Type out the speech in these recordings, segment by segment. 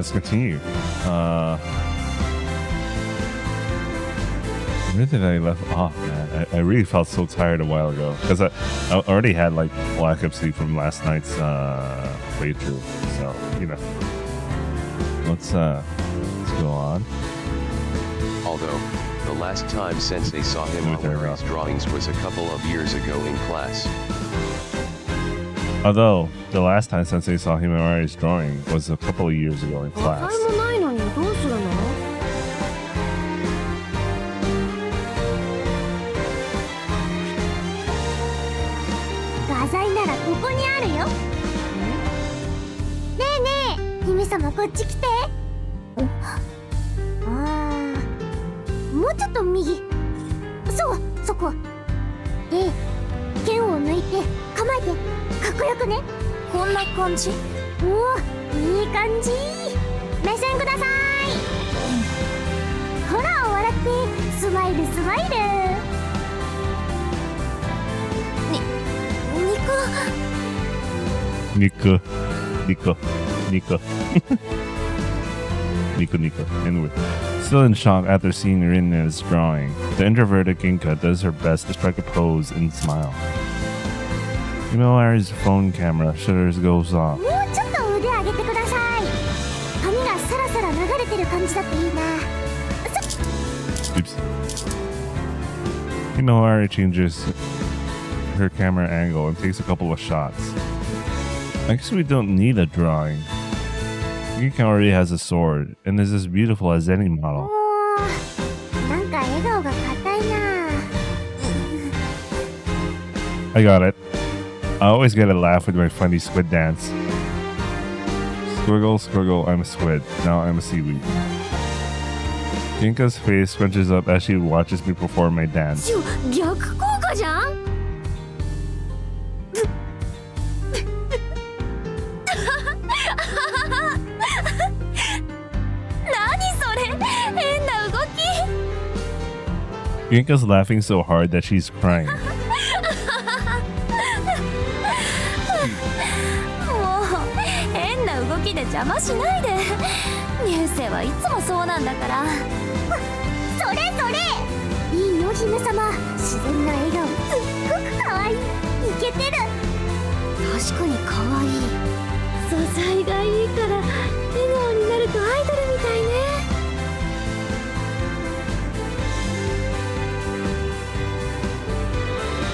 let's continue. Where did I left off, man? I really felt so tired a while ago because I already had like lack of sleep from last night's playthrough. So let's go on. Although the last time Sensei saw Himawari's drawings was a couple of years ago in class. Although the last time Sensei saw Himawari's drawing was a couple of years ago in class. Nico. Anyway, still in shock after seeing Rinne's drawing, the introverted Ginka does her best to strike a pose and smile. Himawari's phone camera shutters goes off. Oops. Himawari changes her camera angle and takes a couple of shots. I guess we don't need a drawing. Ginka already has a sword and is as beautiful as any model. I got it. I always get a laugh with my funny squid dance. Squiggle, squiggle, I'm a squid. Now I'm a seaweed. Ginka's face scrunches up as she watches me perform my dance. Ginka's laughing so hard that she's crying.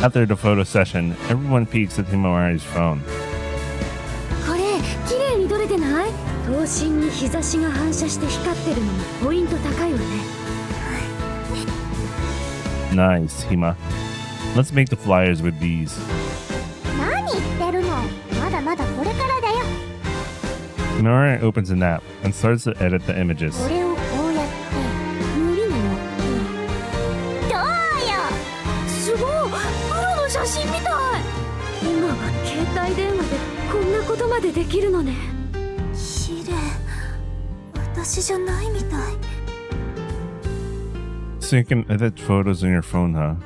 After the photo session, everyone peeks at Himawari's phone. Nice, Hima. Let's make the flyers with these. Himawari opens an app and starts to edit the images. So you can edit photos on your phone, huh?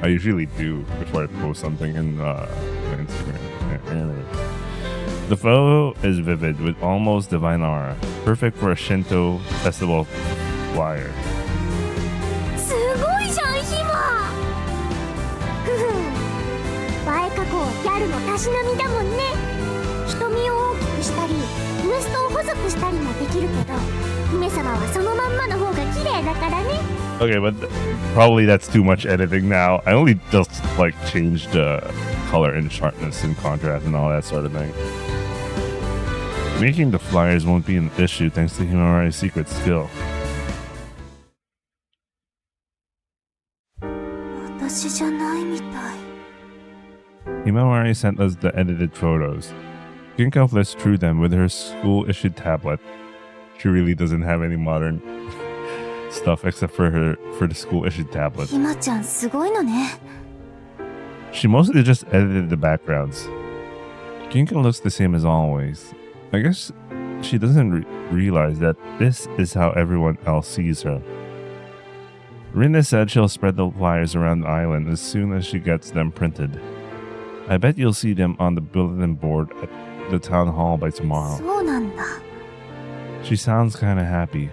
I usually do before I post something in Instagram. Anyway. The photo is vivid with almost divine aura, perfect for a Shinto festival flyer. Okay, but probably that's too much editing now. I only just like changed the color and sharpness and contrast and all that sort of thing. Making the flyers won't be an issue thanks to Himawari's secret skill. Himawari sent us the edited photos. Ginka flips through them with her school-issued tablet. She really doesn't have any modern stuff except for the school-issued tablet. She mostly just edited the backgrounds. Ginka looks the same as always. I guess she doesn't realize that this is how everyone else sees her. Rinne said she'll spread the flyers around the island as soon as she gets them printed. I bet you'll see them on the bulletin board at the town hall by tomorrow. She sounds kind of happy.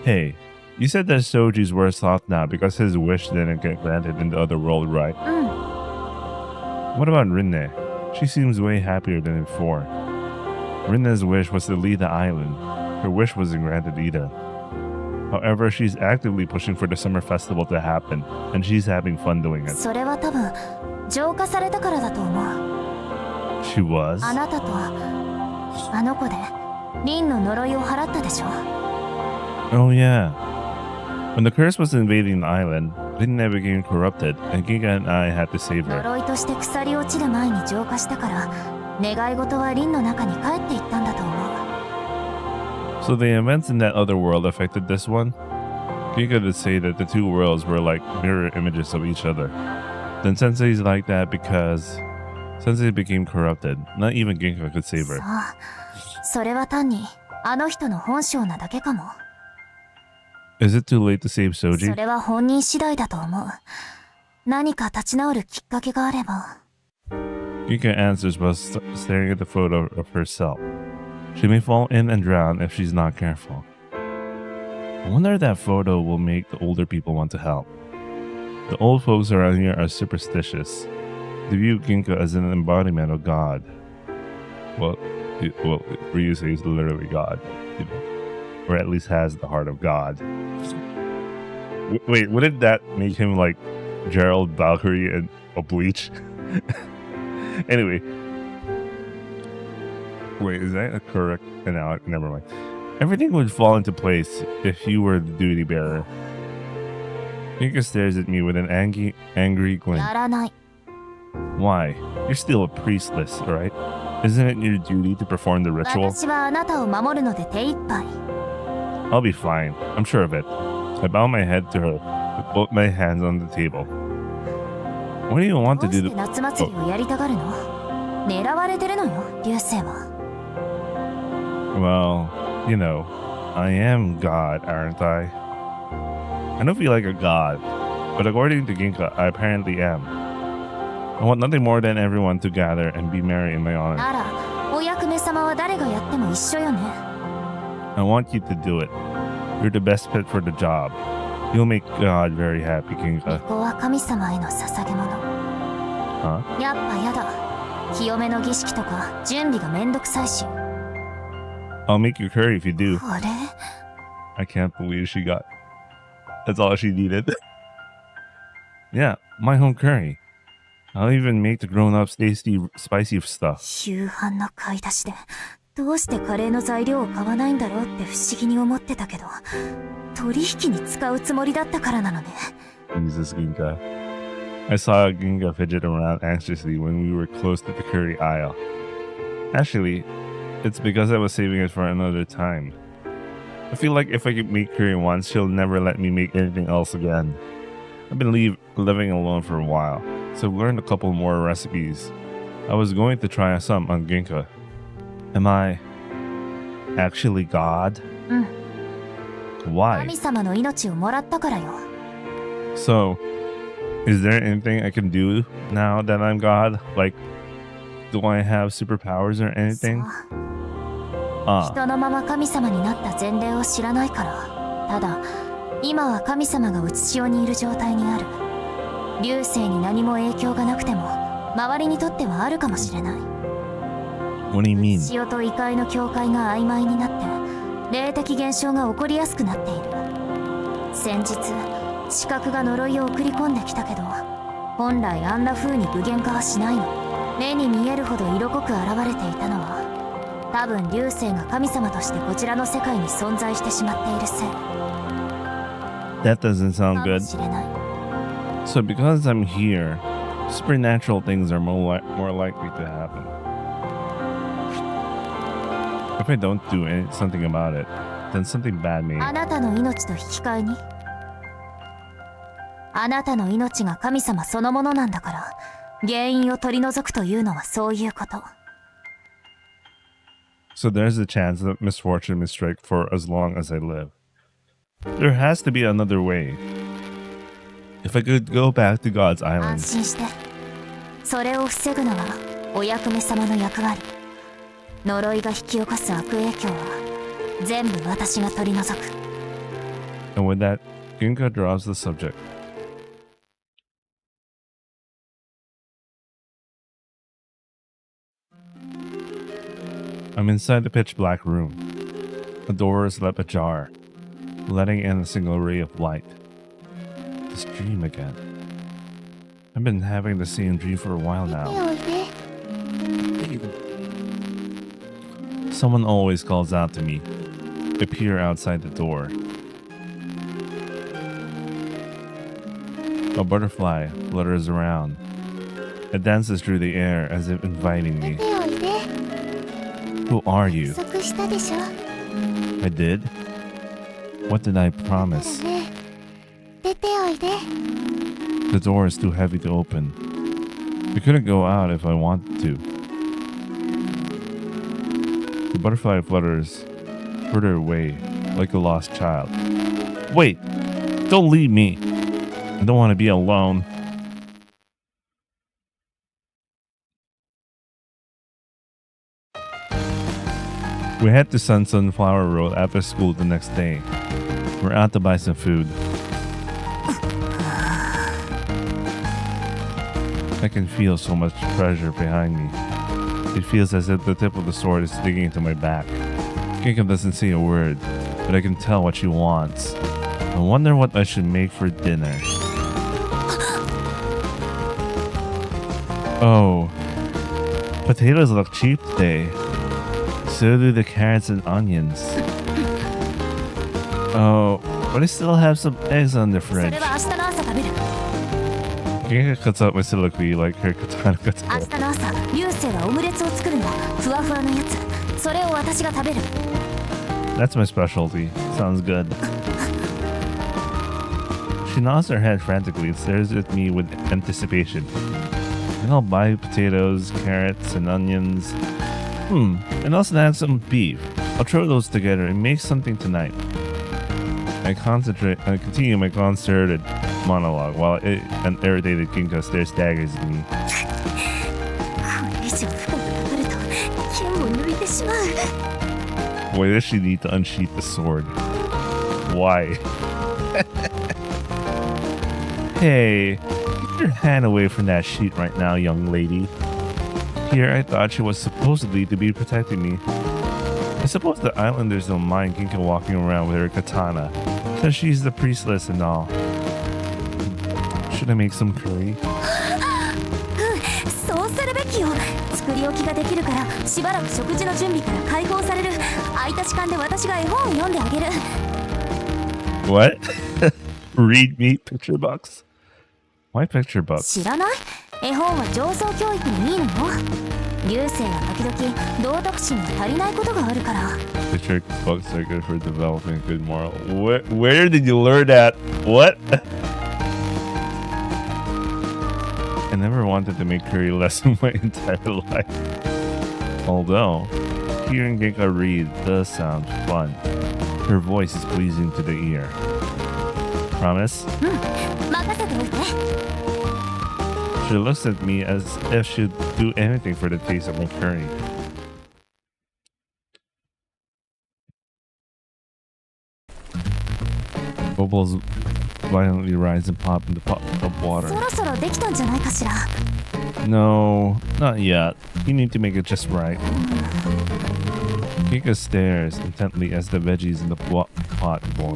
Hey, you said that Soji's worse off now because his wish didn't get granted in the other world, right? What about Rinne? She seems way happier than before. Rinne's wish was to leave the island. Her wish wasn't granted either. However, she's actively pushing for the summer festival to happen, and she's having fun doing it. それは多分浄化されたからだと思う。 She was? あなたとあの子でリンの呪いを払ったでしょ。 Oh yeah. When the curse was invading the island, Rinne became corrupted, and Ginka and I had to save her. 呪いとして鎖落ちる前に浄化したから願い事はリンの中に帰っていったんだと思う。 So the events in that other world affected this one? Ginka did say that the two worlds were like mirror images of each other. Then Sensei's like that because Sensei became corrupted. Not even Ginka could save her. さあ、それは単にあの人の本性なだけかも。 Is it too late to save そ Soji? れは本人次第だと思う。何か立ち直るきっかけがあれば。 Ginka answers while staring at the photo of herself. She may fall in and drown if she's not careful. I wonder if that photo will make the older people want to help. The old folks around here are superstitious. They view Ginka as an embodiment of God. Well, Ryusei is literally God, you know, or at least has the heart of God. Wait, wouldn't that make him like Gerald Valkyrie and Bleach? Anyway. Wait, is that a correct? No, never mind. Everything would fall into place if you were the duty bearer. Ginka stares at me with an angry glint. やらない。 Why? You're still a priestess, right? Isn't it your duty to perform the ritual? 私はあなたを守るので手一杯。 I'll be fine. I'm sure of it. I bow my head to her with both my hands on the table. What do you want ど to うし do て to... 夏祭りをやりたがるの？狙われてるのよ、流星は。 Well, you know, I am God, aren't I? I don't feel like a god, but according to Ginka, I apparently am. I want nothing more than everyone to gather and be merry in my honor. あら、お役目様は誰がやっても一緒よね。 I want you to do it. You're the best fit for the job. You'll make God very happy, こ Ginka. こは神様への捧げ物。 Huh? やっぱやだ。清めの儀式とか準備がめんどくさいし。 I'll make you curry if you do. これ I can't believe she got... That's all she needed. Yeah, my home curry. I'll even make the grown-ups tasty, spicy stuff. 夕飯の買い出しでどうしてカレーの材料を買わないんだろうって不思議に思ってたけど、取引に使うつもりだったからなのね。 Jesus, Ginka. I saw Ginka fidget around anxiously when we were close to the curry aisle. Actually, it's because I was saving it for another time. I feel like if I could make curry once, she'll never let me make anything else again. I've been living alone for a while, so I've learned a couple more recipes. I was going to try some on Ginka. Am I actually God? うん。 Why? 神様の命をもらったからよ。 So, is there anything I can do now that I'm God? Like, do I have superpowers or そう anything? Ah, 人のまま神様になった前例を知らないから。ただ、今は神様がうつしおにいる状態にある。流星に何も影響がなくても、周りにとってはあるかもしれない。 what do you mean? 潮と異界の境界が曖昧になって、霊的現象が起こりやすくなっている。先日、視覚が呪いを送り込んできたけど、本来あんな風に具現化はしないの。目に見えるほど色濃く現れていたのは、多分流星が神様としてこちらの世界に存在してしまっているせい。 That doesn't sound かも good. しれない。 So, because I'm here, supernatural things are more likely to happen. If I don't do something about it, then something bad may. あなたの命と引き換えに、あなたの命が神様そのものなんだから、原因を取り除くというのはそういうこと。 So there's a chance that misfortune may strike for as long as I live. There has to be another way. If I could go back to God's 安 island, 心して。それを防ぐのはお役目様の役割。呪いが引き起こす悪影響は全部私が取り除く。 And with that, Ginka drops the subject. I'm inside the pitch black room. The door is left ajar, letting in a single ray of light. This dream again. I've been having the same dream for a while now. Someone always calls out to me. I peer outside the door. A butterfly flutters around. It dances through the air as if inviting me. Who are you? I did? What did I promise? The door is too heavy to open. I couldn't go out if I wanted to. The butterfly flutters further away like a lost child. Wait! Don't leave me! I don't want to be alone. We head to Sunflower Road after school the next day. We're out to buy some food. I can feel so much pressure behind me. It feels as if the tip of the sword is digging into my back. Ginka doesn't say a word, but I can tell what she wants. I wonder what I should make for dinner. Oh, potatoes look cheap today. So do the carrots and onions. Oh, but I still have some eggs on the fridge. Ginka cuts out my soliloquy like her katana cuts out. That's my specialty. Sounds good. She nods her head frantically and stares at me with anticipation. Then I'll buy potatoes, carrots, and onions. And I'll snag some beef. I'll throw those together and make something tonight. I continue my concerted monologue while an irritated Ginka stares daggers at me. Why does she need to unsheath the sword? Why? Hey, get your hand away from that sheet right now, young lady. Here I thought she was supposedly to be protecting me. I suppose the islanders don't mind Ginka walking around with her katana, since she's the priestess and all. Should I make some curry? What? Read me picture books? Why picture books? 知らない？絵本は上層教育にいいのよ。流星は時々道徳心が足りないことがあるから。 Picture books are good for developing good moral. Where did you learn that? What? I never wanted to make curry lesson my entire life. Although, hearing Ginka read does sound fun. Her voice is pleasing to the ear. Promise? She looks at me as if she'd do anything for the taste of my curry. Bubbles violently rise and pop in the pot of water. No, not yet. You need to make it just right. Ginka stares intently as the veggies in the pot boil.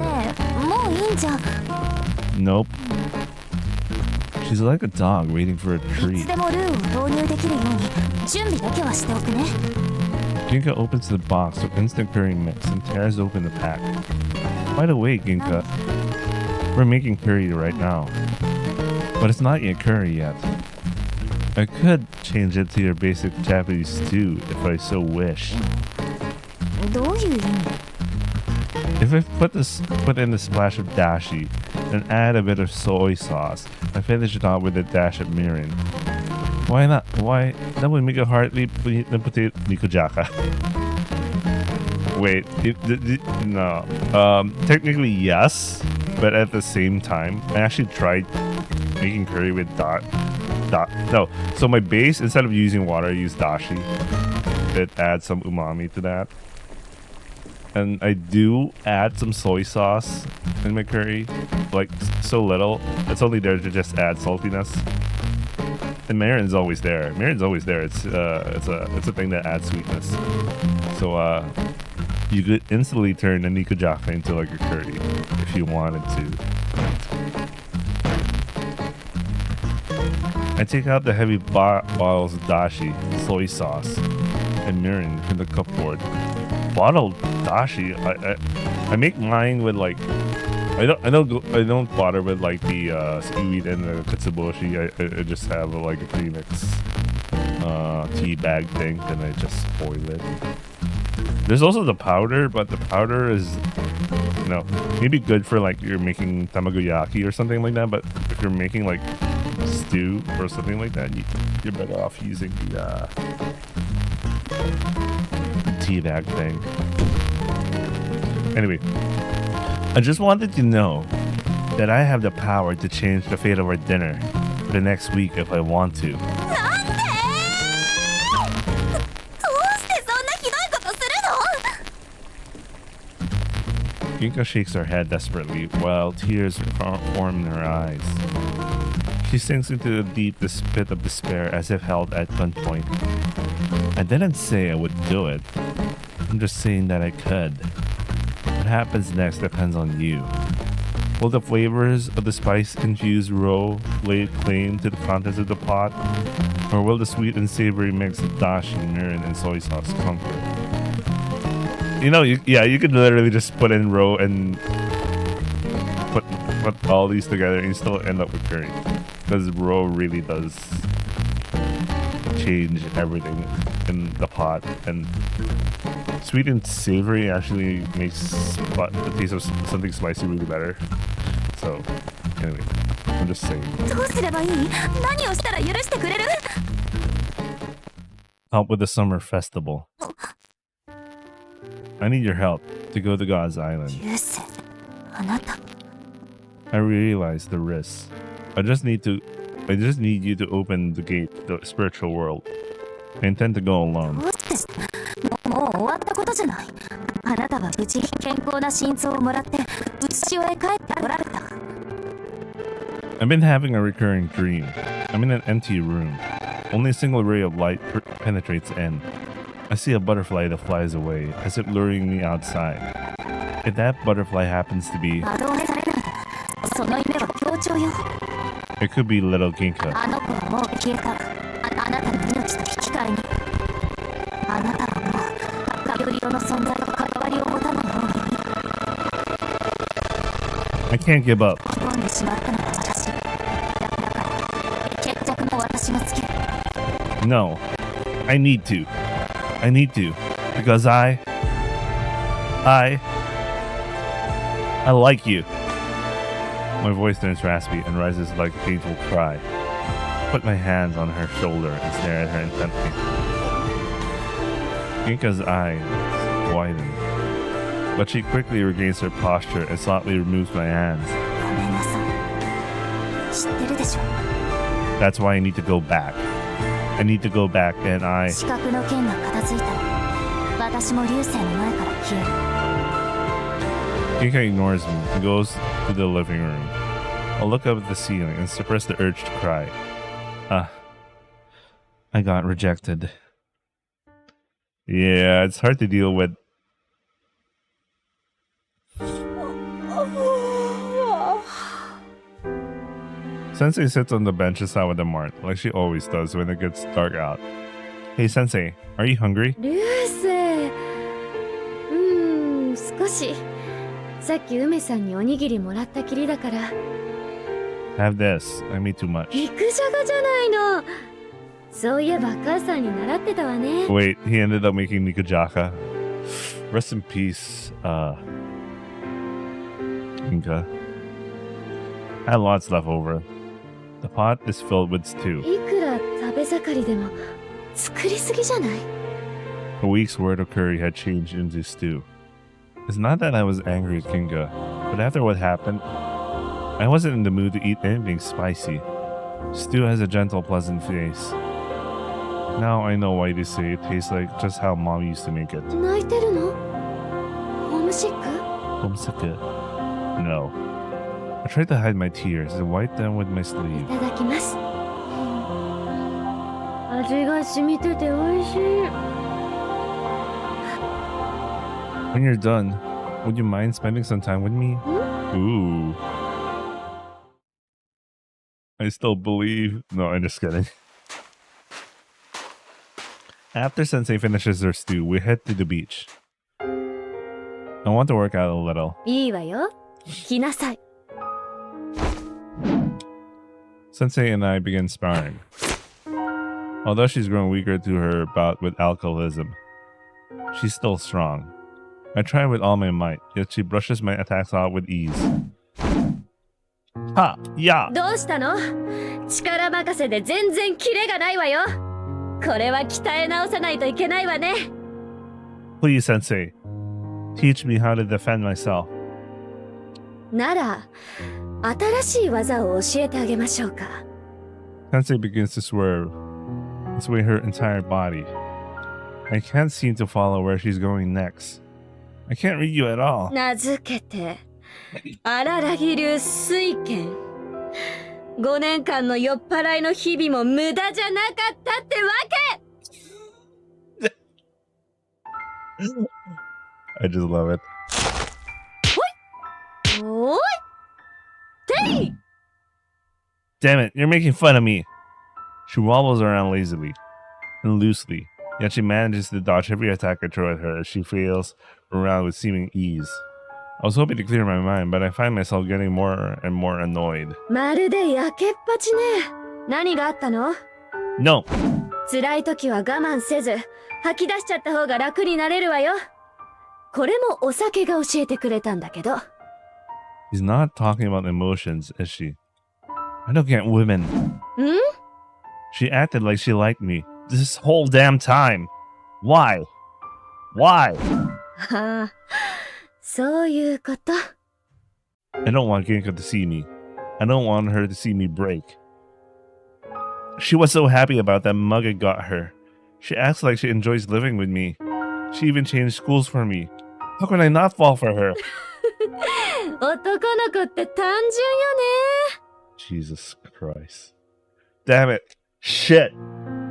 Nope. She's like a dog waiting for a treat. Ginka opens the box of instant curry mix and tears open the pack. By the way, Ginka, we're making curry right now. But it's not yet curry yet. I could change it to your basic Japanese stew if I so wish. If I put in a splash of dashi and add a bit of soy sauce, I finish it off with a dash of mirin. Why not? Why? That would make a heartily potato nikojaka. Wait, no. Technically yes, but at the same time, I actually tried making curry with no. So my base, instead of using water, I use dashi. It adds some umami to that. And I do add some soy sauce in my curry, like so little. It's only there to just add saltiness. And Marin's always there. It's a thing that adds sweetness. So you could instantly turn a nikujaga into like a curry if you wanted to. I take out the heavy bottles of dashi, soy sauce, and mirin from the cupboard. Bottled dashi, I make mine with like I don't bother with like the seaweed and the katsuboshi. I just have like a premix tea bag thing, and I just boil it. There's also the powder, but the powder is maybe good for like you're making tamagoyaki or something like that. But if you're making like stew or something like that, you're better off using the tea bag thing. Anyway, I just wanted to know that I have the power to change the fate of our dinner for the next week if I want to. Ginka shakes her head desperately while tears form in her eyes. She sinks into the deep pit of despair as if held at gunpoint. I didn't say I would do it. I'm just saying that I could. What happens next depends on you. Will the flavors of the spice-infused roe lay claim to the contents of the pot? Or will the sweet and savory mix of dashi, mirin, and soy sauce conquer? You could literally just put in roe and put all these together and you still end up with curry. Because roe really does change everything in the pot, and sweet and savory actually makes the taste of something spicy really better. So, anyway, I'm just saying. Help with the summer festival. I need your help to go to God's Island. I realize the risks. I just need you to open the gate to the spiritual world. I intend to go alone. I've been having a recurring dream. I'm in an empty room. Only a single ray of light penetrates in. I see a butterfly that flies away, as if luring me outside. If that butterfly happens to be... It could be little Ginka. I can't give up. No, I need to. Because I like you. My voice turns raspy and rises like a painful cry. I put my hands on her shoulder and stare at her intently. Ginka's eyes widen, but she quickly regains her posture and softly removes my hands. That's why I need to go back. And I... Ginka ignores me and goes to the living room. I look up at the ceiling and suppress the urge to cry. I got rejected. Yeah, it's hard to deal with. Sensei sits on the bench beside with the mart, like she always does when it gets dark out. Hey Sensei, are you hungry? 少し。さっき梅さんにおにぎりもらったきりだから。Have this. I made too much. 肉じゃがじゃないの。そういえば母さんに習ってたわね。Wait, he ended up making nikujaga. Rest in peace, Ginka. I had lots left over. The pot is filled with stew. いくら食べ盛りでも作りすぎじゃない？ A week's worth of curry had changed into stew. It's not that I was angry at Ginka, but after what happened, I wasn't in the mood to eat anything spicy. Stew has a gentle, pleasant face. Now I know why they say it tastes like just how Mom used to make it. 泣いてるの？シック？ Homesick? No. I tried to hide my tears and wipe them with my い sleeve. ただきます。味が染みてて美味しい。 When you're done, would you mind spending some time with me? Ooh. I still believe. No, I'm just kidding. After Sensei finishes her stew, we head to the beach. I want to work out a little. いいわよ。来なさい。 Sensei and I begin sparring. Although she's grown weaker to her bout with alcoholism, she's still strong. I try with all my might, yet she brushes my attacks off with ease. Ha! Yeah! どうしたの？力任せで全然キレがないわよ。これは鍛え直さないといけないわね。 Please, Sensei. Teach me how to defend myself. なら、新しい技を教えてあげましょうか。 Sensei begins to swerve, sway her entire body. I can't seem to follow where she's going next. I can't read you at all. 名付けて、荒良木流水拳。5年間の酔っ払いの日々も無駄じゃなかったってわけ。 I just love it. おい！てい！ Damn it, you're making fun of me. She wobbles around lazily and loosely, yet she manages to dodge every attack I throw at her as she fails around with seeming ease. I was hoping to clear my mind, but I find myself getting more and more annoyed. まるでやけっぱちね。何があったの？ No! 辛い時は我慢せず、吐き出しちゃった方が楽になれるわよ。これもお酒が教えてくれたんだけど。 She's not talking about emotions, is she? I don't get women. ん？ She acted like she liked me this whole damn time. Why? Why? はあ、そういうこと。 I don't want Ginka to see me. I don't want her to see me break. She was so happy about that mug I got her. She acts like she enjoys living with me. She even changed schools for me. How can I not fall for her? 男の子って単純よね。 Jesus Christ. Damn it. Shit.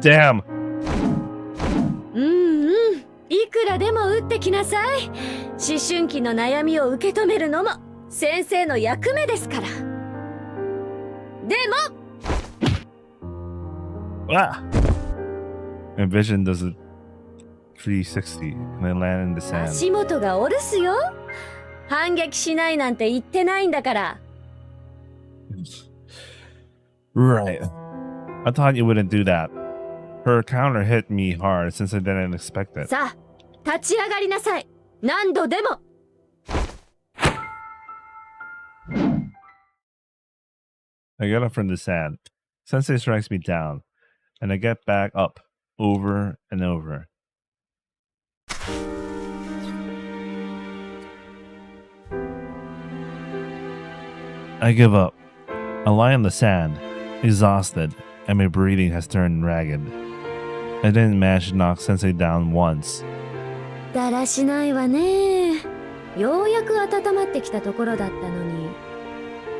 Damn. いくらでも打ってきなさい。思春期の悩みを受け止めるのも先生の役目ですから。でも Ah! My vision does a 360 and I land in the sand. 足元がお留守よ。反撃しないなんて言ってないんだから。 Right. I thought you wouldn't do that. Her counter hit me hard since I didn't expect it. さあ、立ち上がりなさい。何度でも。 I get up from the sand. Sensei strikes me down, and I get back up over and over. I give up. I lie on the sand, exhausted, and my breathing has turned ragged. I didn't manage to knock Sensei down once. だらしないわね。ようやく温まってきたところだったのに。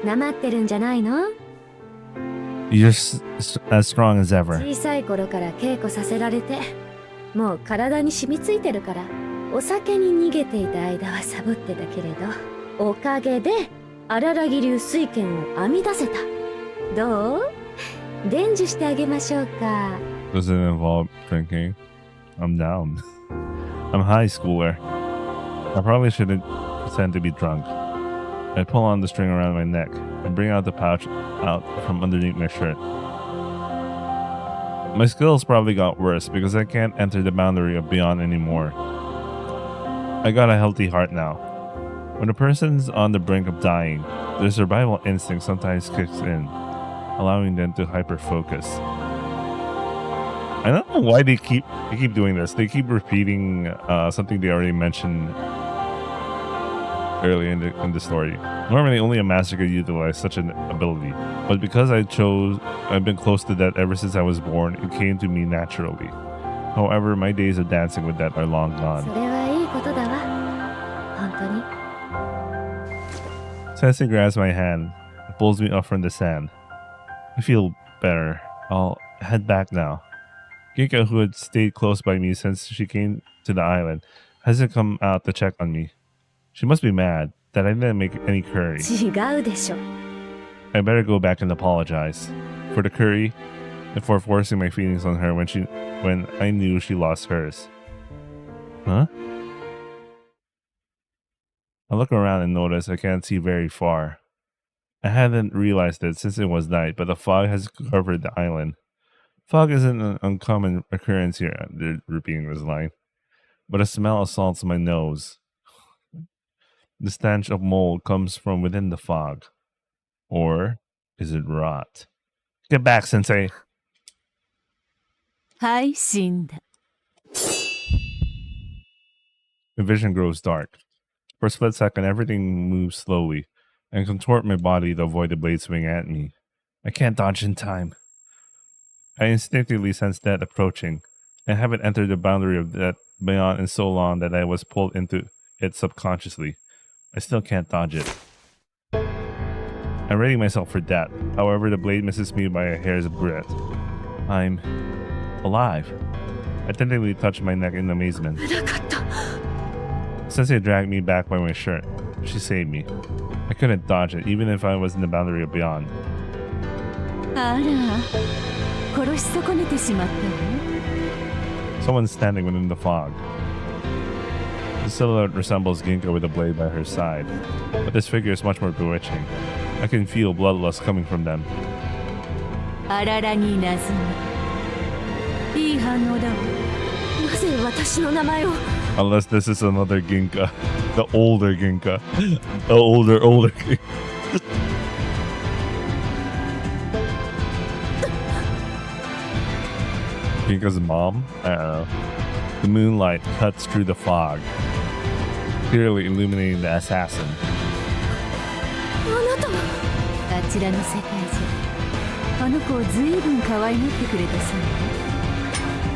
なまってるんじゃないの？ You're as strong as ever. 小さい頃から稽古させられて、もう体に染みついてるから、お酒に逃げていた間はサボってたけれど、おかげで荒良木流水拳を編み出せた。どう？伝授してあげましょうか。 Does it involve drinking? I'm down. I'm a high schooler. I probably shouldn't pretend to be drunk. I pull on the string around my neck and bring out the pouch out from underneath my shirt. My skills probably got worse because I can't enter the boundary of beyond anymore. I got a healthy heart now. When a person's on the brink of dying, their survival instinct sometimes kicks in, allowing them to hyper-focus. I don't know why they keep doing this. They keep repeating something they already mentioned early in the story. Normally, only a master could utilize such an ability, but because I've been close to that ever since I was born, it came to me naturally. However, my days of dancing with that are long そ gone. れはいいことだわ。本当に。 Sensei grabs my hand and pulls me up from the sand. I feel better. I'll head back now. Ginka, who had stayed close by me since she came to the island, hasn't come out to check on me. She must be mad that I didn't make any curry. 違うでしょ。 I better go back and apologize for the curry and for forcing my feelings on her when I knew she lost hers. Huh? I look around and notice I can't see very far. I hadn't realized it since it was night, but the fog has covered the island. Fog isn't an uncommon occurrence here, they're repeating this line, but a smell assaults my nose. The stench of mold comes from within the fog. Or is it rot? Get back, Sensei! はい死んだ。 The vision grows dark. For a split second, everything moves slowly and contort my body to avoid the blade swing at me. I can't dodge in time. I instinctively sense death approaching and haven't entered the boundary of that beyond in so long that I was pulled into it subconsciously. I still can't dodge it. I'm readying myself for death. However, the blade misses me by a hair's breadth. I'm alive. I tentatively touch my neck in amazement. 危なかった。 Sensei dragged me back by my shirt. She saved me. I couldn't dodge it, even if I was in the boundary of beyond. あら、殺し損ねてしまったの？ Someone's standing within the fog. The silhouette resembles Ginka with a blade by her side, but this figure is much more bewitching. I can feel bloodlust coming from them. あららになずみ。いい反応だわ。なぜ私の名前を？ Unless this is another Ginka. The older Ginka. The older Ginka. Ginka's mom? I don't know. The moonlight cuts through the fog, clearly illuminating the assassin. あなたはあちらの世界じゃ。あの子をずいぶん可愛がってくれたそうね。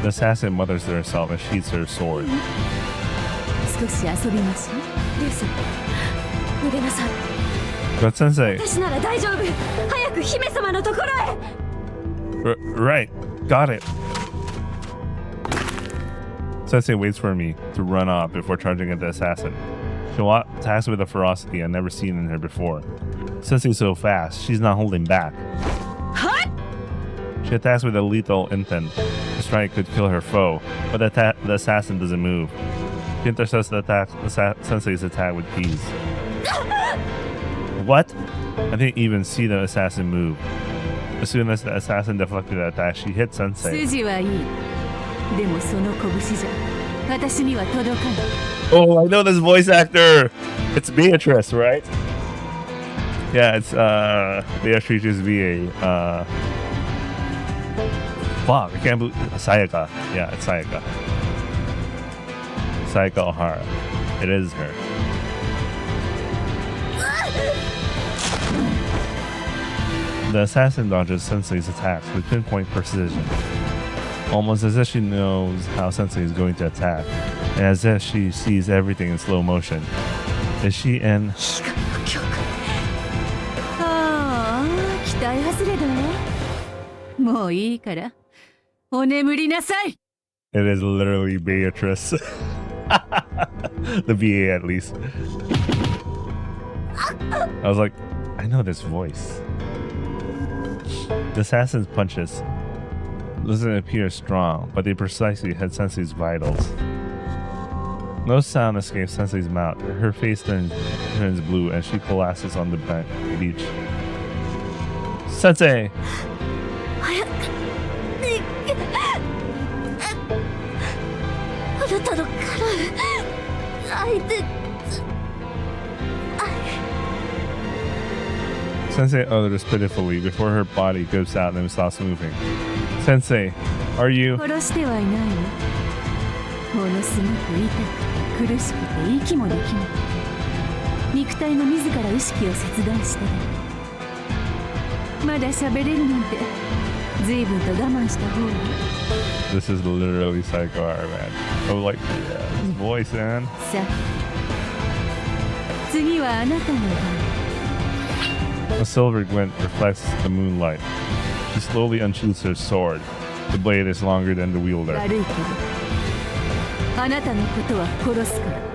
The assassin mutters to herself and sheathes her sword. 少し遊びましょう。リュウさん、逃げなさい。 But Sensei, 私なら大丈夫。早く姫様のところへ。 right, got it. Sensei waits for me to run off before charging at the assassin. She attacks with a ferocity I've never seen in her before. Sensei's so fast, she's not holding back. She attacks with a lethal intent. The strike could kill her foe, but the assassin doesn't move. She intercepts the Sensei's attack with ease. What? I didn't even see the assassin move. As soon as the assassin deflected the attack, she hit Sensei. 筋はいい。でもその拳じゃ私には届かない。 Oh, I know this voice actor. It's Beatrice, right? Yeah, it's Beatrice's VA. Fuck, I can't believe Sayaka. Yeah, it's Sayaka. Sayaka Ohara. It is her. The assassin dodges Sensei's attacks with pinpoint precision, almost as if she knows how Sensei is going to attack, and as if she sees everything in slow motion. Is she in? ああ、期待外れだわ。もういいから、お眠りなさい。 It is literally Beatrice. The VA, at least. I was like, I know this voice. The assassin's punches doesn't appear strong, but they precisely hit Sensei's vitals. No sound escapes Sensei's mouth. Her face turns blue and she collapses on the beach. Sensei! 早く。あなたのから愛で。Sensei utters pitifully before her body gives out and stops moving. Sensei, are you? 殺してはいないの。ものすごく痛くて苦しくて息もできない。肉体が自ら意識を切断してる。まだ喋れるなんて随分と我慢した方が。 This is literally Psycho R, man. I was like, yeah, his voice, man. さあ、次はあなたの番。 A silver glint reflects the moonlight. She slowly unsheathes her sword. The blade is longer than the wielder. 悪いけど、あなたのことは殺すから。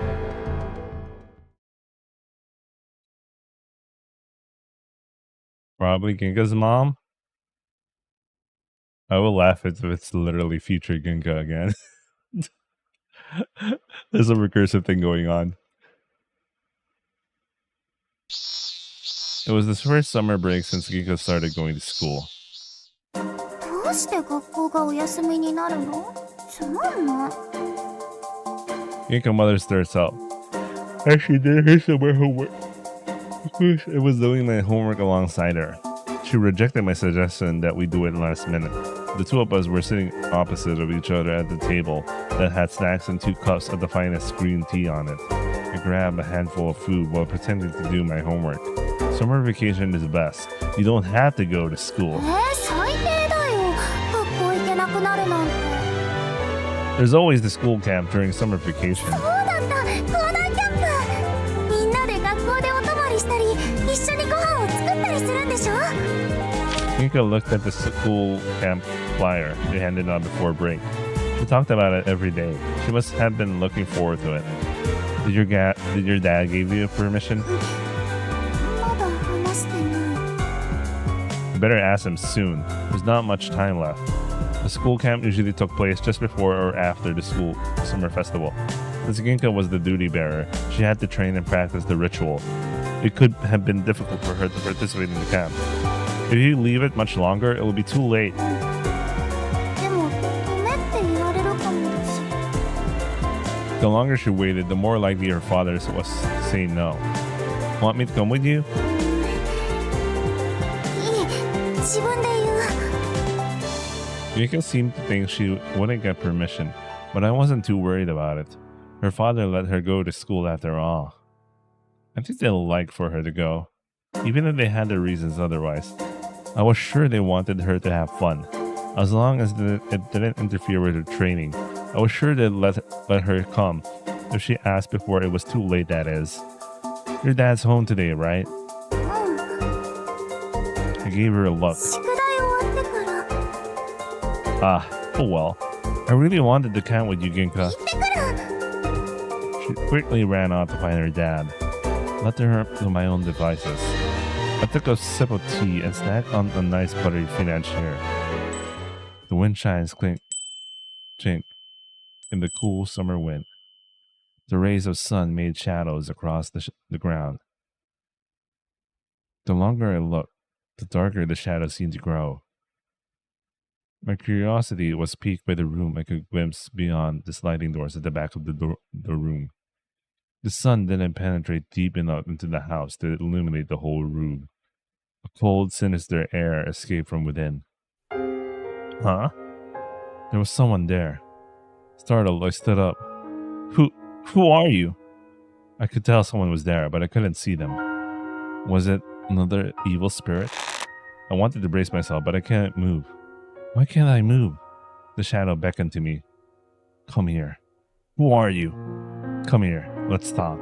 Probably Ginka's mom? I will laugh if it's literally future Ginka again. There's a recursive thing going on. It was the first summer break since Ginka started going to school. どうして学校がお休みになるの？つまんない。 Ginka mother starts out. I actually did her summer homework. I was doing my homework alongside her. She rejected my suggestion that we do it last minute. The two of us were sitting opposite of each other at the table that had snacks and 2 cups of the finest green tea on it. I grabbed a handful of food while pretending to do my homework. Summer vacation is best. You don't have to go to school. 最低だよ。学校行けなくなるなんて。 There's always the school camp during summer vacation. そうだった。校内キャンプ。みんなで学校でお泊まりしたり、一緒にご飯を作ったりするんでしょ？ Ginka looked at the school camp flyer they handed out before break. She talked about it every day. She must have been looking forward to it. Did your dad give you permission? まだ話してない。 You better ask him soon. There's not much time left. The school camp usually took place just before or after the school summer festival. Since Ginka was the duty bearer, she had to train and practice the ritual. It could have been difficult for her to participate in the camp. If you leave it much longer, it will be too late. でも、ダメって言われるかもしれない。 The longer she waited, the more likely her father was to say no. Want me to come with you? いい、自分で言う。 Ginka seemed to think she wouldn't get permission, but I wasn't too worried about it. Her father let her go to school after all. I think they'll like for her to go, even if they had their reasons otherwise. I was sure they wanted her to have fun. As long as it didn't interfere with her training, I was sure they'd let her come, if she asked before it was too late, that is. Your dad's home today, right? うん。 I gave her a look. 宿題終わってから。 Ah, oh well. I really wanted to camp with you, Ginka. 行ってくる。 She quickly ran off to find her dad. Left her to my own devices. I took a sip of tea and snacked on a nice buttery Finnish chair. The wind chimes clink, chink in the cool summer wind. The rays of sun made shadows across the ground. The longer I looked, the darker the shadows seemed to grow. My curiosity was piqued by the room I could glimpse beyond the sliding doors at the back of the room. The sun didn't penetrate deep enough into the house to illuminate the whole room. A cold, sinister air escaped from within. Huh? There was someone there. Startled, I stood up. Who are you? I could tell someone was there, but I couldn't see them. Was it another evil spirit? I wanted to brace myself, but I can't move. Why can't I move? The shadow beckoned to me. Come here. Who are you? Come here. Let's talk.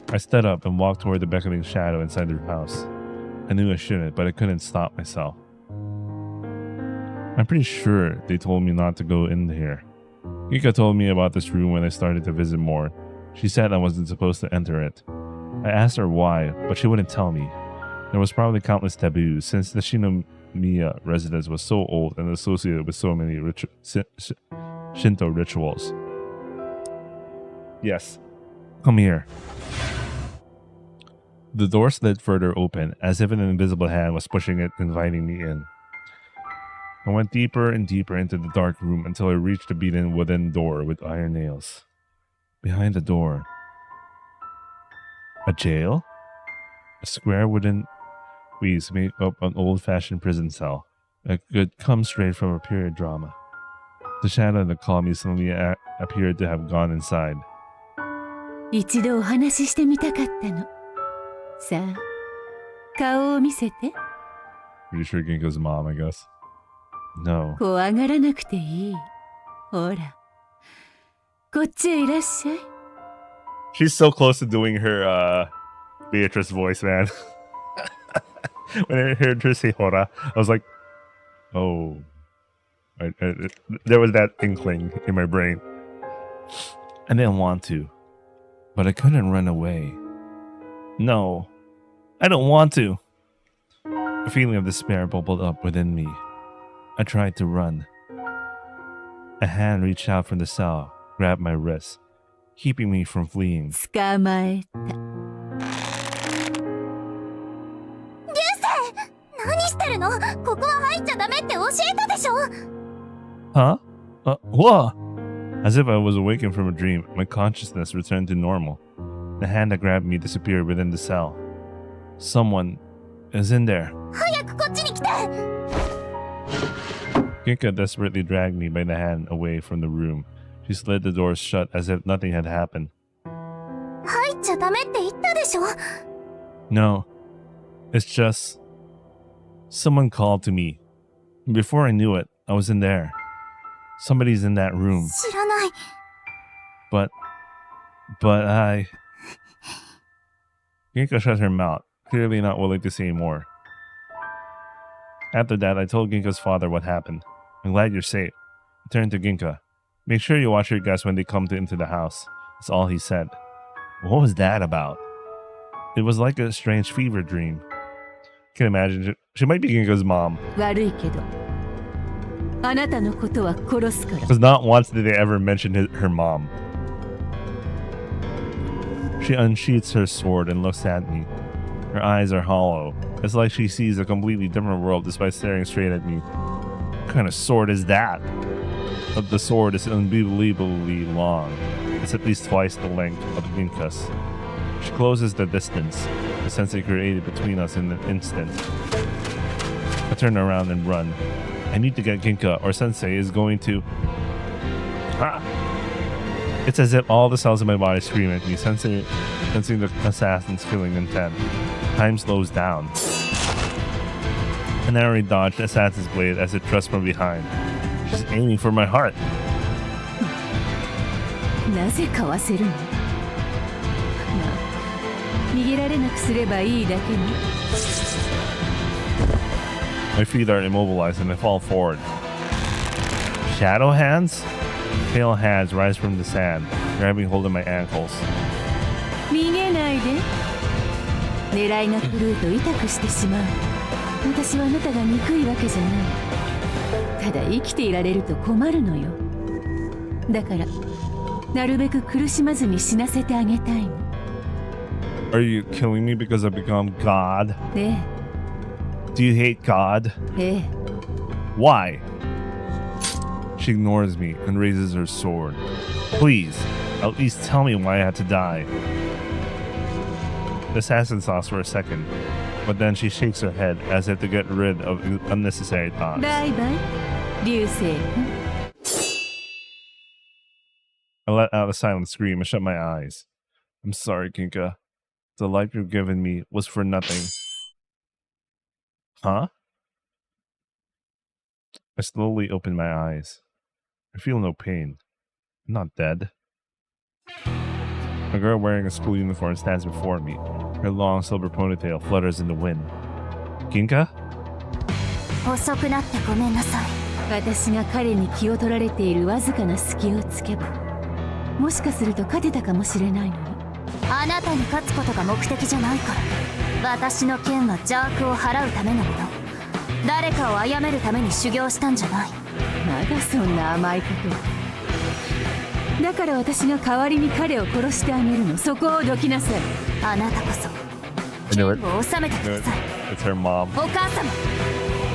I stood up and walked toward the beckoning shadow inside the house. I knew I shouldn't, but I couldn't stop myself. I'm pretty sure they told me not to go in here. Ginka told me about this room when I started to visit more. She said I wasn't supposed to enter it. I asked her why, but she wouldn't tell me. There was probably countless taboos since the Shinomiya residence was so old and associated with so many Shinto rituals. Yes, come here. The door slid further open, as if an invisible hand was pushing it, inviting me in. I went deeper and deeper into the dark room until I reached the beaten wooden door with iron nails. Behind the door, a jail? A square wooden wheeze made up an old-fashioned prison cell that could come straight from a period drama. The shadow that called me suddenly appeared to have gone inside. 一度お話ししてみたかったの。さあ、顔を見せて。 Pretty sure Ginka's mom, I guess. No. 怖がらなくていい。ほら、こっちへいらっしゃい。She's so close to doing her Beatrice voice, man. When I heard her say "hora," I was like, "Oh." There was that inkling in my brain. I didn't want to, but I couldn't run away. No, I don't want to. A feeling of despair bubbled up within me. I tried to run. A hand reached out from the cell, grabbed my wrist, keeping me from fleeing. 捕まえた。何してるの？ここは入っちゃダメって教えたでしょ？ Huh? What? As if I was awakened from a dream, my consciousness returned to normal. The hand that grabbed me disappeared within the cell. Someone is in there. 早くこっちに来て！ Ginka desperately dragged me by the hand away from the room. She slid the doors shut as if nothing had happened. 入っちゃダメって言ったでしょ？ No, it's just... Someone called to me. Before I knew it, I was in there. Somebody's in that room. 知らない。But I... Ginka shut her mouth, clearly not willing to say more. After that, I told Ginka's father what happened. I'm glad you're safe. I turned to Ginka. Make sure you watch your guests when they come into the house. That's all he said. What was that about? It was like a strange fever dream. I can imagine. She might be Ginka's mom. 悪いけど、あなたのことは殺すから。 Because not once did they ever mention her mom. She unsheaths her sword and looks at me. Her eyes are hollow. It's like she sees a completely different world despite staring straight at me. What kind of sword is that? But the sword is unbelievably long. It's at least twice the length of Ginka's. She closes the distance, the sensei created between us in an instant. I turn around and run. I need to get Ginka or Sensei is going to... Ah! It's as if all the cells in my body scream at me, sensing the assassin's killing intent. Time slows down. I narrowly dodged the assassin's blade as it thrust from behind. She's aiming for my heart. なぜかわせるの？まあ、逃げられなくすればいいだけに。 My feet are immobilized and I fall forward. Shadow hands? Pale hands rise from the sand, grabbing hold of my ankles. 逃げないで。狙いが狂うと痛くしてしまう。私はあなたが憎いわけじゃない。ただ生きていられると困るのよ。だからなるべく苦しまずに死なせてあげたいの。 Are you killing me because I've become God? ええ。 Do you hate God? ええ。 Why? She ignores me and raises her sword. Please, at least tell me why I had to die. The assassin stops for a second, but then she shakes her head as if to get rid of unnecessary thoughts. バイバイ、流星君。 I let out a silent scream and shut my eyes. I'm sorry, Ginka. The life you've given me was for nothing. Huh? I slowly open my eyes. I feel no pain. I'm not dead. A girl wearing a school uniform stands before me. Her long silver ponytail flutters in the wind. Ginka? 遅くなってごめんなさい。私が彼に気を取られているわずかな隙をつけば、もしかすると勝てたかもしれないのに。あなたに勝つことが目的じゃないから。私の剣は邪悪を払うためのもの。誰かを殺めるために修行したんじゃない。まだそんな甘いことを。だから私が代わりに彼を殺してあげるの。そこをどきなさい。あなたこそ I knew it. 剣を収めてください。 It's her mom. お母様。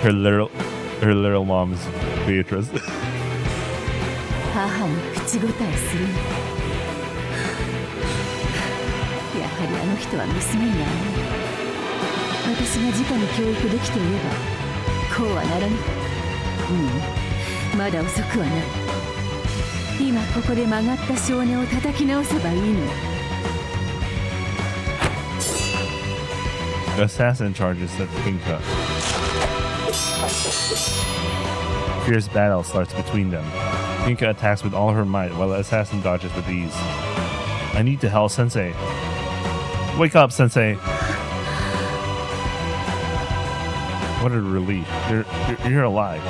Her literal mom is Beatrice. 母に口答えするの。やはりあの人は娘に会えない。私が直に教育できていればこうはならなかった。まだ遅くはない。今ここで曲がった少年を叩き直せばいいの。 The assassin charges at Ginka. Fierce battle starts between them. Ginka attacks with all her might while the assassin dodges with ease. I need to help Sensei. Wake up, Sensei. What a relief. You're alive.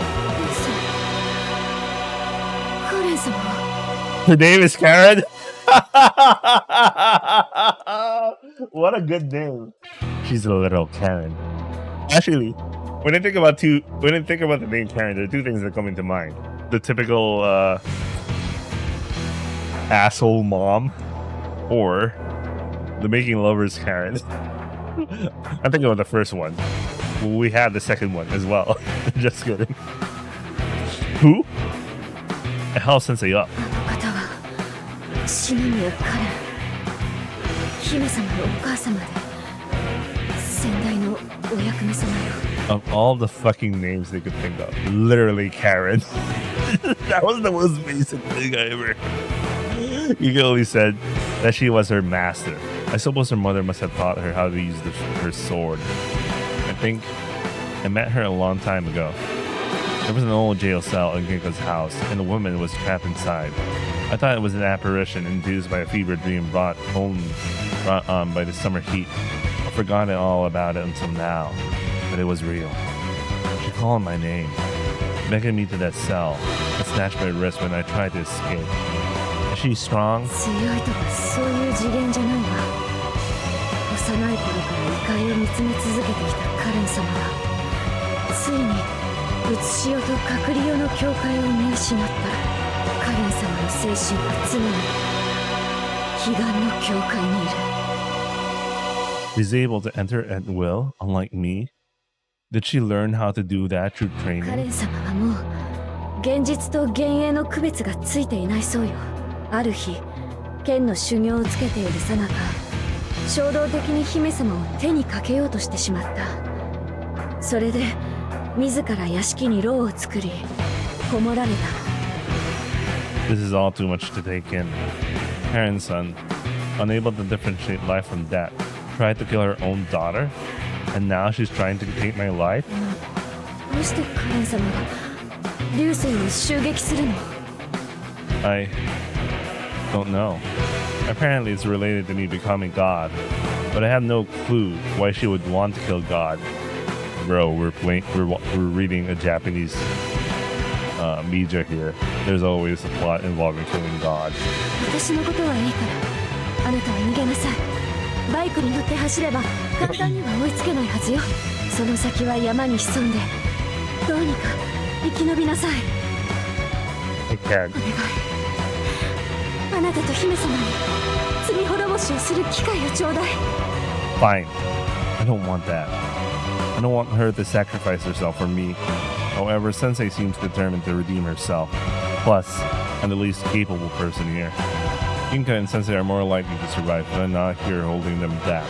Her name is Karen? What a good name. She's a little Karen. Actually, when I think about the name Karen, there are two things that come into mind. The typical asshole mom, or the making lovers Karen. I'm thinking about the first one. We had the second one as well. Just kidding. Who? Hell Sensei up. Of all the fucking names they could think of, literally Karen. That was the most basic thing I ever. Ginka only said that she was her master. I suppose her mother must have taught her how to use her sword. I think I met her a long time ago. There was an old jail cell in Ginka's house, and a woman was trapped inside. I thought it was an apparition induced by a fever dream brought on by the summer heat. I forgot all about it until now, but it was real. She called my name, beckoned me to that cell, and snatched my wrist when I tried to escape. Is she strong? She's able to enter at will, unlike me. Did she learn how to do that through training? ある日、剣の修行をつけているさなか、衝動的に姫様を手にかけようとしてしまった。それで、自ら屋敷に牢を作り、こもられた。This is all too much to take in. Karen's son, unable to differentiate life from death, tried to kill her own daughter, and now she's trying to take my life? どうしてカレン様が流星を襲撃するの？ I don't know. Apparently it's related to me becoming God, but I have no clue why she would want to kill God. Bro, we're reading a Japanese media here. There's always a plot involving killing God. 私のことはいいから、あなたは逃げなさい。バイクに乗って走れば簡単には追いつけないはずよ。その先は山に潜んで、どうにか生き延びなさい。I can't. お願い。あなたと姫様に罪滅ぼしをする機会をちょうだい。Fine. I don't want that. I don't want her to sacrifice herself for me. However, Sensei seems determined to redeem herself. Plus, I'm the least capable person here. Ginka and Sensei are more likely to survive, but I'm not here holding them back.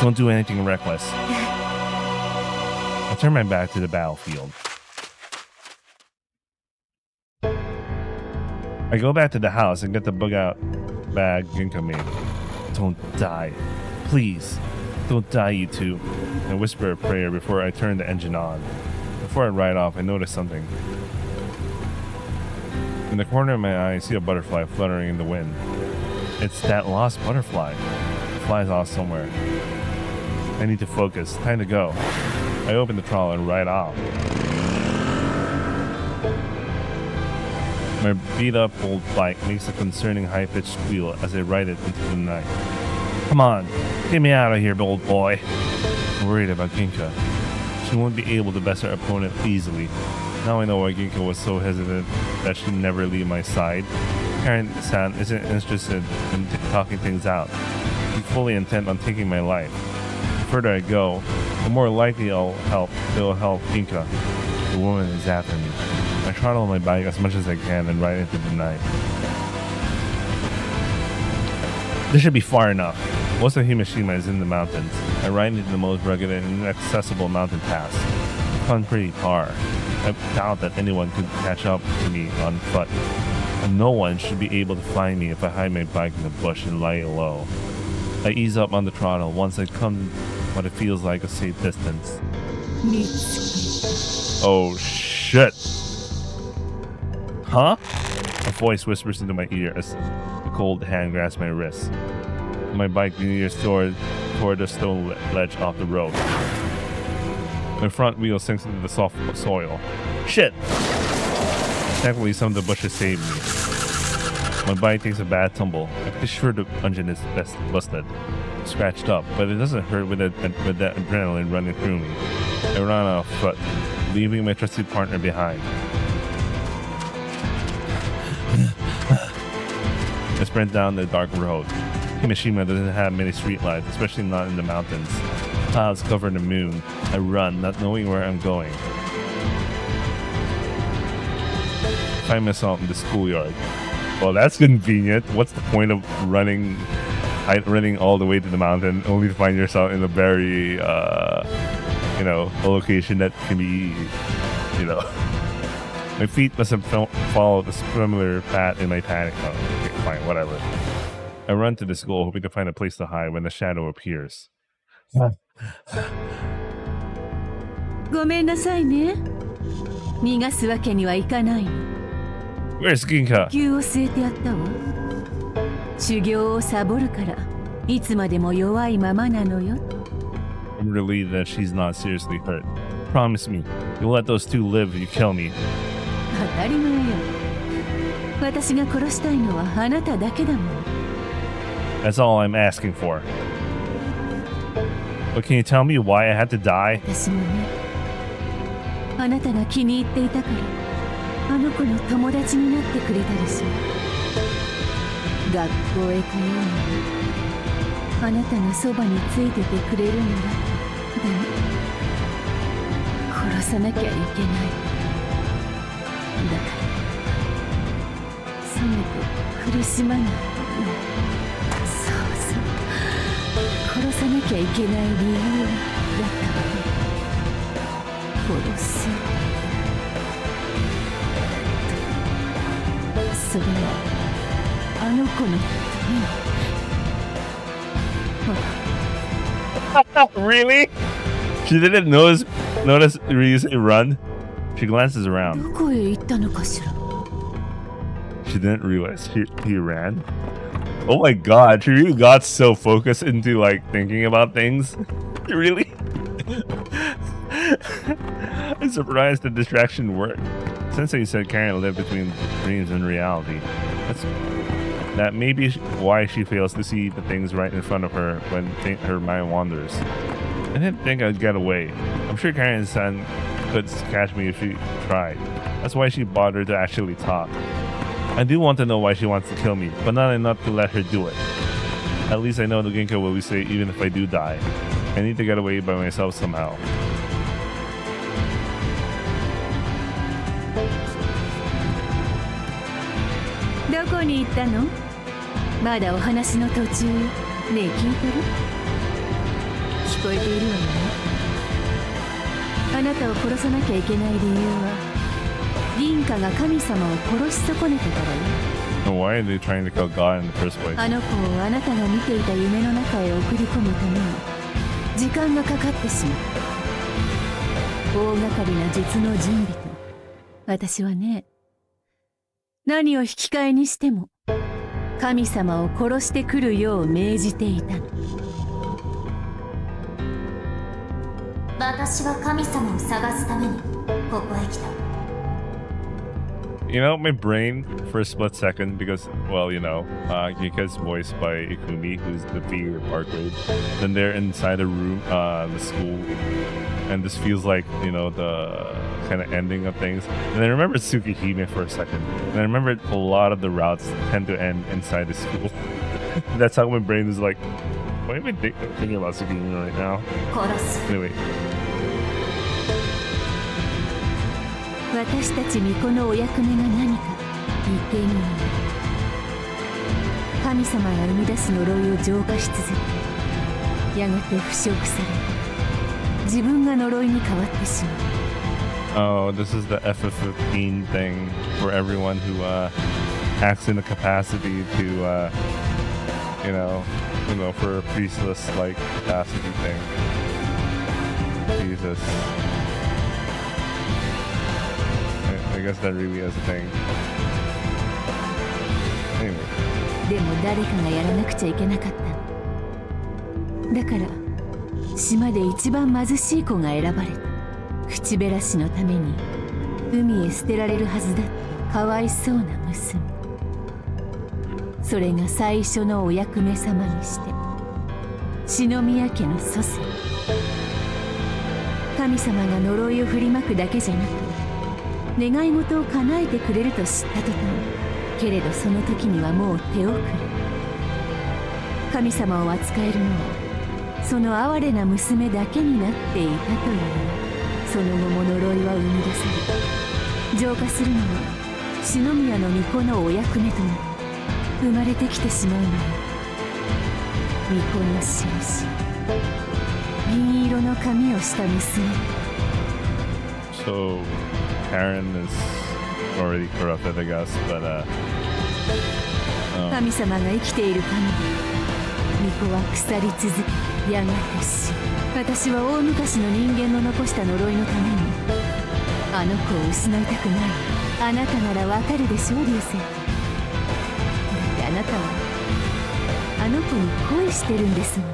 Don't do anything reckless. I turn my back to the battlefield. I go back to the house and get the bug-out bag Ginka made. Don't die. Please, don't die, you two. I whisper a prayer before I turn the engine on. Before I ride off, I notice something. In the corner of my eye, I see a butterfly fluttering in the wind. It's that lost butterfly. It flies off somewhere. I need to focus. Time to go. I open the throttle and ride off. My beat-up old bike makes a concerning high-pitched squeal as I ride it into the night. Come on, get me out of here, old boy. I'm worried about Ginka. She won't be able to best her opponent easily. Now I know why Ginka was so hesitant that she'd never leave my side. Karen-san isn't interested in talking things out. She's fully intent on taking my life. The further I go, the more likely it'll help Ginka. The woman is after me. I throttle my bike as much as I can and ride into the night. This should be far enough. Most of Himashima is in the mountains. I ride into the most rugged and inaccessible mountain pass. It's gone pretty far. I doubt that anyone could catch up to me on foot. And no one should be able to find me if I hide my bike in the bush and lie low. I ease up on the throttle once I come what it feels like a safe distance. Oh shit! Huh? A voice whispers into my ear as the cold hand grasps my wrist. My bike nears toward the stone ledge off the road. My front wheel sinks into the soft soil. Shit! Thankfully, some of the bushes saved me. My bike takes a bad tumble. I'm pretty sure the engine is busted, scratched up, but it doesn't hurt with that adrenaline running through me. I run off foot, leaving my trusted partner behind. I sprint down the dark road. Himashima doesn't have many streetlights, especially not in the mountains. Clouds cover the moon. I run, not knowing where I'm going. Find myself in the schoolyard. Well, that's convenient. What's the point of running all the way to the mountain only to find yourself in a very, a location that can be, my feet must have followed a similar path in my panic. Oh, okay, fine, whatever. I run to the school, hoping to find a place to hide when the shadow appears. ごめんなさいね。逃がすわけにはいかないの。Where's Ginka? 急を据えてやったわ。修行をサボるから、いつまでも弱いままなのよ。I'm relieved that she's not seriously hurt. Promise me, you'll let those two live if you kill me. 当たり前よ。私が殺したいのはあなただけだもん。That's all I'm asking for. But can you tell me why I had to die? 私もね。あなたが気に入っていたから、あの子の友達になってくれたでしょ。学校へ通うのに、あなたがそばについててくれるなら、でも殺さなきゃいけない。だからせめて苦しまない。そうそう、殺さなきゃいけない理由だったわね。殺す。それはあの子のために。Really? She didn't notice Ryu's run. She glances around. どこへ行ったのかしら。 She didn't realize he ran. Oh my god, Ryu got so focused into like thinking about things. Really? I'm surprised the distraction worked. Sensei said Karen lived between dreams and reality. That may be why she fails to see the things right in front of her when her mind wanders. I didn't think I'd get away. I'm sure Karen-san could catch me if she tried. That's why she bothered to actually talk. I do want to know why she wants to kill me, but not enough to let her do it. At least I know the Ginka will be safe even if I do die. I need to get away by myself somehow. どこに行ったの？まだお話の途中。ねえ、聞いてる？聞こえているわよね。あなたを殺さなきゃいけない理由は、銀貨が神様を殺し損ねてからよ。Why are they trying to kill God in the first place? あの子をあなたが見ていた夢の中へ送り込むために時間がかかってしまった。大掛かりな実の準備と、私はね、何を引き換えにしても神様を殺してくるよう命じていたの。私は神様を探すためにここへ来た。You know, my brain for a split second because, well, Ginka is voiced by Ikumi, who's the figure of Arcade. Then they're inside the room, the school, and this feels like, the kind of ending of things. And I remember Tsukihime for a second. And I remember a lot of the routes tend to end inside the school. That's how my brain is like, why am I thinking about Tsukihime right now? Anyway. 私たちにこのお役目が何か生贄。神様が生み出す呪いを浄化し続け、やがて腐食され、自分が呪いに変わってしまう。Oh, this is the FF15 thing for everyone who acts in the capacity to, for a priestless like capacity thing. Jesus. I guess that really is a thing. Anyway. でも誰かがやらなくちゃいけなかったの。だから島で一番貧しい子が選ばれた。口減らしのために海へ捨てられるはずだったかわいそうな娘。それが最初のお役目様にして篠宮家の祖先。神様が呪いを振りまくだけじゃなく願い事を叶えてくれると知った途端、けれどその時にはもう手遅れ。神様を扱えるのはその哀れな娘だけになっていたという。その後も呪いは生み出され、浄化するのは篠宮の巫女のお役目となって生まれてきてしまうのよ。巫女の印、銀色の髪をした娘。 So Karen is already corrupted, I guess, but 神様が生きている限り巫女は腐り続け、やがて死。私は大昔の人間の残した呪いのためにあの子を失いたくない。あなたならわかるでしょう、流星。だってあなたはあの子に恋してるんですもん。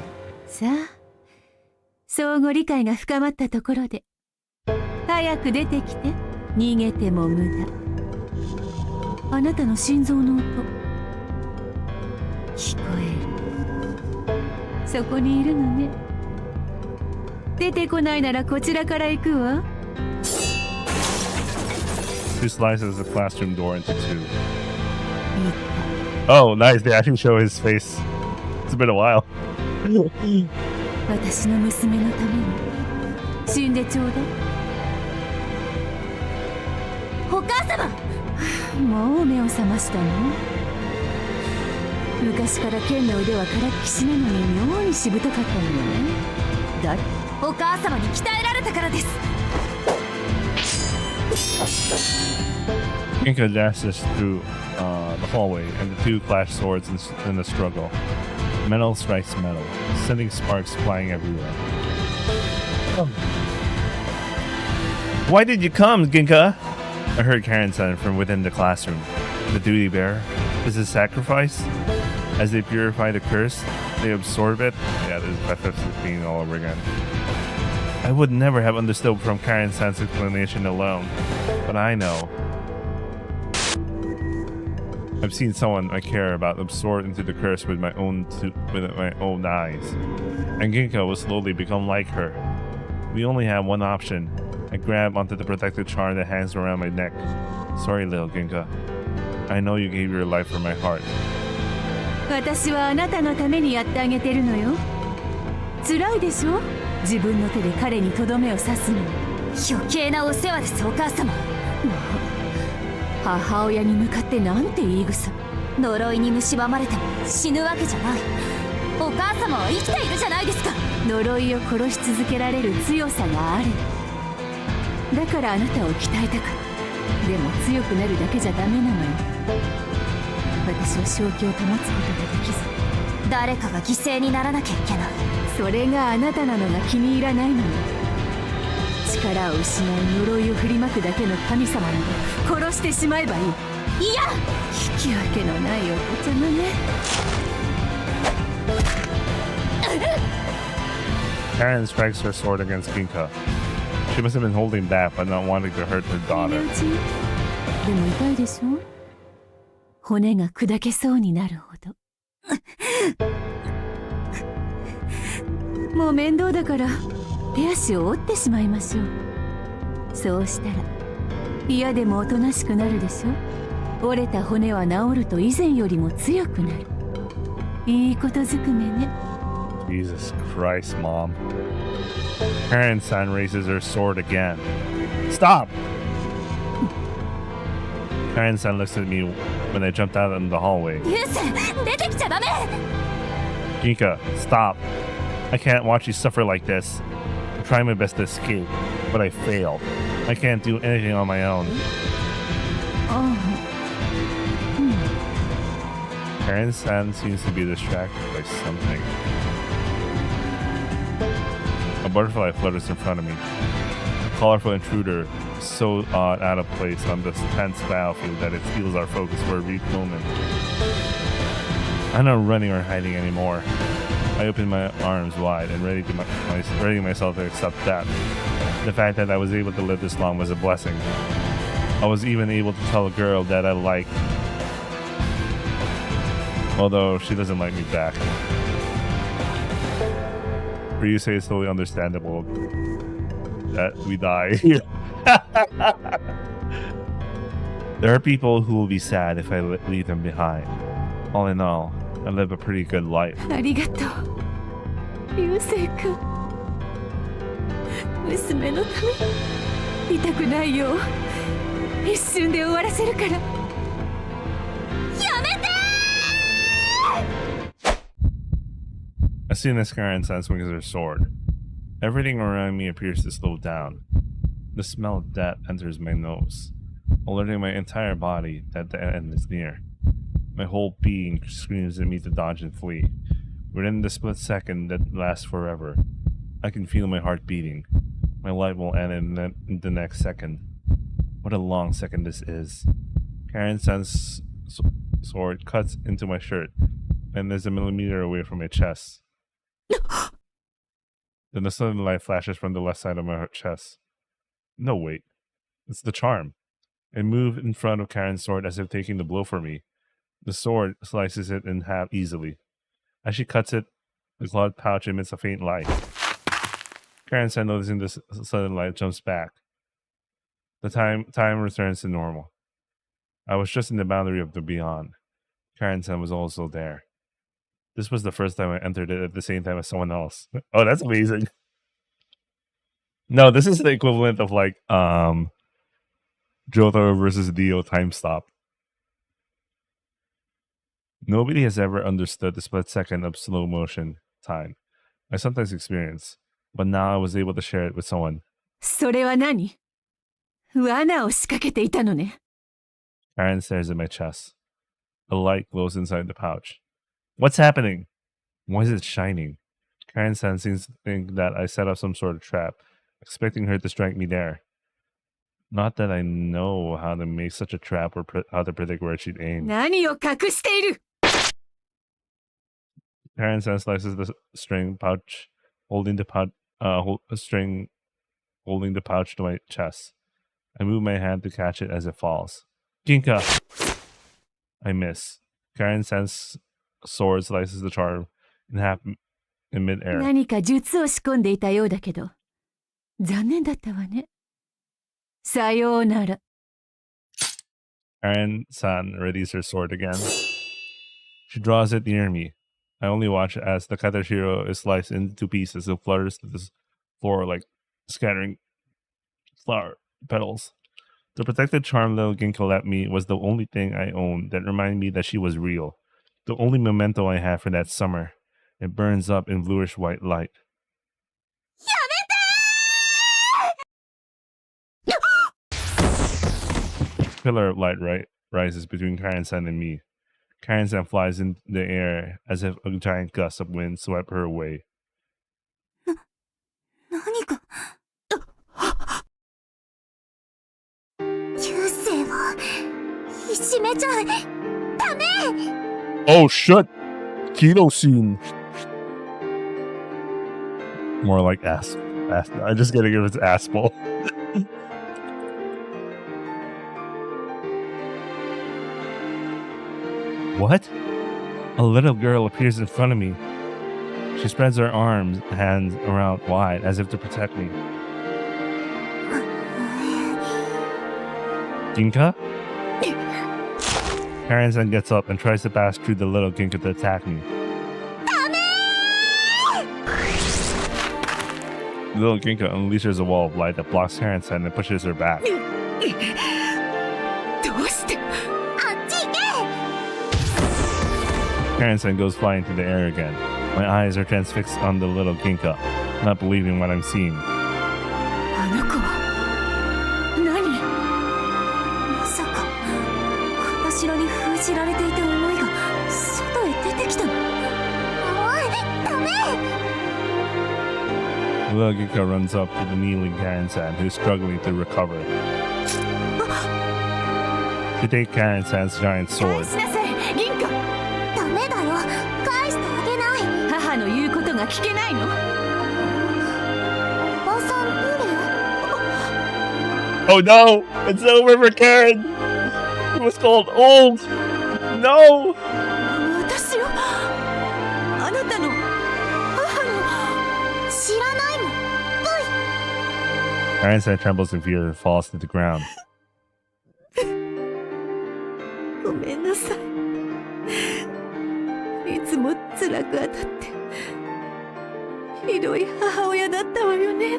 さあ、相互理解が深まったところで早く出てきて。逃げても無駄。あなたの心臓の音聞こえる。そこにいるのね。出てこないならこちらから行くわ。 She slices the classroom door into two. Oh, nice. They actually show his face. It's been a while. 私の娘のために死んでちょうだい。お母様。もう目を覚ましたの？昔から剣の腕はからっきしなのに妙にしぶとかったのよね。誰？お母様に鍛えられたからです。 Ginka dashes through the hallway, and the two clash swords in the struggle. Metal strikes metal, sending sparks flying everywhere. Why did you come, Ginka? I heard Karen sound from within the classroom. The duty bearer is a sacrifice? As they purify the curse, they absorb it. Yeah, this is FF16 all over again. I would never have understood from Karen San's explanation alone, but I know. I've seen someone I care about absorbed into the curse with my own eyes, and Ginka will slowly become like her. We only have one option. I grab onto the protective charm that hangs around my neck. Sorry, little Ginka. I know you gave your life for my heart. 私はあなたのためにやってあげてるのよ。辛いでしょ？自分の手で彼にとどめを刺すの。余計なお世話です、お母様。母親に向かってなんて言い草。呪いに蝕まれても死ぬわけじゃない。お母様は生きているじゃないですか。呪いを殺し続けられる強さがある。だからあなたを鍛えたかった。でも強くなるだけじゃダメなのよ。私は正気を保つことができず、誰かが犠牲にならなきゃいけない。それがあなたなのが気に入らないのよ。力を失い呪いを振りまくだけの神様など殺してしまえばいい。いや、引き分けのないお子ちゃまね。Karen strikes her sword against Ginka. She must have been holding back but not wanting to hurt her daughter. でも痛いでしょ？骨が砕けそうになるほど。もう面倒だから手足を折ってしまいましょう。そうしたら嫌でもおとなしくなるでしょ。折れた骨は治ると以前よりも強くなる。いいことずくめね。 Jesus Christ, Mom. Karen-san raises her sword again. Stop! Karen-san looks at me when I jumped out in the hallway. 流星、出てきちゃダメ。 Ginka, stop. I can't watch you suffer like this. I'm trying my best to escape, but I failed. I can't do anything on my own. Karen-san seems to be distracted by something. A butterfly flutters in front of me. A colorful intruder, so odd, out of place on this tense battlefield that it steals our focus for a brief moment. I'm not running or hiding anymore. I opened my arms wide and ready myself to accept that. The fact that I was able to live this long was a blessing. I was even able to tell a girl that I liked, although she doesn't like me back. For you say it's totally understandable that we die. There are people who will be sad if I leave them behind. All in all, I live a pretty good life. ありがとう流星君。娘のため痛くないよう一瞬で終わらせるから。やめてAs soon as Karen-san swings her sword, everything around me appears to slow down. The smell of death enters my nose, alerting my entire body that the end is near. My whole being screams at me to dodge and flee. Within the split second that lasts forever, I can feel my heart beating. My life will end in the next second. What a long second this is. Karen-san's sword cuts into my shirt and is a millimeter away from my chest. Then the sudden light flashes from the left side of my chest. No, wait. It's the charm. I move in front of Karen's sword as if taking the blow for me. The sword slices it in half easily. As she cuts it, the cloth pouch emits a faint light. Karen-san, noticing this sudden light, jumps back. The time returns to normal. I was just in the boundary of the beyond. Karen-san was also there. This was the first time I entered it at the same time as someone else. Oh, that's amazing. No, this is the equivalent of like Jotaro versus Dio time stop. Nobody has ever understood the split second of slow motion time. I sometimes experience, but now I was able to share it with someone. それは何？罠を仕掛けていたのね。Karen stares at my chest. A light glows inside the pouch. What's happening? Why is it shining? Karen-san seems to think that I set up some sort of trap, expecting her to strike me there. Not that I know how to make such a trap or how to predict where she'd aim. 何を隠している？ Karen-san slices the string pouch, holding the string holding the pouch to my chest. I move my hand to catch it as it falls. Ginka! I miss. Karen-san's sword slices the charm in half in mid-air. 何か術を仕込んでいたようだけど、残念だったわね。さようなら。Karen-san readies her sword again. She draws it near me. I only watch as the katashiro is sliced into pieces and flutters to the floor like scattering flower petals. The protected charm little Ginka left me was the only thing I owned that reminded me that she was real. The only memento I had for that summer. It burns up in bluish white light. Pillar of light rises between Karen-san and me. Karen-san flies in the air as if a giant gust of wind swept her away. 何か流星をいじめちゃダメ Oh shit! Keto scene. More like ass. I just gotta give it asshole. What? A little girl appears in front of me. She spreads her hands around wide as if to protect me. Ginka? Karen-san gets up and tries to pass through the little Ginka to attack me. Little Ginka unleashes a wall of light that blocks Karen-san and pushes her back. どうして？ Karen-san goes flying through the air again. My eyes are transfixed on the little Ginka, not believing what I'm seeing. あの子は何？まさか頭に封じられていた思いが外へ出てきたの。おい、ダメ The little Ginka runs up to the kneeling Karen-san, who is struggling to recover. She takes Karen-san's giant 返 sword. しなさい、銀貨。ダメだよは聞けないの？おばさんどれ？ Oh no! It's over for Karen! It was called old! No! 私よ。あなたの母の。知らないもん。 Karen-san trembles in fear and falls to the ground. ごめんなさい。いつも辛く当たってひどい母親だったわよね。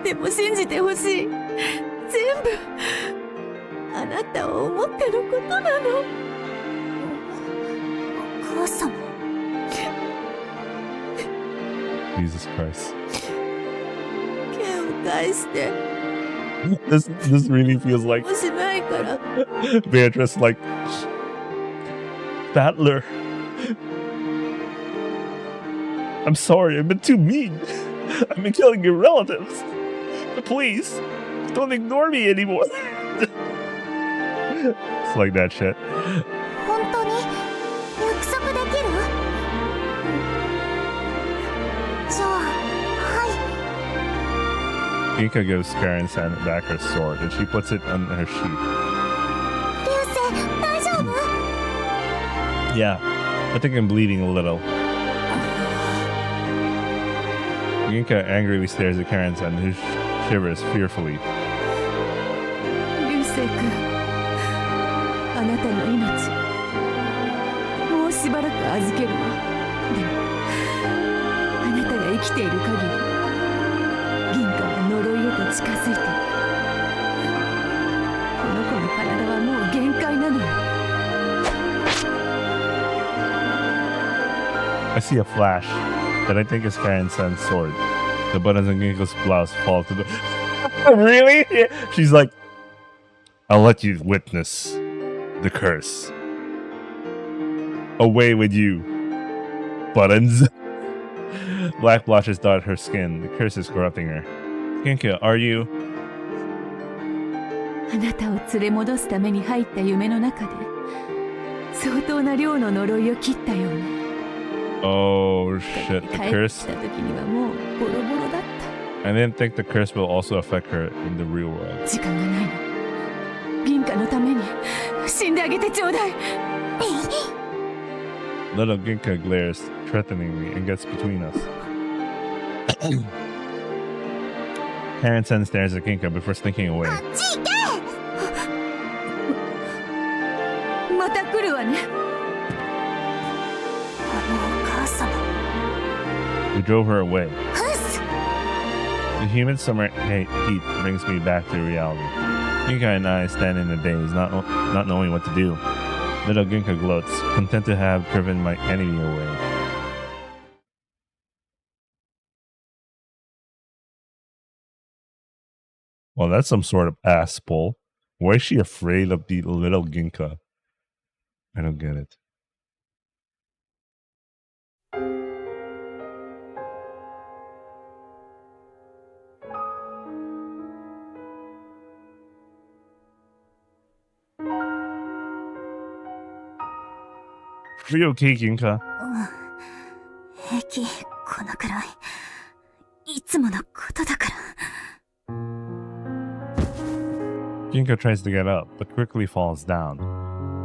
でも信じてほしい。全部あなたを思ってのことなの。お母様。 Jesus Christ. 剣を返して。 This really feels like もしないから。 Beatrice, like Battler. I'm sorry, I've been too mean. I've been killing your relatives. But please, don't ignore me anymore. It's like that shit. 本当に約束できる？じゃあ、はい。 Ginka gives Karen-san back her sword and she puts it on her sheath. 流星、大丈夫？ Yeah, I think I'm bleeding a little. Ginka angrily stares at Karen-san, who shivers fearfully. 流星君、あなたの命もうしばらく預けるわ。でもあなたが生きている限り銀貨は呪いへと近づいていく。この子の体はもう限界なのよ。 I see a flash that I think is Karen-san's sword. The buttons on Ginka's blouse fall to the... Really? She's like, I'll let you witness the curse. Away with you, buttons. Black blotches dot her skin. The curse is corrupting her. Ginka, are you... あなたを連れ戻すために入った夢の中で相当な量の呪いを切ったようね。 Oh shit, the 帰ってき curse? た時にはもうボロボロだった。 I didn't think the curse will also affect her in the real world. 時間がないの。銀貨のために死んであげてちょうだい。 Little Ginka glares threateningly and gets between us. Karen-san stares at Ginka before slinking away. あっち行け！また来るわね。あのお母様。 We drove her away. ふっす！ The humid summer heat brings me back to reality. Ginka and I stand in a daze, not knowing what to do. Little Ginka gloats, content to have driven my enemy away. Well, that's some sort of ass pull. Why is she afraid of the little Ginka? I don't get it. Are you okay, Ginka? 平気、このくらい。いつものことだから。 Ginka tries to get up, but quickly falls down.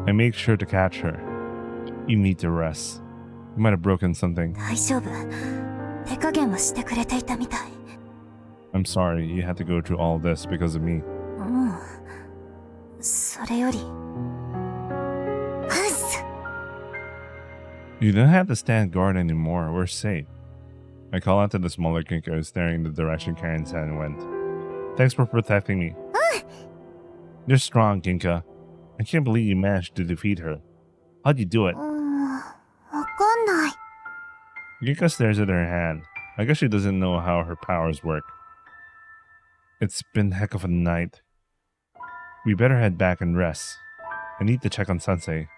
I make sure to catch her. You need to rest. You might have broken something. 大丈夫。手加減はしてくれていたみたい。 I'm sorry you had to go through all this because of me. うん。それより。ふっす！ You don't have to stand guard anymore. We're safe. I call out to the smaller Ginka who's staring in the direction Karen-san went. Thanks for protecting me. You're strong, Ginka. I can't believe you managed to defeat her. How'd you do it? わかんない。 Ginka stares at her hand. I guess she doesn't know how her powers work. It's been a heck of a night. We better head back and rest. I need to check on Sensei.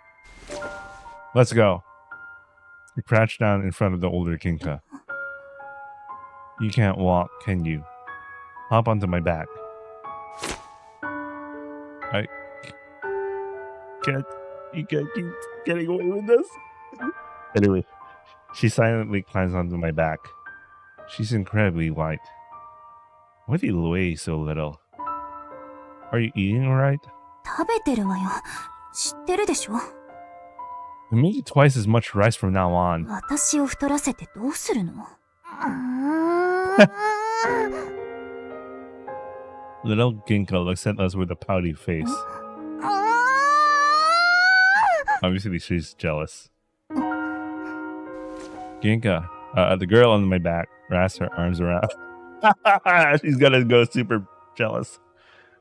Let's go. We crouch down in front of the older Ginka. You can't walk, can you? Hop onto my back. I can't. You can't keep getting away with this. Anyway, She silently climbs onto my back. She's incredibly white. Why do you weigh so little? Are you eating alright? 食べてるわよ。知ってるでしょ We make it twice as much rice from now on. 私を太らせてどうするの Little Ginka looks at us with a pouty face. Obviously, she's jealous. Ginka, the girl on my back, wraps her arms around. She's gonna go super jealous.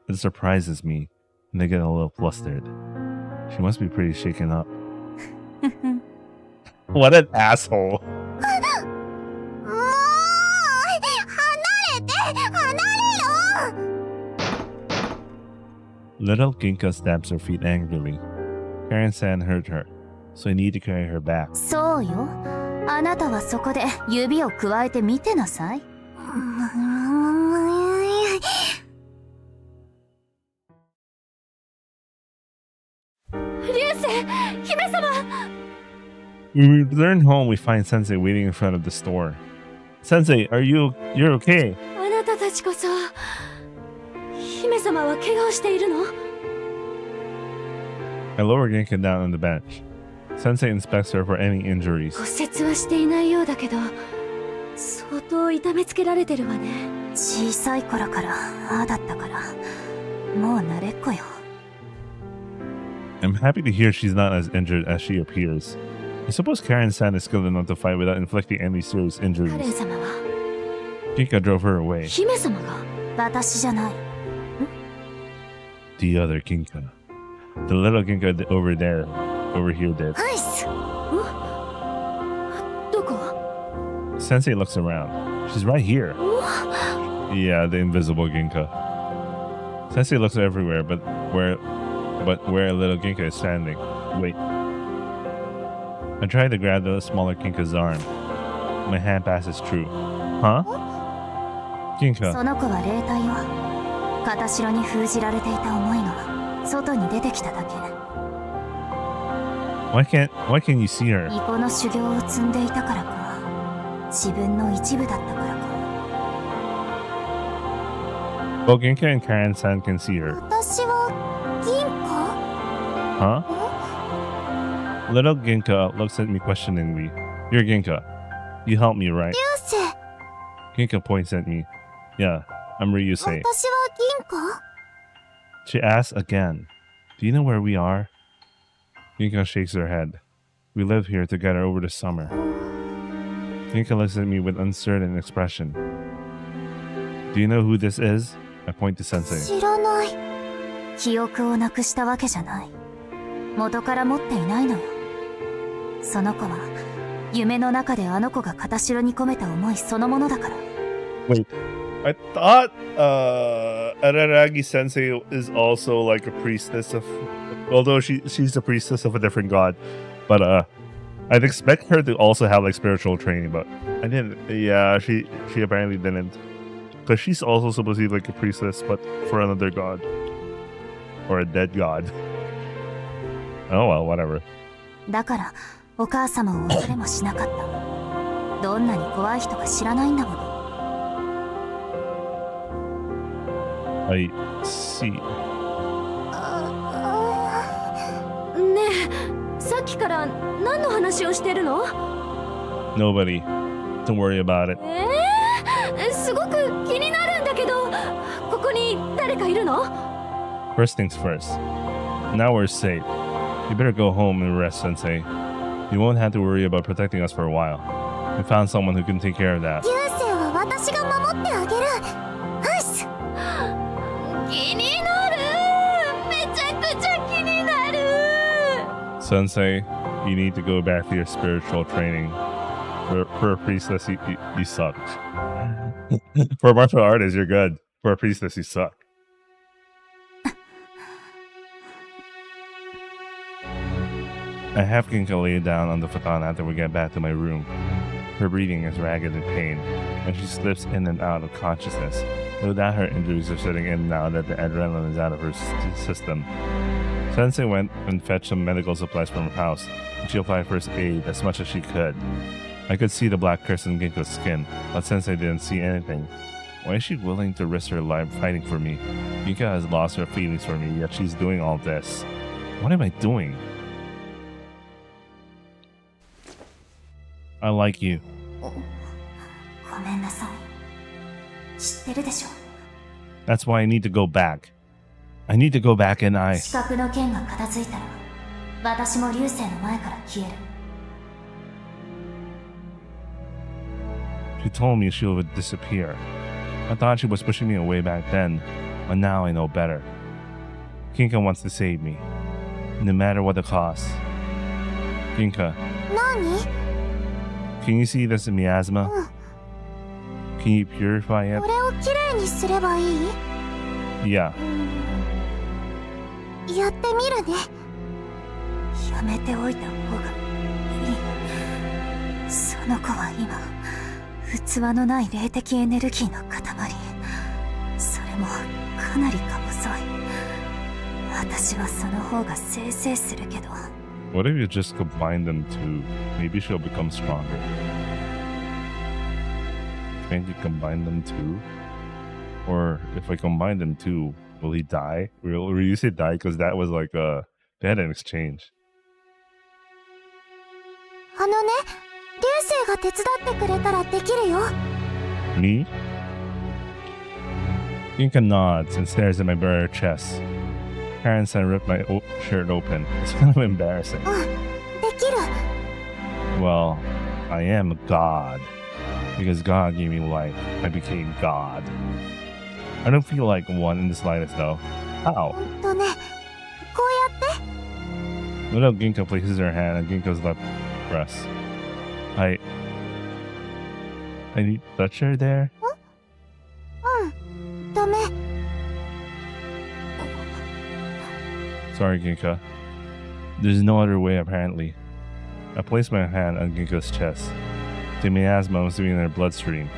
It surprises me, and they get a little flustered. She must be pretty shaken up. What an asshole. Little Ginka stamps her feet angrily. Karen-san hurt her, so I need to carry her back. そうよ。あなたはそこで指をくわえてみてなさい。When we return home, we find Sensei waiting in front of the store. Sensei, you're okay? あなたたちこそ姫様は怪我をしているの？ I lower Ginka down on the bench. Sensei inspects her for any injuries. 骨折はしていないようだけど相当痛めつけられてるわね。小さい頃からああだったからもう慣れっこよ。 I'm happy to hear she's not as injured as she appears. I suppose Karen-san is skilled enough to fight without inflicting any serious カレン injuries. 様は Ginka drove her away. 姫様が？私じゃない。 The other Ginka. The little Ginka over here did. ナイス。どこ？ Sensei looks around. She's right here. Yeah, the invisible Ginka. Sensei looks everywhere, but where little Ginka is standing. Wait. I try to grab the smaller Ginka's arm. My hand passes through. Huh? Ginka. その子は霊体よ。片城に封じられていた思いが外に出てきただけ。 Why can't you see her? 巫女の修行を積んでいたからか。自分の一部だったからか。 Well, Ginka and Karen-san can see her. 私は銀貨？ Huh? Little Ginka looks at me questioningly. You're Ginka. You helped me, right? 流星。 Ginka points at me. Yeah, I'm Ryusei. 私は銀貨？ She asks again. Do you know where we are? Ginka shakes her head. We live here together over the summer. Ginka looks at me with uncertain expression. Do you know who this is? I point to Sensei. 知らない。記憶をなくしたわけじゃない。元から持っていないのよ。その子は夢の中であの子が片城に込めた思いそのものだから。 Wait, I thought Araragi Sensei is also like a priestess of, although she's the priestess of a different god, but I'd expect her to also have like spiritual training, but I didn't. Yeah, she apparently didn't, because she's also supposed to be like a priestess, but for another god or a dead god. Oh well, whatever. だからお母様を恐れもしなかった。どんなに怖い人か知らないんだもの。 I see. ねえ、さっきから何の話をしてるの？ Nobody. Don't worry about it. すごく気になるんだけど、ここに誰かいるの？ First things first. Now we're safe. You better go home and rest, Sensei. You won't have to worry about protecting us for a while. We found someone who can take care of that. 流星は私が守ってあげる。よし。気になる。めちゃくちゃ気になる。 Sensei, you need to go back to your spiritual training. For a priestess, you suck. For a martial artist, you're good. For a priestess, you suck. I have Ginka lay down on the futon after we get back to my room. Her breathing is ragged in pain, and she slips in and out of consciousness. No doubt her injuries are setting in now that the adrenaline is out of her system. Sensei went and fetched some medical supplies from her house, and she applied first aid as much as she could. I could see the black crest in Ginka's skin, but since I didn't see anything, why is she willing to risk her life fighting for me? Ginka has lost her feelings for me, yet she's doing all this. What am I doing? I like you. ごめんなさい。知ってるでしょ。 That's why I need to go back. I need to go back and I... 資格の件が片付いたら、私も流星の前から消える。 She told me she would disappear. I thought she was pushing me away back then, but now I know better. Ginka wants to save me, no matter what the cost. Ginka, 何？ can you see this miasma? Can you purify it? これをきれいにすればいい？ Yeah. やってみるね。やめておいた方がいい。その子は今、器のない霊的エネルギーの塊。それもかなりか細い。私はその方がせいせいするけど。 What if you just combine them two? Maybe she'll become stronger. Can't you combine them two? Or if I combine them two, will he die? Will you say die? Because that was like they had an exchange. あのね、流星が手伝ってくれたらできるよ。 Me? Ginka nods and stares at my bare chest. Parents and ripped my shirt open. It's kind of embarrassing. うん、できる。 Well, I am a god. Because God gave me life, I became God. I don't feel like one in the slightest though. How? ほんとね、こうやって。 Little Ginka places her hand on Ginka's left breast. I need to touch her there? うん、ダメ。 Sorry, Ginka. There's no other way, apparently. I placed my hand on Ginka's chest. The miasma was in her bloodstream.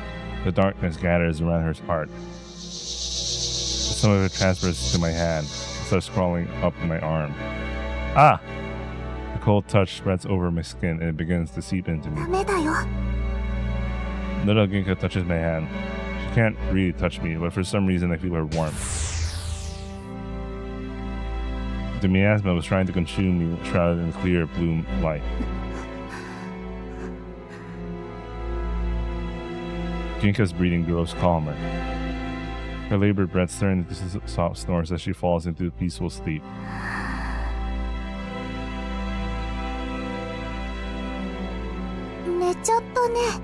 The darkness gathers around her heart. Some of it transfers to my hand, starts crawling up my arm. Ah! The cold touch spreads over my skin and it begins to seep into ダ me. メだよ。 Little Ginka touches my hand. She can't really touch me, but for some reason I feel her warmth. The miasma was trying to consume me, shrouded in clear blue light. Ginka's breathing grows calmer. Her labored breaths turn into soft snores as she falls into peaceful sleep. 寝ちゃったね。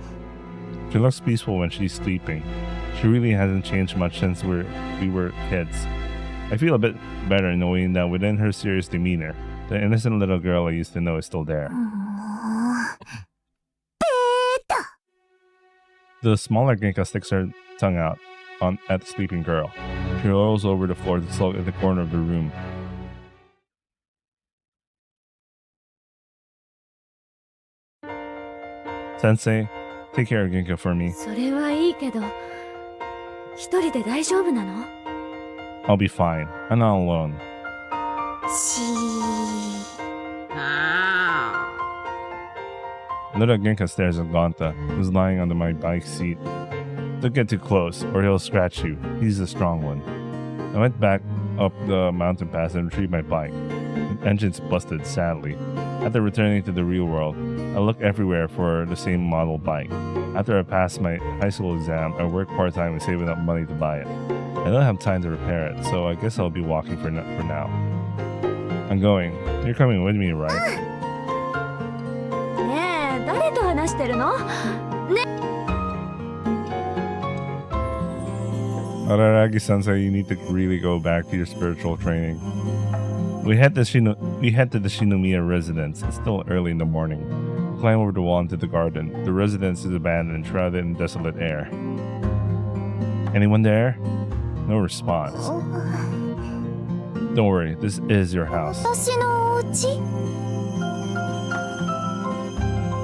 She looks peaceful when she's sleeping. She really hasn't changed much since we were kids. I feel a bit better knowing that within her serious demeanor, the innocent little girl I used to know is still there. もう。ベータ。 The smaller Ginka sticks her tongue out at the sleeping girl. She rolls over the floor to sulk in the corner of the room. Sensei, take care of Ginka for me. それはいいけど、一人で大丈夫なの？ I'll be fine. I'm not alone. ちー。 Little Ginka stares at Gonta, who's lying under my bike seat. Don't get too close, or he'll scratch you. He's a strong one. I went back up the mountain pass and retrieved my bike. The engine's busted, sadly. After returning to the real world, I look everywhere for the same model bike. After I pass my high school exam, I work part-time and save enough money to buy it. I don't have time to repair it, so I guess I'll be walking for now. I'm going. You're coming with me, right? ねえ、誰と話してるの？ Araragi-sensei, you need to really go back to your spiritual training. We head to the Shinomiya residence. It's still early in the morning. We climb over the wall into the garden. The residence is abandoned, shrouded in desolate air. Anyone there? No response. Don't worry, this is your house. 私のお家？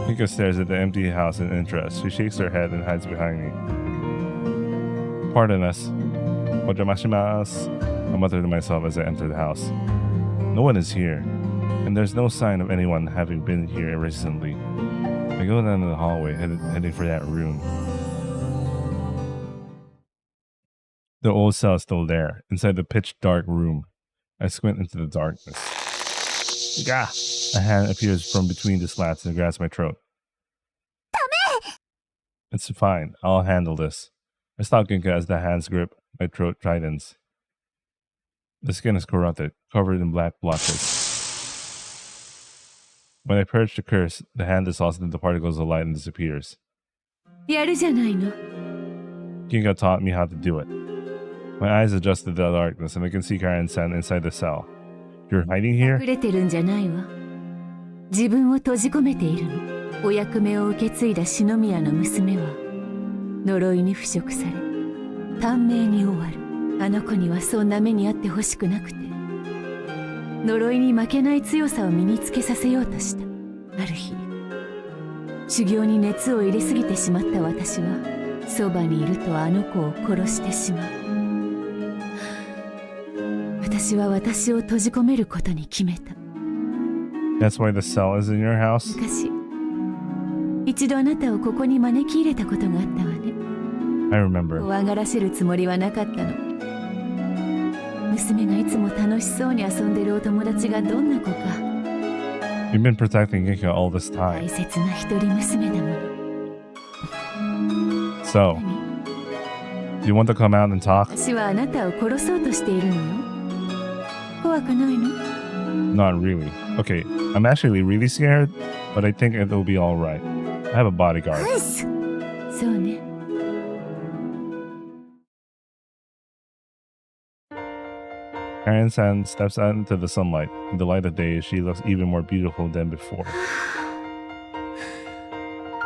Ginka stares at the empty house in interest. She shakes her head and hides behind me. Pardon us. Ojamashimasu. I mutter to myself as I enter the house. No one is here, and there's no sign of anyone having been here recently. I go down the hallway, heading for that room. The old cell is still there, inside the pitch-dark room. I squint into the darkness. Gah! A hand appears from between the slats and grabs my throat. It's fine. I'll handle this. I stop Ginka as the hands grip my throat tightens. The skin is corrupted, covered in black blotches. When I purge the curse, the hand dissolves into particles of light and disappears. やるじゃないの。 Ginka taught me how to do it. My eyes adjust to the darkness and I can see Karen-san inside the cell. You're hiding here? 隠れてるんじゃないわ。自分を閉じ込めているの。お役目を受け継いだ篠宮の娘は呪いに腐食され短命に終わる。あの子にはそんな目にあってほしくなくて呪いに負けない強さを身につけさせようとした。ある日修行に熱を入れすぎてしまった私はそばにいるとあの子を殺してしまう。私は私を閉じ込めることに決めた。 That's why the cell is in your house? 昔一度あなたをここに招き入れたことがあったわね。 I remember. 怖がらせるつもりはなかったの。娘がいつも楽しそうに遊んでるお友達がどんな子か。 You've been protecting Ginka all this 大 time. 切な一人娘だもの。 So, do you want to come out and talk? 私はあなたを殺そうとしているのよ。怖くないの？ Not really. Okay, I'm actually really scared, but I think it'll be alright. I have a bodyguard. そうね。 Karen-san steps out into the sunlight. In the light of day, she looks even more beautiful than before.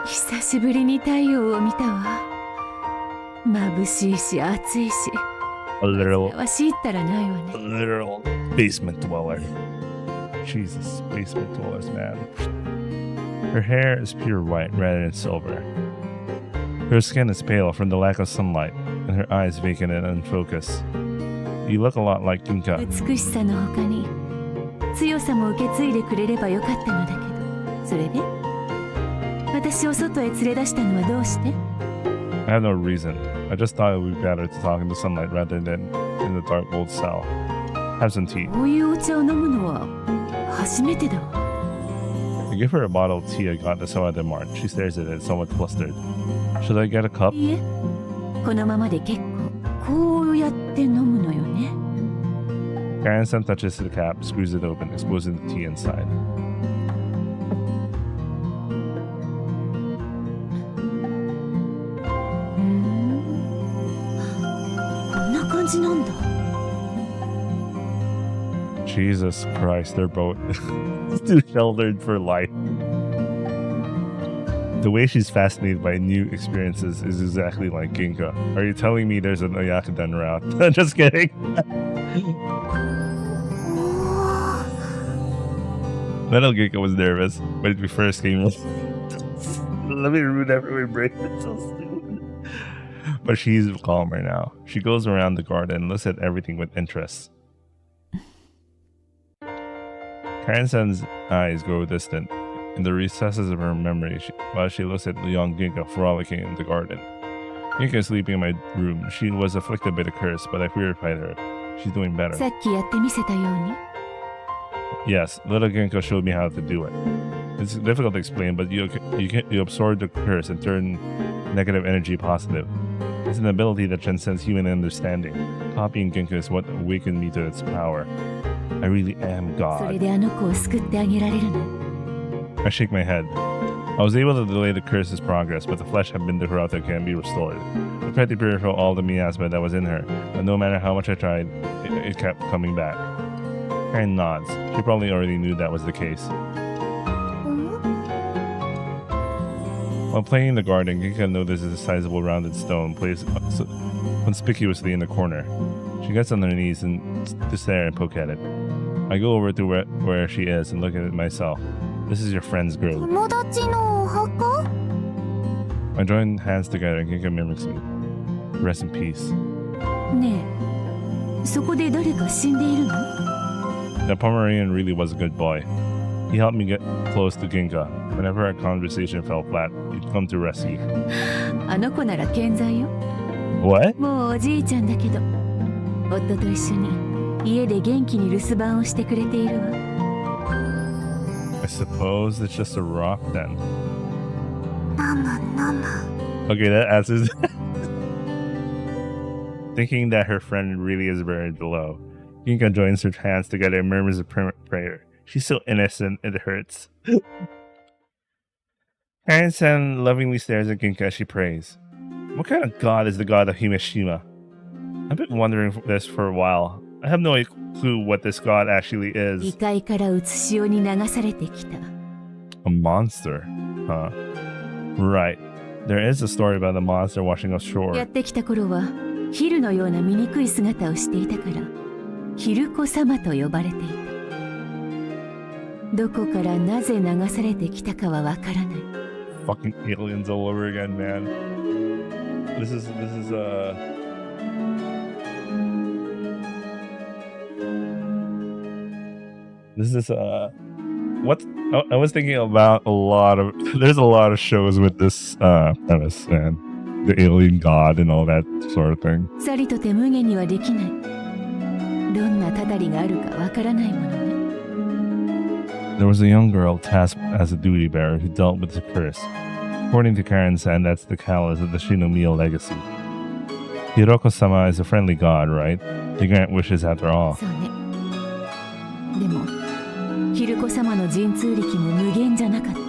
久しぶりに太陽を見たわ。眩しいし暑いし。 A literal わしったらないわね。 literal basement dweller. Jesus, basement dwellers, man. Her hair is pure white rather than silver. Her skin is pale from the lack of sunlight, and her eyes vacant and unfocused. You look a lot like Ginka. 美しさの他に強さも受け継いでくれればよかったのだけど、それで私を外へ連れ出したのはどうして？ I have no reason. I just thought it would be better to talk in the sunlight rather than in the dark old cell. Have some tea. こういうお茶を飲むのは初めてだわ。 I give her a bottle of tea I got at some other mart. She stares at it, somewhat flustered. Should I get a cup? いいえ、このままで結構。こうやって飲むのよね。 Karen-san touches the cap, screws it open, exposing the tea inside. こんな感じなんだ。 Jesus Christ, they're both too sheltered for life. The way she's fascinated by new experiences is exactly like Ginka. Are you telling me there's an Oyakuden route? Just kidding. Little Ginka was nervous when we first came. Let me ruin every break. It's so stupid. But she's calmer now. She goes around the garden and looks at everything with interest. Karen-san's eyes grow distant. In the recesses of her memory, while she looks at the young Ginka frolicking in the garden. Ginka is sleeping in my room. She was afflicted by the curse, but I purified her. She's doing better. さっきやってみせたように。 Yes, little Ginka showed me how to do it. It's difficult to explain, but you absorb the curse and turn negative energy positive. It's an ability that transcends human understanding. Copying Ginka is what awakened me to its power. I really am それ God. であの子を救ってあげられるの。 I shake my head. I was able to delay the curse's progress, but the flesh had been corrupted and can't be restored. I tried to purify all the miasma that was in her, but no matter how much I tried, it kept coming back. Karen nods. She probably already knew that was the case. While playing in the garden, Ginka notices a sizable rounded stone placed conspicuously in the corner. She gets on her knees and to stare and poke at it. I go over to where she is and look at it myself. This is your friend's grave. 友達のお墓？ I join hands together and Ginka mimics me. Rest in peace. ねえ、そこで誰か死んでいるの？ That Pomeranian really was a good boy. He helped me get close to Ginka. Whenever our conversation fell flat, he'd come to rescue. あの子なら健在よ。 What? もうおじいちゃんだけど、夫と一緒に家で元気に留守番をしてくれているわ。I suppose it's just a rock then. ナムナム。 Okay, that answers. Thinking that her friend really is buried below, Ginka joins her hands together and murmurs a prayer. She's so innocent, it hurts. Karen-san lovingly stares at Ginka as she prays. What kind of god is the god of Himeshima? I've been wondering this for a while. I have no clue what this god actually 異 is. 界からうつ潮に流されてきた。 A monster, huh? Right. There is a story about a monster washing や ashore. ってきた頃は、ヒルのような醜い姿をしていたから、ヒルコ様と呼ばれていた。どこからなぜ流されてきたかはわからない。 Fucking aliens all over again, man. This is what I was thinking about there's a lot of shows with this premise, man. The alien god and all that sort of thing. さりとて無限にはできない。どんなたたりがあるかわからないものね。 There was a young girl tasked as a duty bearer who dealt with the curse. According to Karen-san, that's the callous of the Shinomiya legacy. Hiroko-sama is a friendly god, right? They grant wishes after all. そうね。でも、ヒルコ様の神通力も無限じゃなかった。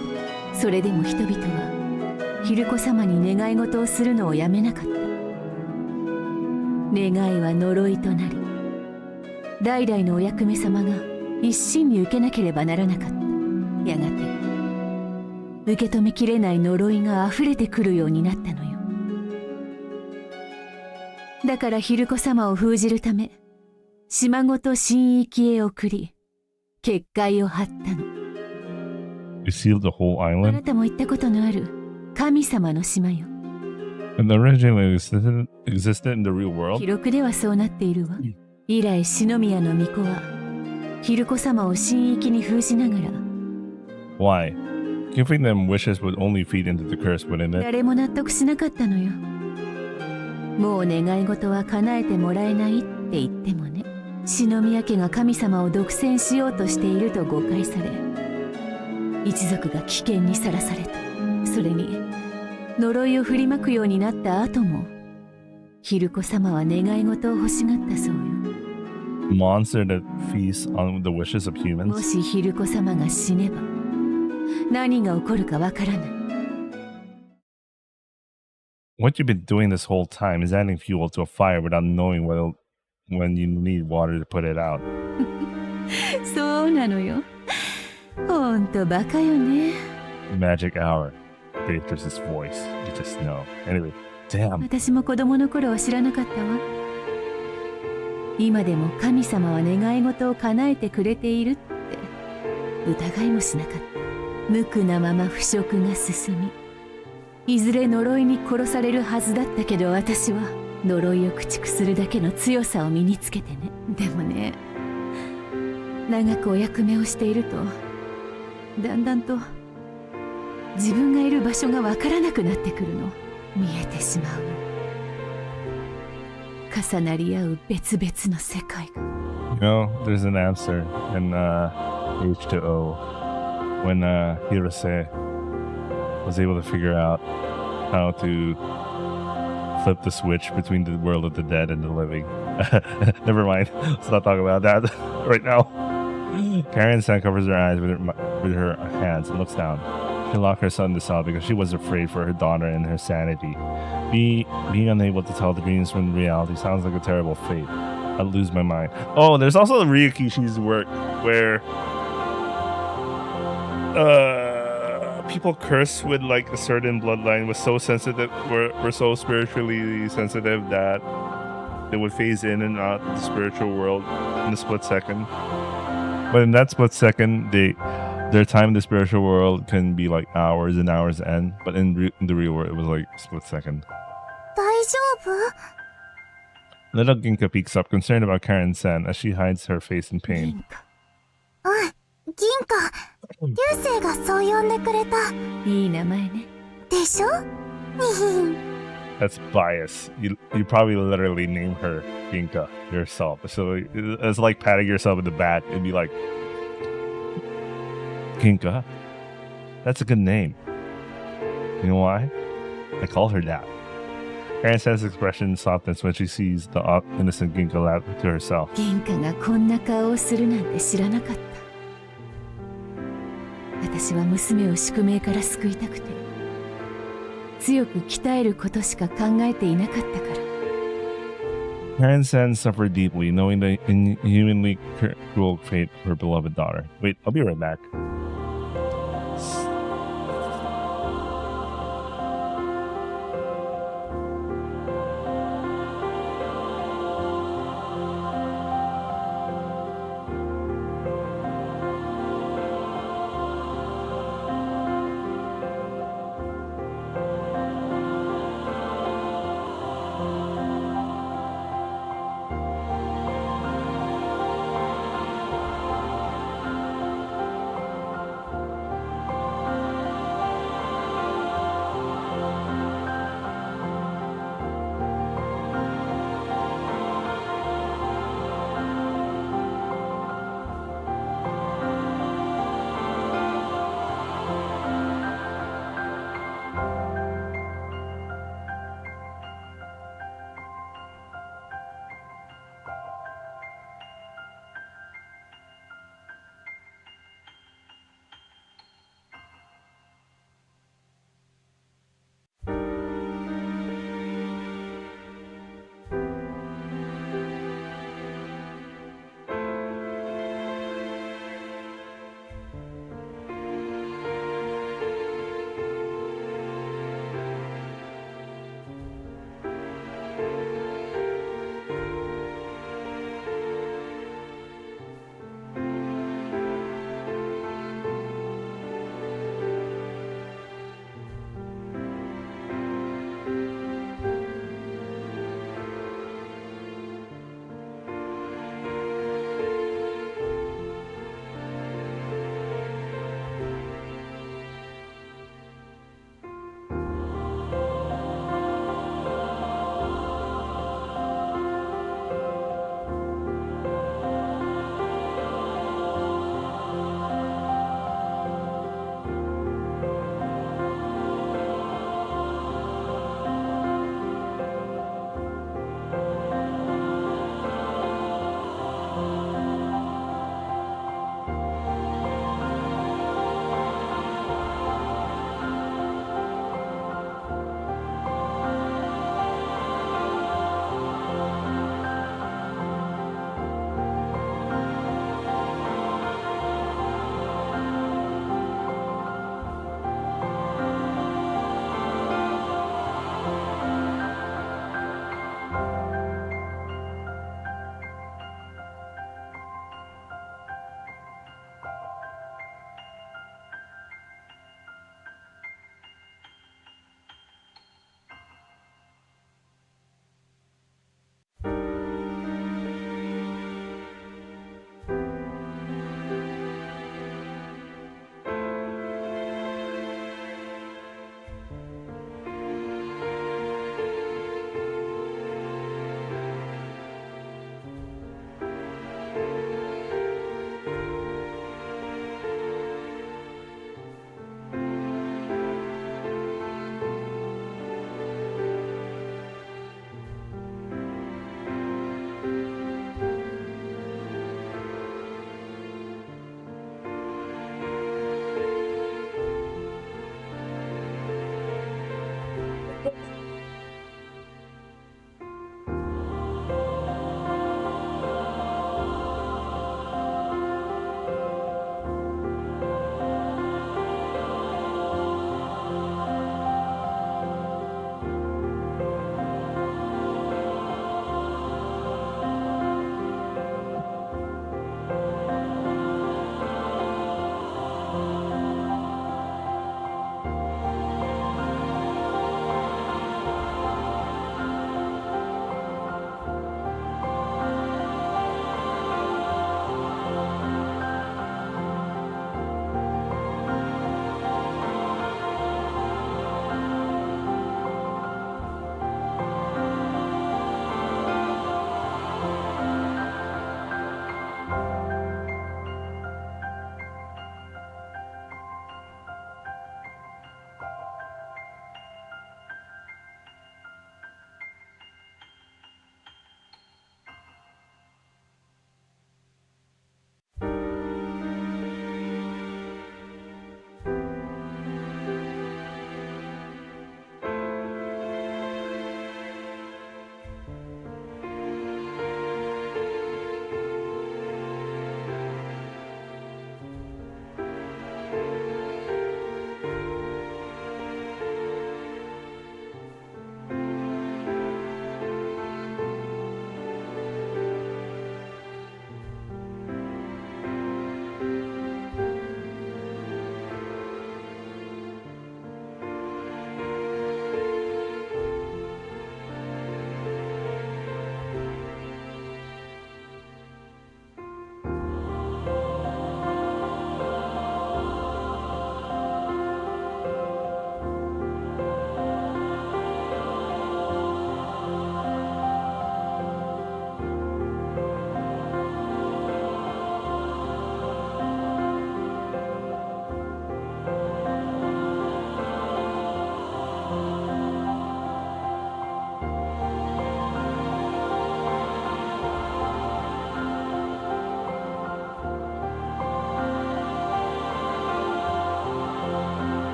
それでも人々は、ヒルコ様に願い事をするのをやめなかった。願いは呪いとなり、代々のお役目様が一心に受けなければならなかった。やがて、受け止めきれない呪いが溢れてくるようになったのよ。だからヒルコ様を封じるため、島ごと神域へ送り、結界を張ったの。 You sealed the whole あな island? たも言ったことのある神様の島よ。 And originally existed in the real 記 world? 録ではそうなっているわ。以来篠宮の巫女はヒルコ様を神域に封じながら Why? Giving them wishes would only feed into the curse, wouldn't it? 誰も納得しなかったのよ。もう願い事は叶えてもらえないって言ってもね。篠宮家が神様を独占しようとしていると誤解され、一族が危険にさらされた。それに呪いを振りまくようになった後もヒルコ様は願い事を欲しがったそうよ。 Monster that feasts on the wishes of も humans? しヒルコ様が死ねば何が起こるかわからない。 What you've been doing this whole time is adding fuel to a fire without knowing when you need water to put it out. そうなのよ。ほんとバカよね。 Magic hour. Beatrice's voice. You just know. Anyway, damn. 私も子供の頃は知らなかったわ。今でも神様は願い事を叶えてくれているって疑いもしなかった。無垢なまま腐食が進み、いずれ呪いに殺されるはずだったけど、私は呪いを駆逐するだけの強さを身につけてね。でもね、長くお役目をしているとだんだんと自分がいる場所がわからなくなってくるの。見えてしまうの。重なり合う別々の世界が。 You know, there's an answer in H2O when Hirose was able to figure out how to flip the switch between the world of the dead and the living. Never mind. Let's not talk about that right now. Karen-san covers her eyes with her hands and looks down. She locked her son in the cell because she was afraid for her daughter and her sanity. Being unable to tell the dreams from reality sounds like a terrible fate. I'd lose my mind. Oh, there's also the Ryukishi's work where people cursed with like a certain bloodline was so sensitive, were so spiritually sensitive that they would phase in and out the spiritual world in a split second. But in that split second, their time in the spiritual world can be like hours and hours end. But in the real world, it was like a split second. 大丈夫？ Little Ginka peeks up, concerned about Karen-san as she hides her face in pain. うん、銀貨、流星がそう呼んでくれた。いい名前ね。でしょ？ That's bias. You probably literally name her Ginka yourself. So it's like patting yourself in the back and be like, Ginka, that's a good name. You know why? I call her that. Aaron-san's expression softens when she sees the innocent Ginka laugh to herself. 銀貨がこんな顔をするなんて知らなかった。私は娘を宿命から救いたくて、強く鍛えることしか考えていなかったから。Aaron-san suffered deeply, knowing the inhumanly cruel fate of her beloved daughter. Wait, I'll be right back.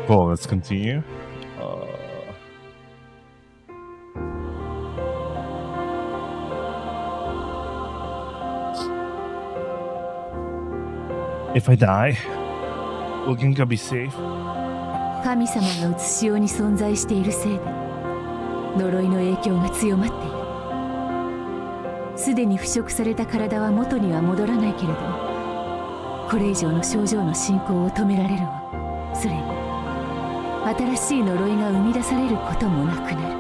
Cool, let's continue. If I die, will Ginka be safe? 神様が写しように存在しているせいで呪いの影響が強まっている。すでに腐食された体は元には戻らないけれど、これ以上の症状の進行を止められるわ。それに新しい呪いが生み出されることもなくなる。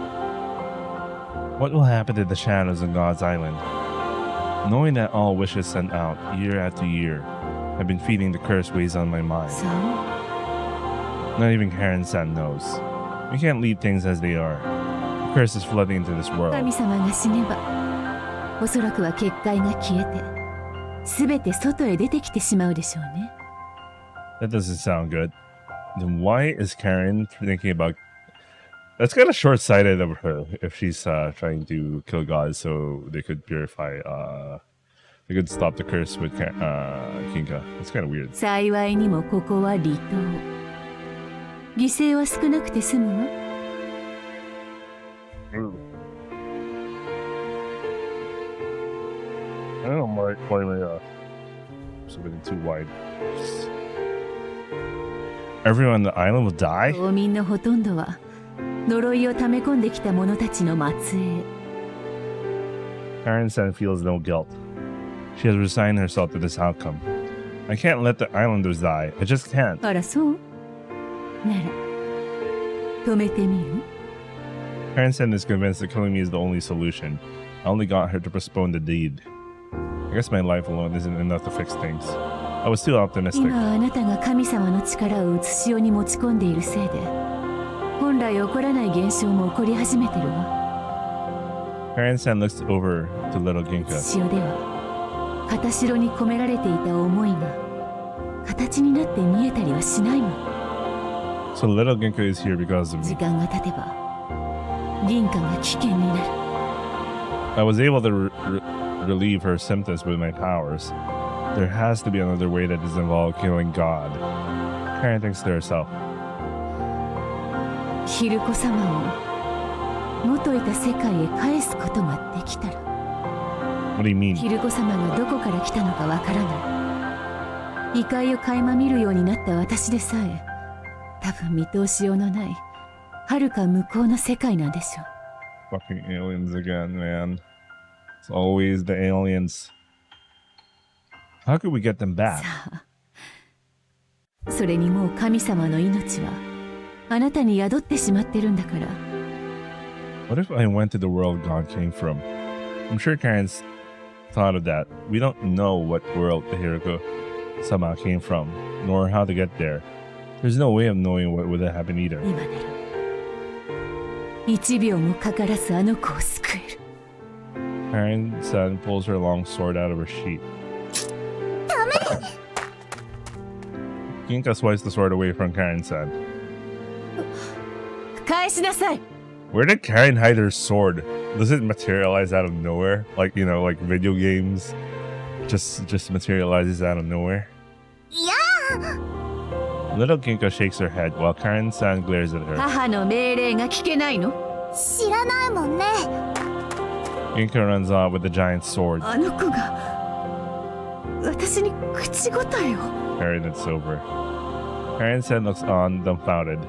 What will happen to the shadows on God's island? Knowing that all wishes sent out year after year have been feeding the curse weighs on my mind. そう Not even Karen-san knows. We can't leave things as they are. The curse is flooding into this world. 神様が死ねばおそらくは結界が消えて全て外へ出てきてしまうでしょうね。 That doesn't sound good. Then why is Karen thinking about... That's kind of short-sighted of her if she's trying to kill God so they could purify... they could stop the curse with Ginka. It's kind of weird. 幸いにもここは離島。犠牲は少なくて済むわ。 I don't know why my submitting too wide. Everyone on the island will die? 島民のほとんどは呪いを溜め込んできた者たちの末裔。 Karen-san feels no guilt. She has resigned herself to this outcome. I can't let the islanders die. I just can't. あらそうなら止めてみる？ Karen-san is convinced that killing me is the only solution. I only got her to postpone the deed. I guess my life alone isn't enough to fix things. I was too optimistic. 今あなたが神様の力を写しように持ち込んでいるせいで本来起こらない現象も起こり始めてるわ。 Karen-san looks over to little Ginka. 潮では片白に込められていた思いが形になって見えたりはしないもん。 So little Ginka is here because of 時 me. 間が経てば銀貨が危険になる。 I was able to relieve her symptoms with my powers. There has to be another way that doesn't involve killing God. Karen thinks to herself. ヒルコ様を元いた世界へ返すことができたら What do you mean? ヒルコ様がどこから来たのかわからない。異界を垣間見るようになった私でさえ多分見通しようのない遥か向こうの世界なんでしょう。 Fucking aliens again, man. It's always the aliens. How could we get them back? さあそれにもう神様の命はあなたに宿ってしまってるんだから。 What if I went to the world God came from? I'm sure Karen's thought of that. We don't know what world the Hiroko sama came from, nor how to get there. There's no way of knowing what would have happened either. 今なら1秒もかからずあの子を救える。 Karen-san pulls her long sword out of her sheath. Ginka swipes the sword away from Karen-san. 返しなさい。 Where did Karen hide her sword? Does it materialize out of nowhere? Like, you know, like video games? Just materializes out of nowhere? Little Ginka shakes her head while Karen-san glares at her. 母の命令が聞けないの？知らないもんね。 Ginka runs off with the giant sword. あの子が私に口答えを。 Karen is sober. Karen-san looks on, dumbfounded.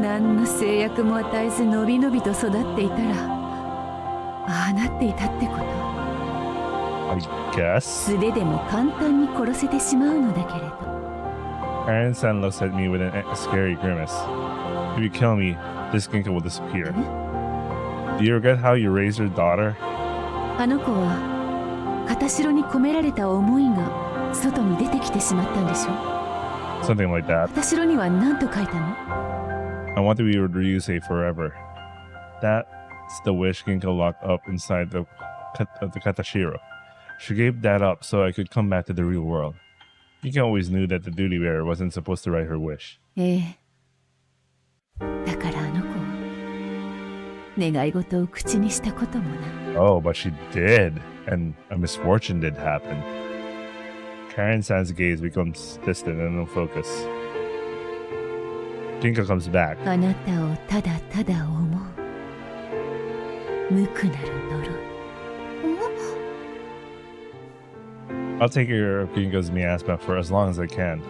何の制約も与えずのびのびと育っていたらああなっていたってこと。 I guess? 素手でも簡単に殺せてしまうのだけれど。 Karen-san looks at me with a scary grimace. If you kill me, this Ginka will disappear. Do you regret how you raised your daughter? あの子は片白に込められた思いが外に出てきてしまったんでしょ。 Something like that. 片白には何と書いたの？ I want to be with Ryusei forever. That's the wish Ginka locked up inside the Katashiro. She gave that up so I could come back to the real world. Ginka always knew that the duty bearer wasn't supposed to write her wish. ええ。だからあの子は願い事を口にしたこともな。 Oh, but she did, and a misfortune did happen. Karen-san's gaze becomes distant and unfocused. Ginka comes back. あなたをただただ思う無垢なる呪い。 I'll take care of Ginka's miasma for as long as I can.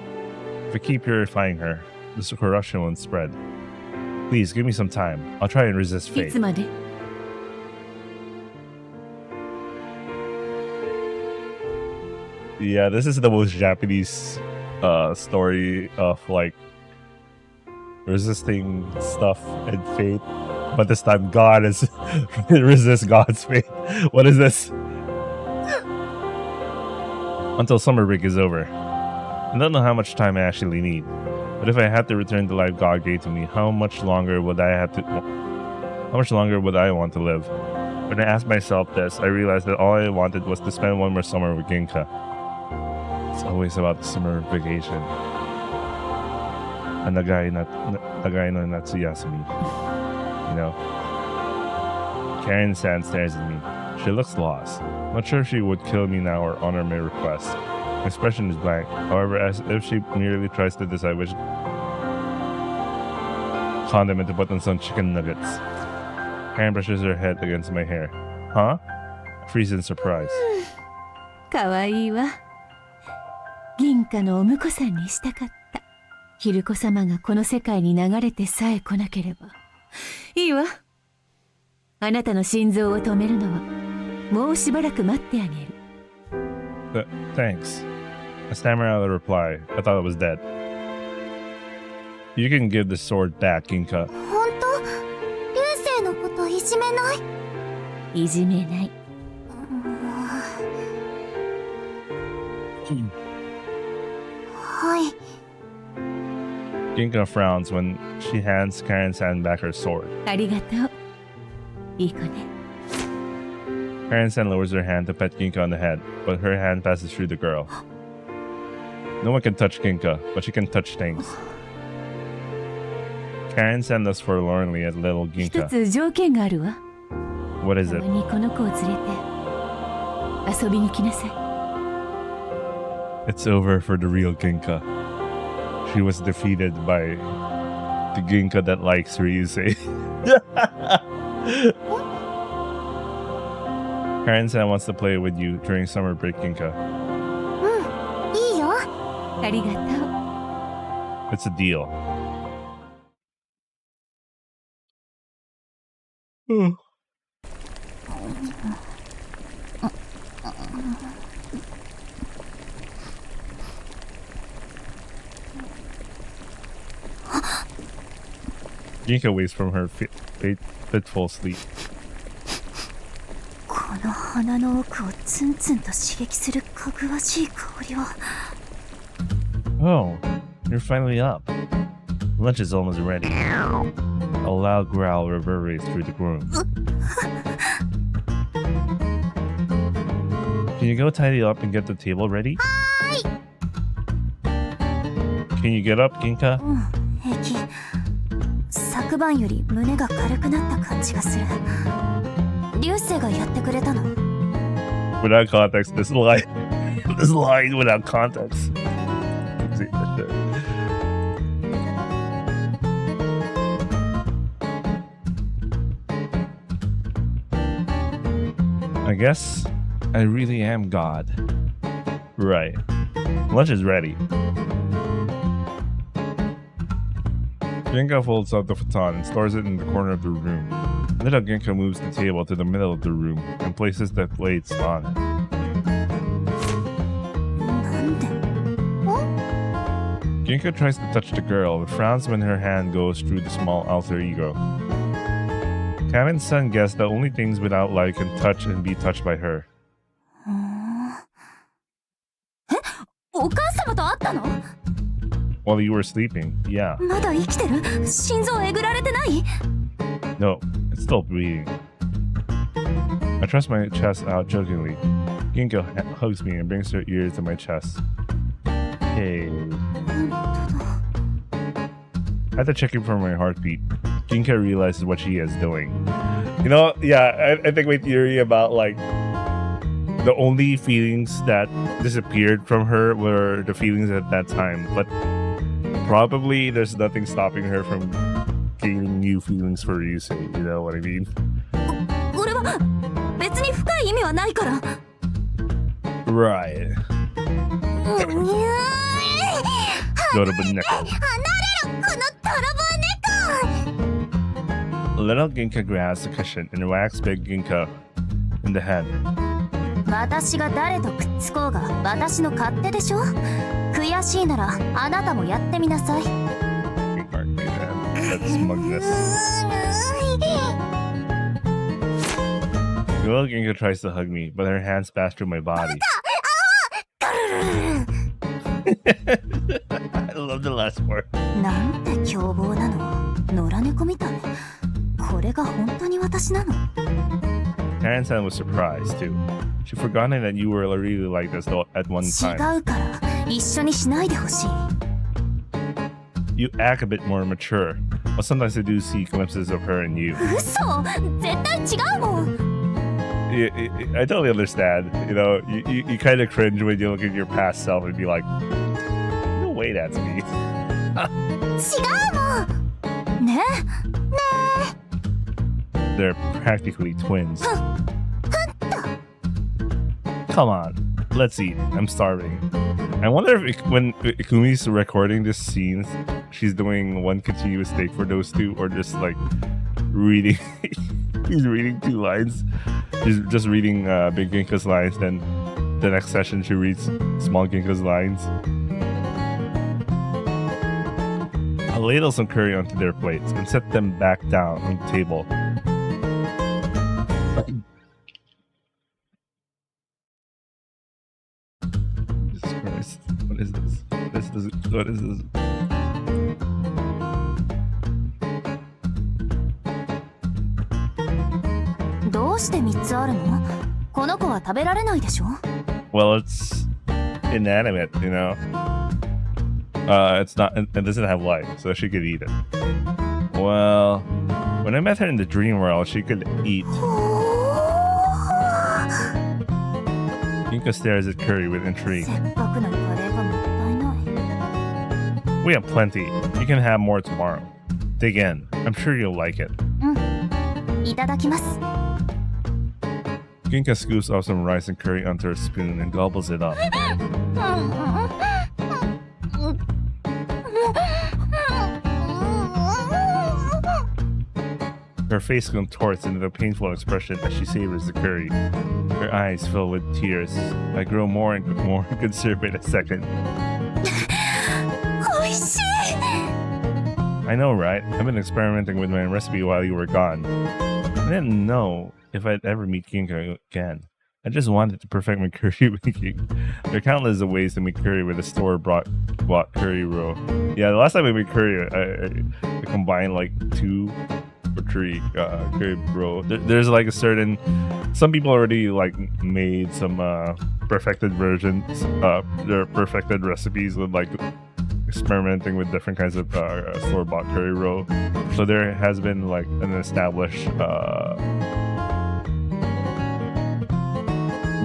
If I keep purifying her, this corruption won't spread. Please give me some time. I'll try and resist い fate. つまで？ Yeah, this is the most Japanese story of like resisting stuff and fate, but this time God is resist God's fate. What is this? Until summer break is over. I don't know how much time I actually need, but if I had to return the life God gave to me, how much longer would I want to live? When I asked myself this, I realized that all I wanted was to spend one more summer with Ginka. It's always about the summer vacation. And nagai no Natsuyasumi. You know? Karen-san stares at me. She looks lost. Not sure if she would kill me now or honor my request. My expression is blank. However, as if she merely tries to decide which condiment to put on some chicken nuggets. Karen brushes her head against my hair. Huh? I freeze in surprise. かわいいわ。銀貨のお婿さんにしたかった。ヒルコ様がこの世界に流れてさえ来なければ。いいわ。あなたの心臓を止めるのはもうしばらく待ってあげる。Thanks. I stammer out a reply. I thought it was dead. You can give the sword back, Ginka. 本当？流星のこといじめない？いじめない。はい。Ginka frowns when she hands Karen-san back her sword. ありがとう。いい子ね。Karen-san lowers her hand to pet Ginka on the head, but her hand passes through the girl. No one can touch Ginka, but she can touch things. Karen-san looks forlornly at little 一 Ginka. つ条件があるわ。 What is た it? まにこの子を連れて遊びに来なさい。 It's over for the real Ginka. She was defeated by the Ginka that likes Ryusei. Karen-san wants to play with you during summer break, Ginka. いいよ。ありがとう。 It's a deal. Ginka wakes from her fitful sleep. この鼻の奥をツンツンと刺激するかぐわしい香りは。Oh, you're finally up. Lunch is almost ready. A loud growl reverberates through the room. Can you go tidy up and get the table ready? Can you get up, Ginka? 平気。昨晩より胸が軽くなった感じがする。流星がやってくれたの？ Without context, this line without context. See that shit. I guess I really am God. Right. Lunch is ready. Ginka folds up the futon and stores it in the corner of the room. Little Ginka moves the table to the middle of the room and places the plates on it. なんで？ Ginka tries to touch the girl, but frowns when her hand goes through the small alter ego. Karen's son guessed that only things without life can touch and be touched by her. お母様と会ったの？ While you were sleeping, yeah. まだ生きてる？心臓えぐられてない？ No, it's still bleeding. I thrust my chest out jokingly. Ginka hugs me and brings her ears to my chest. Hey. After checking for my heartbeat, Ginka realizes what she is doing. You know, yeah, I think my theory about like the only feelings that disappeared from her were the feelings at that time, but probably there's nothing stopping her from gaining new feelings for Ryusei. You know what I mean? これは別に深い意味はないから。 Right. Go to Boneko. Little Ginka grabs the cushion and whacks big Ginka in the head. 私が誰とくっつこうが私の勝手でしょ。悔しいならあなたもやってみなさい。 That's smugness. Little Ginka tries to hug me, but her hands pass through my body. I love the last part. なんて凶暴なの。野良猫みたい。これが本当に私なの。 Karen-san was surprised too. She'd forgotten that you were really like this at one 違 time. うから一緒にしないでほしい。 You act a bit more mature, but sometimes I do see glimpses of her in you. 嘘。絶対違うもん。 I totally understand. You know, you kind of cringe when you look at your past self and be like, no way that's me. 違うもん。ね。 They're practically twins. Come on, let's eat. I'm starving. I wonder if when Ikumi's recording this scene, she's doing one continuous take for those two, or just like reading. He's reading two lines. She's just reading Big Ginka's lines, then the next session she reads Small Ginka's lines. I'll ladle some curry onto their plates and set them back down on the table. Jesus Christ. What is this? What is this? どうして3つあるの？この子は食べられないでしょ？ Well, it's inanimate, you know. It's not. It doesn't have life, so she could eat it. Well, when I met her in the dream world, she could eat. Ginka stares at curry with intrigue. せっかくのカレーがもったいない。 We have plenty. You can have more tomorrow. Dig in. I'm sure you'll like it. いただきます。 Ginka scoops off some rice and curry onto her spoon and gobbles it up. Her face contorts into a painful expression as she savors the curry. Her eyes fill with tears. I grow more and more concerned by the second. おいしい。 I know, right? I've been experimenting with my recipe while you were gone. I didn't know if I'd ever meet Ginka again. I just wanted to perfect my curry making. There are countless of ways to make curry with a store-bought curry roll. Yeah, the last time I made curry, I combined like 2 or 3 curry roll. There's like a certain... Some people already like made some perfected versions, their perfected recipes with like experimenting with different kinds of store-bought curry roll. So there has been like an established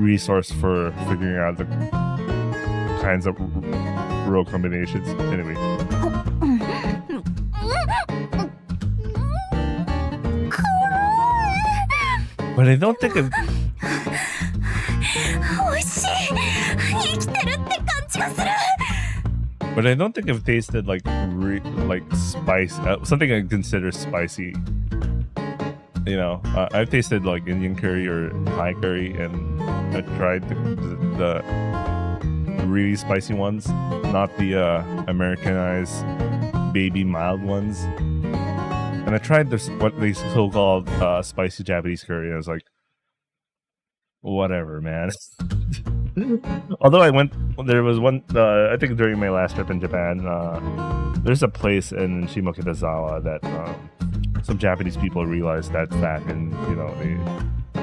resource for figuring out the kinds of roll combinations. Anyway. But I don't think of... おいしい。生きてるって感じがする。 But I don't think I've tasted like spice, something I consider spicy. You know, I've tasted like Indian curry or Thai curry, and I tried the really spicy ones, not the Americanized baby mild ones. And I tried this what they so-called spicy Japanese curry, and I was like, whatever, man. Although there was one, I think during my last trip in Japan, there's a place in Shimokitazawa that some Japanese people realized that fact, and you know they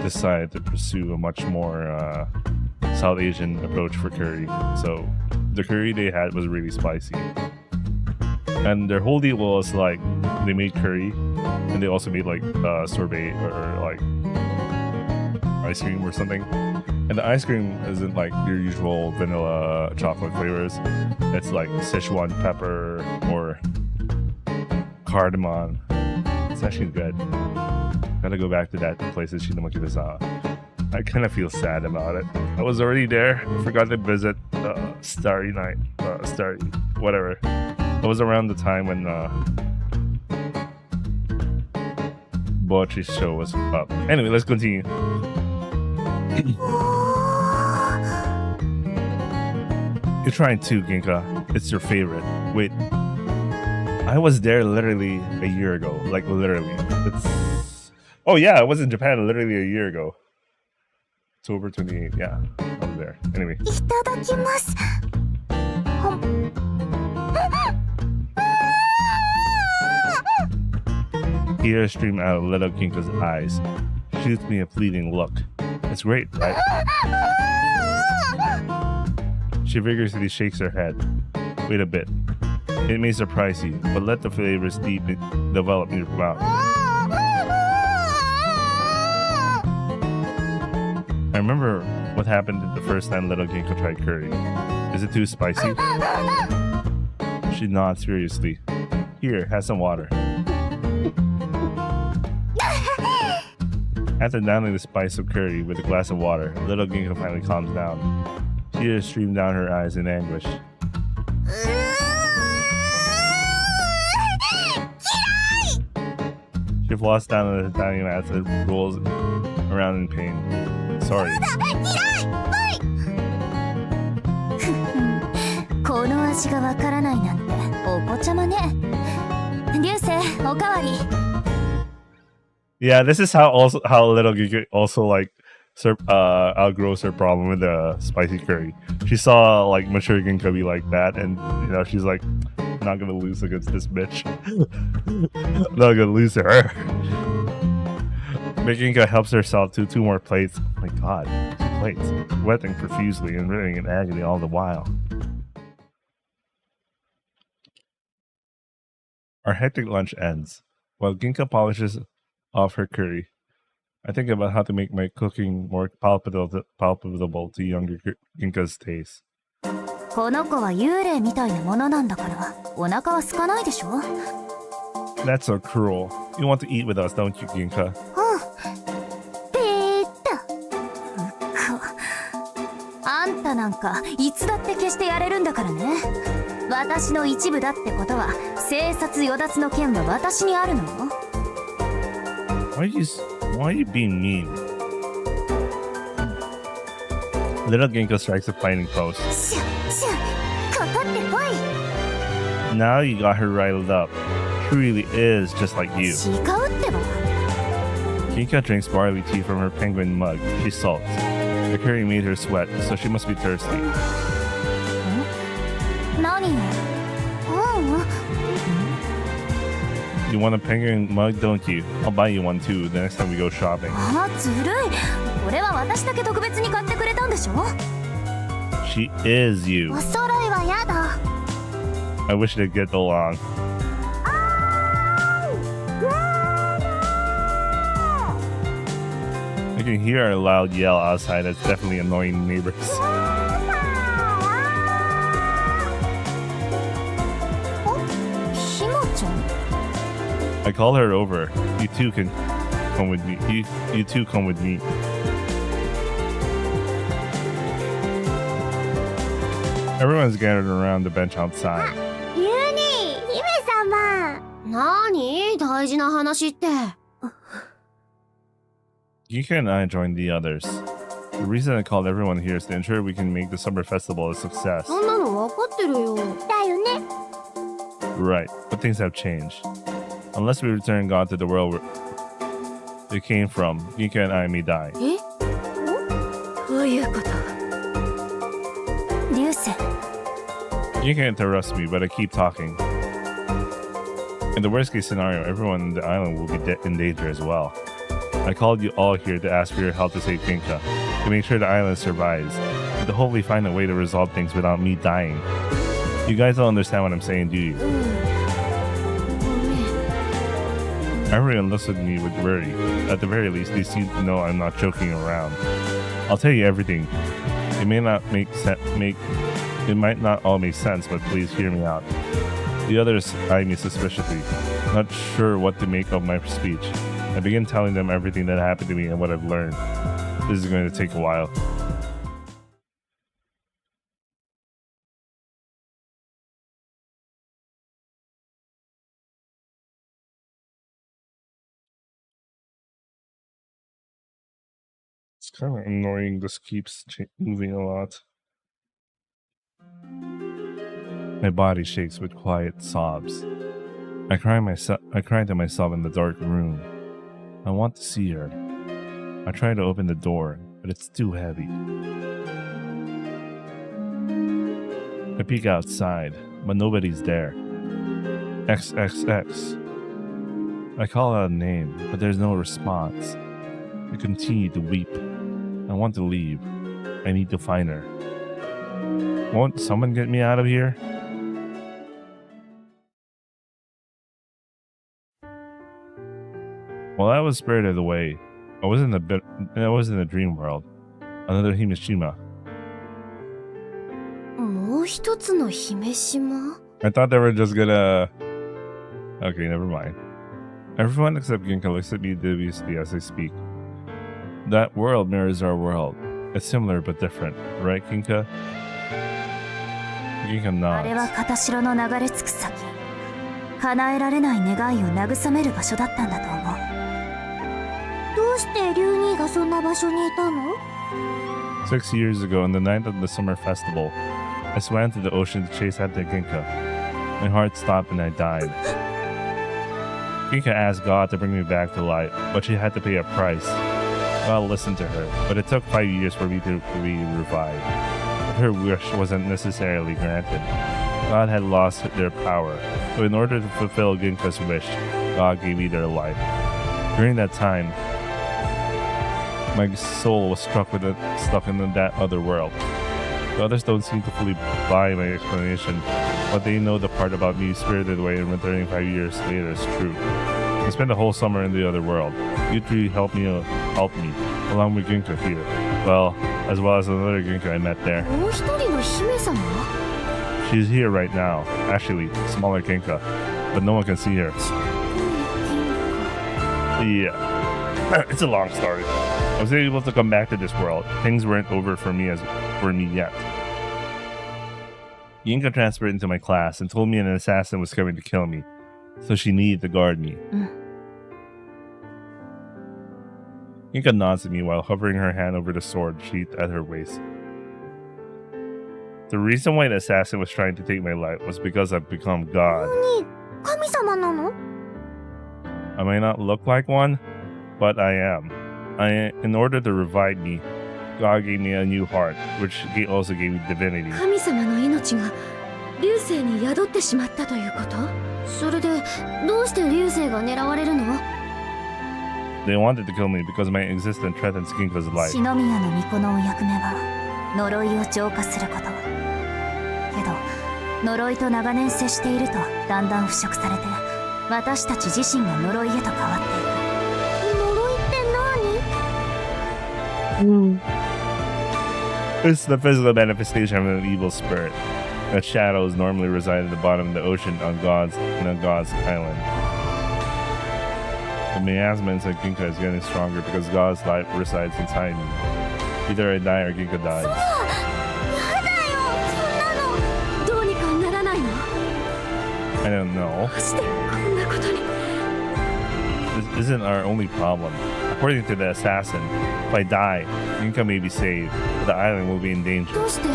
decided to pursue a much more South Asian approach for curry. So the curry they had was really spicy, and their whole deal was like they made curry, and they also made like sorbet or like ice cream or something. And the ice cream isn't like your usual vanilla chocolate flavors. It's like Sichuan pepper or cardamom. It's actually good. Gotta go back to that place that Shinamakita-san. I kind of feel sad about it. I was already there. Forgot to visit Starry Night. Starry... whatever. It was around the time when Bochi's show was up. Anyway, let's continue. You're trying too, Ginka. It's your favorite. Wait. I was there literally a year ago. Like, literally. Oh, yeah, I was in Japan literally a year ago. October 28th. Yeah, I was there. Anyway. Itadakimasu. Tears stream out of little Ginka's eyes. Shoots me a fleeting look. It's great, right? She vigorously shakes her head. Wait a bit. It may surprise you, but let the flavors develop in your mouth. I remember what happened the first time little Ginka tried curry. Is it too spicy? She nods furiously. Here, have some water. After downing the spice of curry with a glass of water, little Ginka finally calms down. Tears stream down her eyes in anguish. She flops down on the dining mat and rolls around in pain. Sorry. この味がわからないなんてお子ちゃまね。流星、おかわり。Yeah, this is how little Ginka also like outgrows her problem with the spicy curry. She saw like mature Ginka be like that, and you know she's like, I'm not gonna lose against this bitch. I'm not gonna lose to her. Big Ginka helps herself to 2 more plates. Oh my god, 2 plates, sweating profusely and writhing in agony all the while. Our hectic lunch ends while Ginka polishes off her curry. I think about how to make my cooking more palpable to younger Ginka's taste. この子は幽霊みたいなものなんだからお腹は空かないでしょ。 That's so cruel. You want to eat with us, don't you, Ginka? ペーッと。あんたなんかいつだって消してやれるんだからね。私の一部だってことは生殺与奪の権は私にあるのよ。 Why are you being mean? Little Ginka strikes a fighting pose. Now you got her riled up. She really is just like you. Ginka drinks barley tea from her penguin mug. She sulks. The curry made her sweat, so she must be thirsty. You want a penguin mug, don't you? I'll buy you one too the next time we go shopping. She is you. I wish they'd get along. I can hear a loud yell outside. That's definitely annoying neighbors. I call her over. You two can come with me. You two come with me. Everyone's gathered around the bench outside. 何？大事な話って。Ginka and I joined the others. The reason I called everyone here is to ensure we can make the summer festival a success. そんなの分かってるよ。だよね。 Right, but things have changed. Unless we return God to the world where they came from, Ginka and I may die. え？どういうこと？流星。Ginka interrupts me, but I keep talking. In the worst case scenario, everyone on the island will be in danger as well. I called you all here to ask for your help to save Ginka, to make sure the island survives, and to hopefully find a way to resolve things without me dying. You guys don't understand what I'm saying, do you? Everyone looks at me with worry. At the very least, they seem to know I'm not joking around. I'll tell you everything. It may not it might not all make sense, but please hear me out. The others eye me suspiciously, not sure what to make of my speech. I begin telling them everything that happened to me and what I've learned. This is going to take a while. It's kind of annoying. This keeps moving a lot. My body shakes with quiet sobs. I cry to myself in the dark room. I want to see her. I try to open the door, but it's too heavy. I peek outside, but nobody's there. XXX. I call out a name, but there's no response. I continue to weep. I want to leave. I need to find her. Won't someone get me out of here? While I was spirited away, I was in a dream world. Another Himeshima. もう一つの姫島? I thought they were just gonna... Okay, never mind. Everyone except Ginka looks at me dubiously as I speak. That world mirrors our world. It's similar but different, right, Ginka? Ginka あれは nods. 片城の流れ着く先、叶えられない願いを慰める場所だったんだと思う。どうして龍兄がそんな場所にいたの? 6 years ago, on the night of the summer festival, I swam to the ocean to chase after Ginka. My heart stopped and I died. Ginka asked God to bring me back to life, but she had to pay a price. God listened to her, but it took 5 years for me to be revived. But her wish wasn't necessarily granted. God had lost their power, so in order to fulfill Ginka's wish, God gave me their life. During that time, my soul was stuck in that other world. The others don't seem to fully buy my explanation, but they know the part about me spirited away and returning 5 years later is true. I spent the whole summer in the other world. You three helped me, along with Ginka here. Well as another Ginka I met there. もう一人の姫様? She's here right now. Actually, smaller Ginka, but no one can see her. Yeah, it's a long story. I was able to come back to this world. Things weren't over for me yet. Ginka transferred into my class and told me an assassin was coming to kill me, so she needed to guard me. Ginka nods at me while hovering her hand over the sword sheath at her waist. The reason why the assassin was trying to take my life was because I've become God. 神様なの? I may not look like one, but I am. In order to revive me, God gave me a new heart, which also gave me divinity. 神様の命が流星に宿ってしまったということ？それでどうして流星が狙われるの? They wanted to kill me because my existence threatens Ginka's life. 篠宮の巫女のお役目は呪いを浄化すること。けど呪いと長年接しているとだんだん腐食されて、私たち自身が呪いへと変わっていく。呪いって何? It's the physical manifestation of an evil spirit. That shadows normally reside at the bottom of the ocean on God's island. The miasma inside Ginka is getting stronger because God's life resides inside me. Either I die or Ginka dies. やだよ、そんなの。どうにかならないの? I don't know. どうしてこんなことに? This isn't our only problem. According to the assassin, if I die, Ginka may be saved, but the island will be in danger. どうして?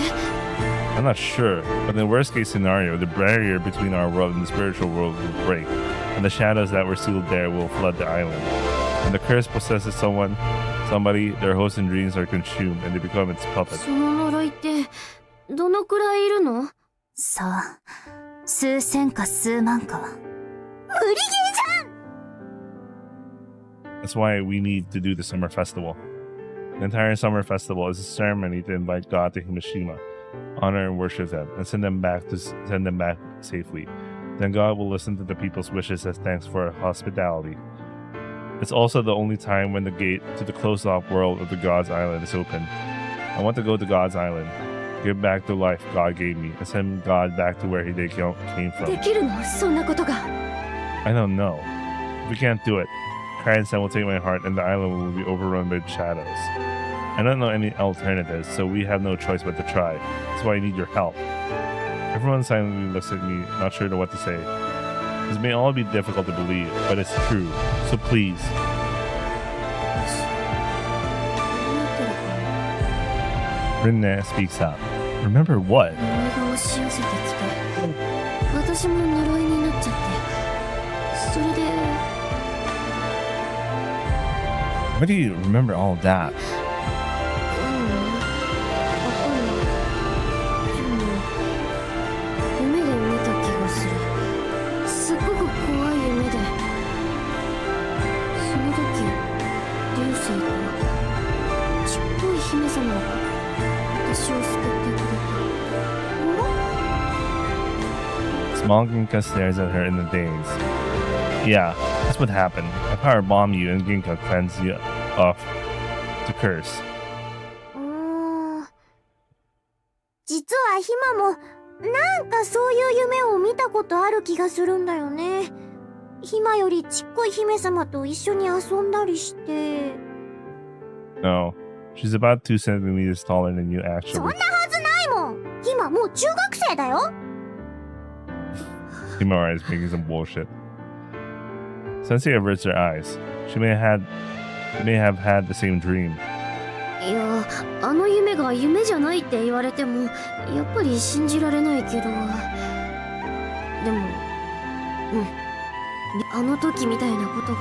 I'm not sure, but in the worst case scenario, the barrier between our world and the spiritual world will break, and the shadows that were sealed there will flood the island. When the curse possesses somebody, their hopes and dreams are consumed, and they become its puppets. その呪いってどのくらいいるの? さあ、数千か数万か。無理ゲーじゃん! That's why we need to do the summer festival. The entire summer festival is a ceremony to invite God to Himeshima, honor and worship them, and send them back safely. Then God will listen to the people's wishes as thanks for hospitality. It's also the only time when the gate to the closed-off world of the God's Island is open. I want to go to God's Island, give back the life God gave me, and send God back to where they came from. できるのそんなことが。 I don't know. If we can't do it, Karen-san will take my heart and the island will be overrun by shadows. I don't know any alternatives, so we have no choice but to try. That's why I need your help. Everyone silently looks at me, not sure what to say. This may all be difficult to believe, but it's true. So please. Rinne speaks up. Remember what? 呪いが押し寄せてきて、私も呪いになっちゃって、それで。 Why do you remember all of that? 夢で見た気がする。すっごく怖い夢で。その時、流星とちっこい姫様が私を救ってくれた。 Small Ginka stares at her in the daze. Yeah, that's what happened. I power bomb you and Ginka cleanse you off to curse. 実はひまもなんかそういう夢を見たことある気がするんだよね。ひまよりちっこい姫様と一緒に遊んだりして。 No, she's about 2 centimeters taller than you そんな actually. はずないもん。ひまもう中学生だよ。 Himara is making some bullshit. Sensei averts her eyes. She may have had the same dream. いや、あの夢が夢じゃないって言われてもやっぱり信じられないけど、でもあの時みたいなことが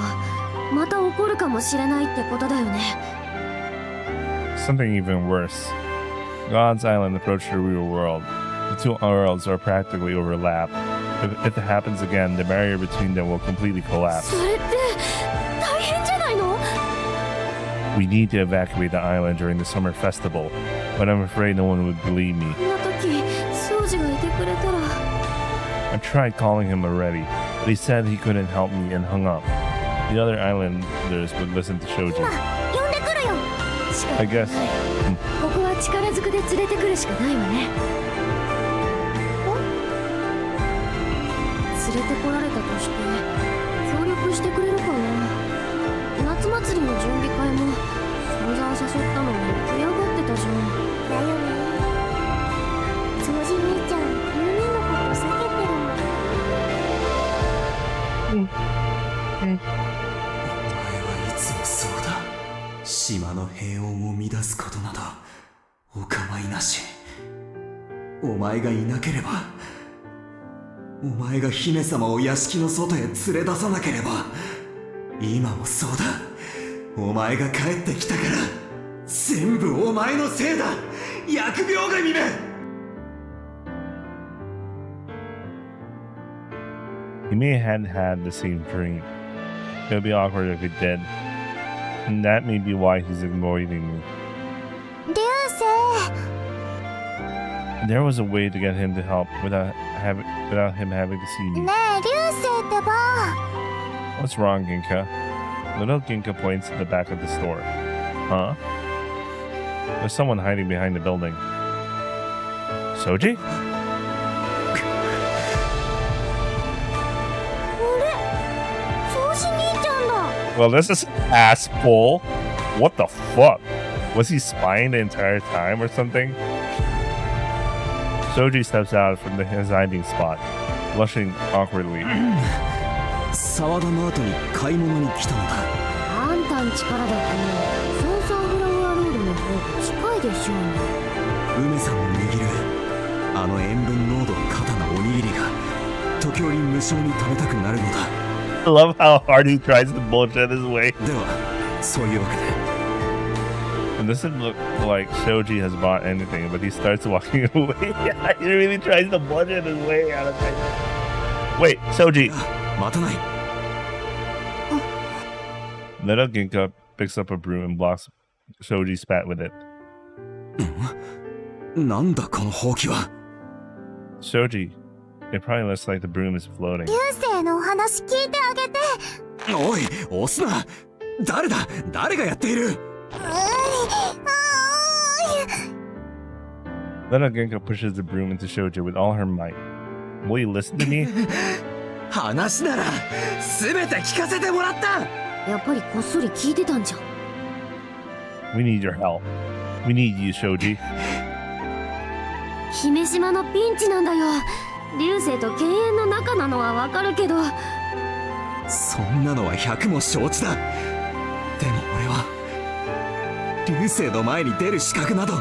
また起こるかもしれないってことだよね。 Something even worse. God's Island approached the real world. The two worlds are practically overlapped. If it happens again, the barrier between them will completely collapse. それって大変じゃないの？ We need to evacuate the island during the summer festival, but I'm afraid no one would believe me. この時、庄司がいてくれたら。 I tried calling him already, but he said he couldn't help me and hung up. The other islanders would listen to Shoji. 呼んでくるよ。 I guess. ここは力ずくで連れてくるしかないわね。連れてこられたとして協力してくれるかな。夏祭りの準備会も散々誘ったのに嫌がってたじゃん。だよね。庄司兄ちゃん、ユミのこと避けてるの。お前はいつもそうだ。島の平穏を乱すことなどお構いなし。お前がいなければ、お前が姫様を屋敷の外へ連れ出さなければ、今もそうだ。お前が帰ってきたから全部お前のせいだ。疫病神め。 He may have had the same dream. It would be awkward if he did. And that may be why he's avoiding me. 流星。 There was a way to get him to help without him having to see me. ねえ、流星ってば。 What's wrong, Ginka? Little Ginka points to the back of the store. Huh? There's someone hiding behind the building. Soji? あれ、庄司兄ちゃんだ。 Well, this is asshole. What the fuck? Was he spying the entire time or something? Soji steps out from his hiding spot, blushing awkwardly. 沢田の後に買い物に来たのだ。あんたんちからだとソンサーフラワーロードの方が近いでしょうね。梅さんの握るあの塩分濃度過多なおにぎりが時折無性に食べたくなるのだ。 I love how hard he tries to bullshit his way. ではそういうわけで。 It doesn't look like Shoji has bought anything, but he starts walking away. Yeah, he really tries to bullshit his way out of it. Wait, Shoji! 待たない。 Little Ginka picks up a broom and blocks Shoji's spat with it. なんだこのほうきは。 Shoji, it probably looks like the broom is floating. 流星のお話聞いてあげて。おい、押すな。誰だ？誰がやっている？ Then Ginka pushes the broom into Shoji with all her might. Will you listen to me? 話なら全て聞かせてもらった。やっぱりこっそり聞いてたんじゃん。 We need your help. We need you, Shoji. 姫島のピンチなんだよ。流星と犬猿の仲なのはわかるけど。そんなのは100も承知だ。でも俺は流星の前に出る資格など。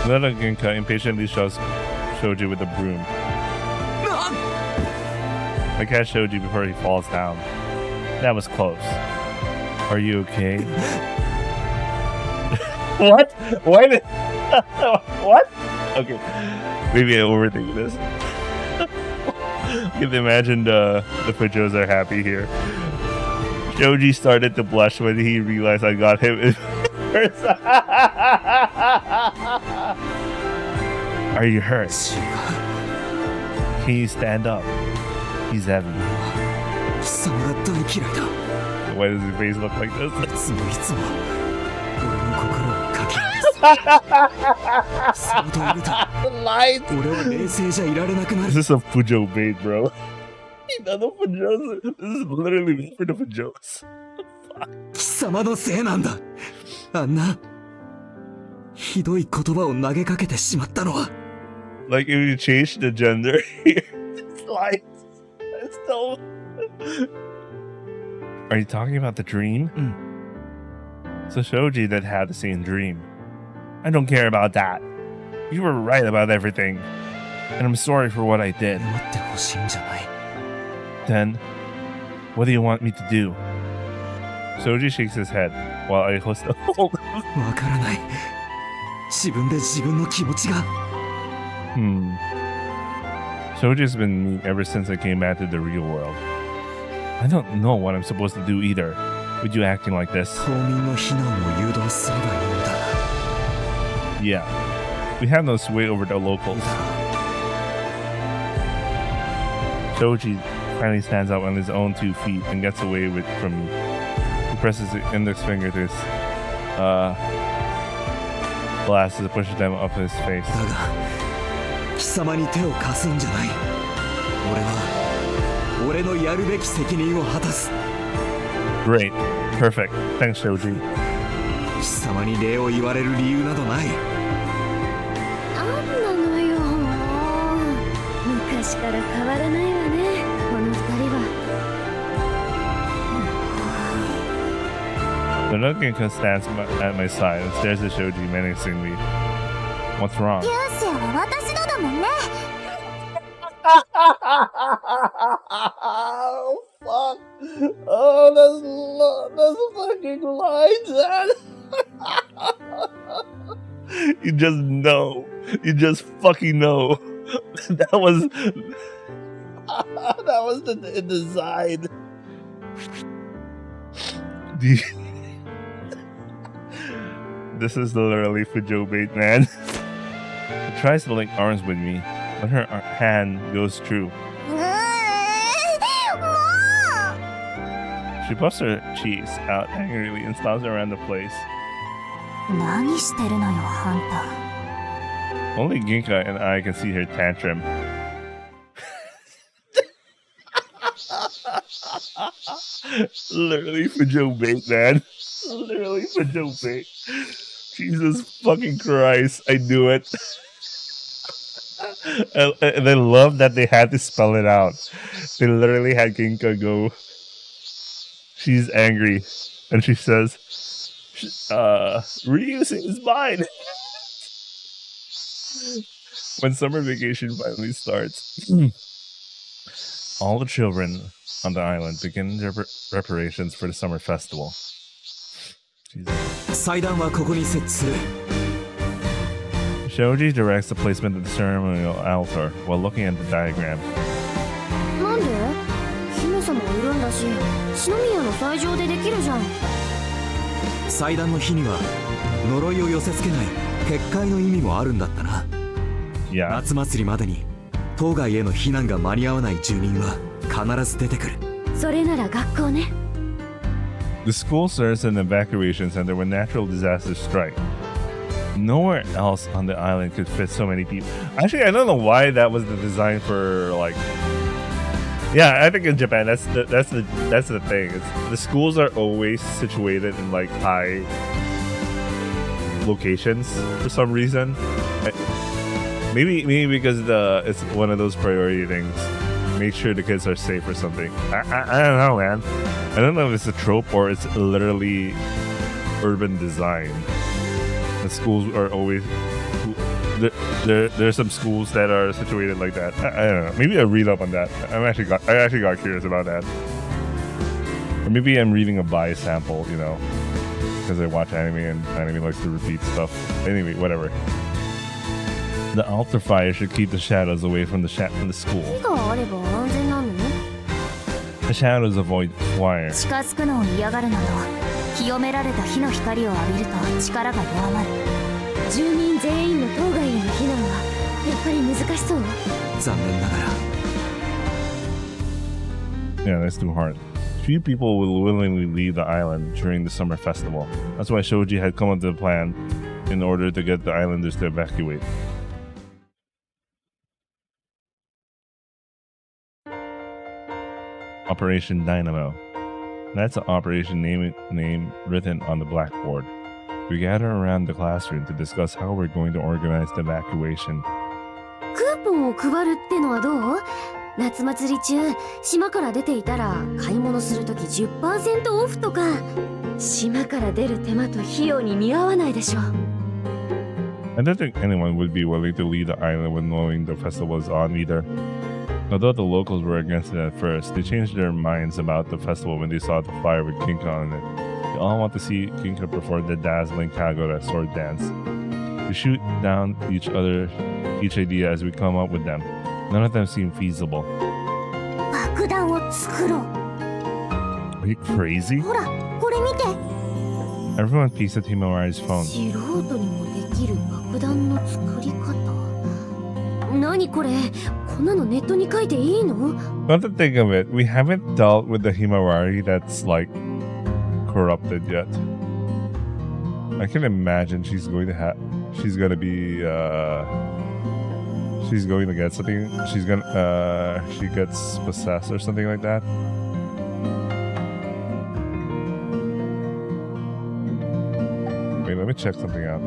Then Ginka impatiently shoves Shoji with the broom. I catch Shoji before he falls down. That was close. Are you okay? What? Why did... What? Okay. Maybe I overthink this. You can imagine the Fujos are happy here. Shoji started to blush when he realized I got him in first. Are you hurt? Can you stand up? He's heavy. 貴様が大嫌いだ。 Why does his face look like this? いつもいつも俺の心をかき乱す。そうといると俺は冷静じゃいられなくな This る。 is a Fujo bait, bro. None of Fujos. This is literally made for the Fujos. 貴様のせいなんだ。あんなひどい言葉を投げかけてしまったのは。 Like if you change the gender here, it's like it's so. Are you talking about the dream? So Shoji that had the same dream. I don't care about that. You were right about everything, and I'm sorry for what I did. 謝ってほしいんじゃない。 Then, what do you want me to do? Shoji shakes his head while I host a hold. わからない。自分で自分の気持ちが。Shoji's been me ever since I came back to the real world. I don't know what I'm supposed to do either, with you acting like this. 島民の避難を誘導すればいいのだ。 Yeah, we have no sway over the locals. Shoji finally stands up on his own 2 feet and gets away from me. He presses the index finger to his glasses and pushes them up his face. だが貴様に手を貸すんじゃない。俺は俺のやるべき責任を果たす。 Great, perfect. Thanks, Shoji. 貴様に礼を言われる理由などない。なんなのよ、もう。昔から変わらないわね、この二人は。 The Ginka stands at my side and stares at Shoji menacingly. What's wrong? 流星は私のだもんね。 Oh, fuck. Oh, that's fucking lies, man. You just know. You just fucking know. That was the design. This is literally Fujo bait, man. She tries to link arms with me, but her hand goes through. もう She puffs her cheeks out angrily and stomps around the place. 何してるのよ、あんた。 Only Ginka and I can see her tantrum. Literally Fujo bait, man. Literally Fujo bait. Jesus fucking Christ, I knew it. And I love that they had to spell it out. They literally had Ginka go, she's angry, and she says, reusing is mine. When summer vacation finally starts, all the children on the island begin their preparations for the summer festival. Jesus. 祭壇はここに設置する。 Shoji directs the placement of the ceremonial altar while looking at the diagram. なんで？姫様いるんだし、篠宮の斎場でできるじゃん。祭壇の日には呪いを寄せ付けない結界の意味もあるんだったな。 Yeah. 夏祭りまでに当該への避難が間に合わない住人は必ず出てくる。それなら学校ね。 The school serves an evacuation center when natural disasters strike. Nowhere else on the island could fit so many people. Actually, I don't know why that was the design for like. Yeah, I think in Japan that's the thing. It's, the schools are always situated in like high locations for some reason. Maybe because it's one of those priority things. Make sure the kids are safe or something. I don't know, man. I don't know if it's a trope or it's literally urban design. The schools are always there's some schools that are situated like that. I don't know. Maybe I read up on that. I actually got curious about that. Or maybe I'm reading a bias sample, you know, because I watch anime and anime likes to repeat stuff. Anyway, whatever. The altar fire should keep the shadows away from the school. 火があれば安全なの？ The shadows avoid fire. 近づくのを嫌がるなど、清められた火の光を浴びると力が弱まる。住民全員の島外への避難はやっぱり難しそう。残念ながら Yeah, that's too hard. Few people will willingly leave the island during the summer festival. That's why Shoji had come up with a plan in order to get the islanders to evacuate. Operation Dynamo. That's an operation name written on the blackboard. We gather around the classroom to discuss how we're going to organize the evacuation. クーポンを配るってのはどう？夏祭り中、島から出ていたら買い物するとき 10% オフとか。島から出る手間と費用に見合わないでしょ。 I don't think anyone would be willing to leave the island when knowing the festival is on either. Although the locals were against it at first, they changed their minds about the festival when they saw the flyer with Ginka on it. They all want to see Ginka perform the dazzling Kagura sword dance. We shoot down each idea as we come up with them. None of them seem feasible. 爆弾を作ろう。 Are you crazy? ほら、これ見て。 Everyone peeks at Himawari's phone. 素人にもできる爆弾の作り方。何これ？こんなのネットに書いていいの？ Not to think of it, we haven't dealt with the Himawari that's like corrupted yet. I can imagine she's going to get something. She gets possessed or something like that. Wait, let me check something out.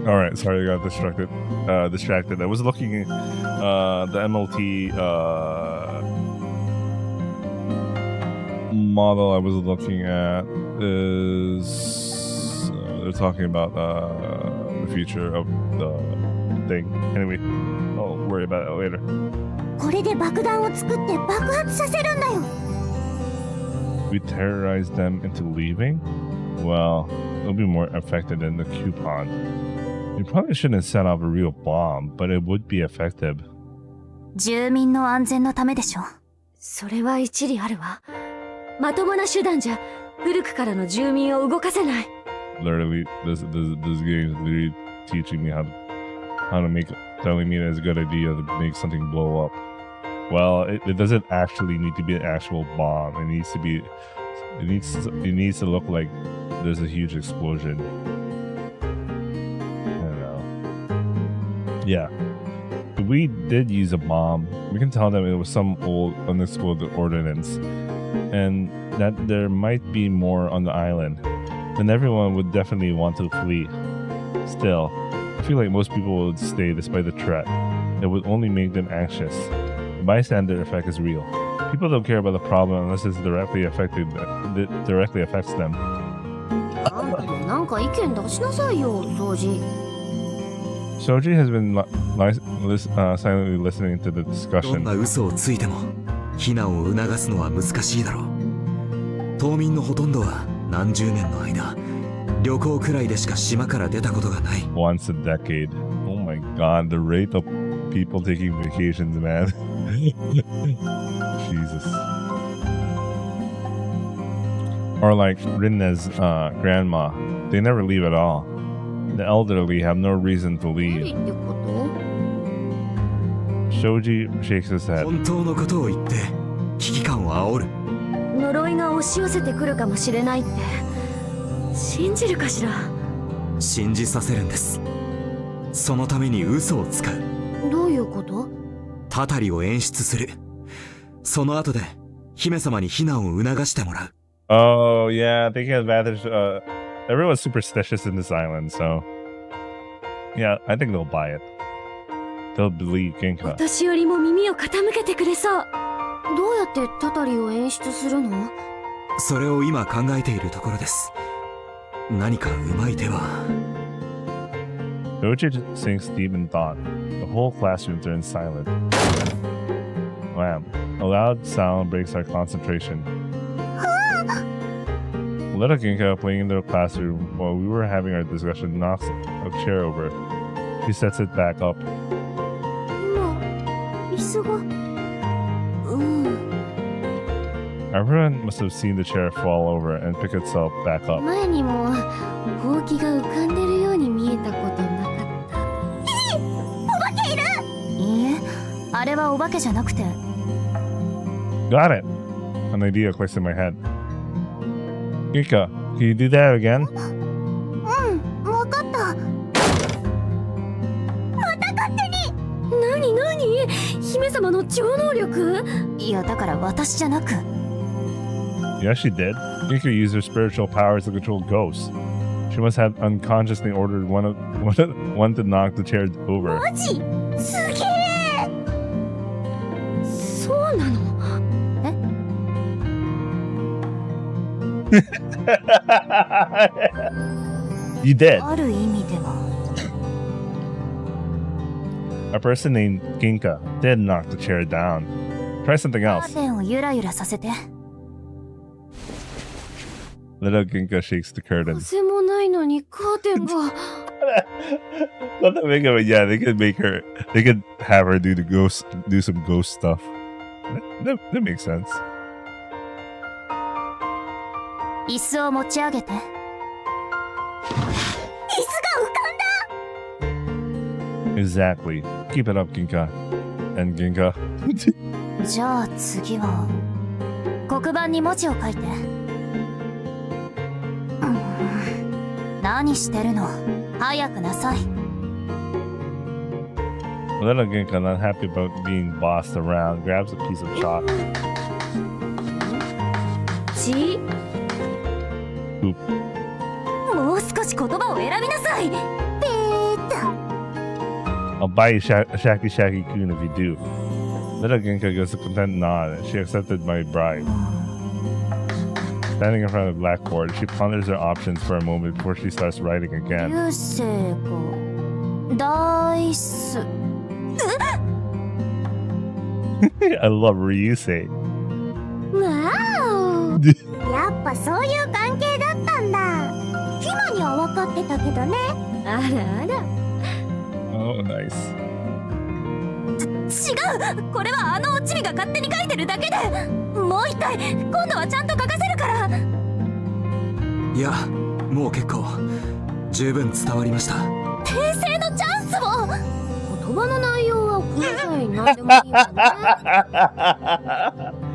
All right, sorry, I got distracted. I was looking the MLT model I was looking at is they're talking about the future of the thing. Anyway, I'll worry about it later. これで爆弾を作って爆発させるんだよ。 We terrorize them into leaving? Well, it'll be more effective than the coupon. You probably shouldn't set off a real bomb, but it would be effective. 住民の安全のためでしょ。それは一理あるわ。まともな手段じゃ古くからの住民を動かせない。 Literally, this game is literally teaching me how to make, telling me that it's a good idea to make something blow up. Well, it doesn't actually need to be an actual bomb. It needs to look like there's a huge explosion. I don't know. Yeah. If we did use a bomb, we can tell them it was some old unexploded ordnance and that there might be more on the island. Then everyone would definitely want to flee. Still, I feel like most people would stay despite the threat. It would only make them anxious. The bystander effect is real. People don't care about the problem unless it directly affects them. あんたもなんか意見出しなさいよ、掃除。 Shoji has been silently listening to the どん discussion. な嘘をついても避難を促すのは難しいだろう。島民のほとんどは何十年の間旅行くらいでしか島から出たことがない。 Once a decade. Oh my god, the rate of people taking vacations, man. Jesus. Or like Rinne's grandma. They never leave at all. The elderly have no reason to 無理 leave. ってこと？ Shoji shakes his head. 本当のことを言って危機感を煽る。呪いが押し寄せてくるかもしれないって信じるかしら。信じさせるんです。そのために嘘を使う。どういうこと？たたりを演出する。その後で姫様に避難を促してもらう。 Oh, yeah, taking advantage. Everyone's superstitious in this island, so yeah, I think they'll buy it. They'll believe Ginka. 私よりも耳を傾けてくれそう。どうやってたたりを演出するの？それを今考えているところです。何かうまい手は。 Shoji sinks deep in thought. The whole classroom turns silent. Wham! A loud sound breaks our concentration. Little Ginka, playing in the classroom while we were having our discussion, knocks a chair over. She sets it back up. 今、椅子が。Everyone must have seen the chair fall over and pick itself back up. 前にもほうきが浮かんでるように見えたことなかった。お化けいる？いいえ、あれはお化けじゃなくて。Got it! An idea clicks in my head. Ginka, can you do that again? わかった。また勝手に。何姫様の超能力？いや、だから私じゃなく。Yeah, she did. Ginka used her spiritual powers to control ghosts. She must have unconsciously ordered one to knock the chair over. マジ？すげえ。そうなの？ You did. ある意味では。A person named Ginka did knock the chair down. Try something カ else. ーテンをゆらゆらさせて。 Little Ginka shakes the curtain. 風もないのにカーテンが。Let them make it. Yeah, they could have her do some ghost stuff. That makes sense. 椅子を持ち上げて。椅子が浮かんだ。 Exactly. Keep it up, Ginka. And Ginka. じゃあ次は黒板に文字を書いて。何してるの？早くなさい。 Little Ginka, not happy about being bossed around, grabs a piece of chalk. ち。 Oop. もう少し言葉を選びなさい。ペータ。 I'll buy you Shaki Shaki Kun if you do. Little Ginka gives a content nod. She accepted my bribe. Standing in front of the blackboard, she ponders her options for a moment before she starts writing again. 流星がダイス。I love Ryusei. わお。やっぱそういう関係だったんだ。今には分かってたけどね。あらあら。 Oh, nice. う、これはあのおちびが勝手に書いてるだけで。もう一回今度はちゃんと書かせるから。いや、もう結構。十分伝わりました。訂正のチャンスを。言葉の内容はこれさえ何でもいいわね。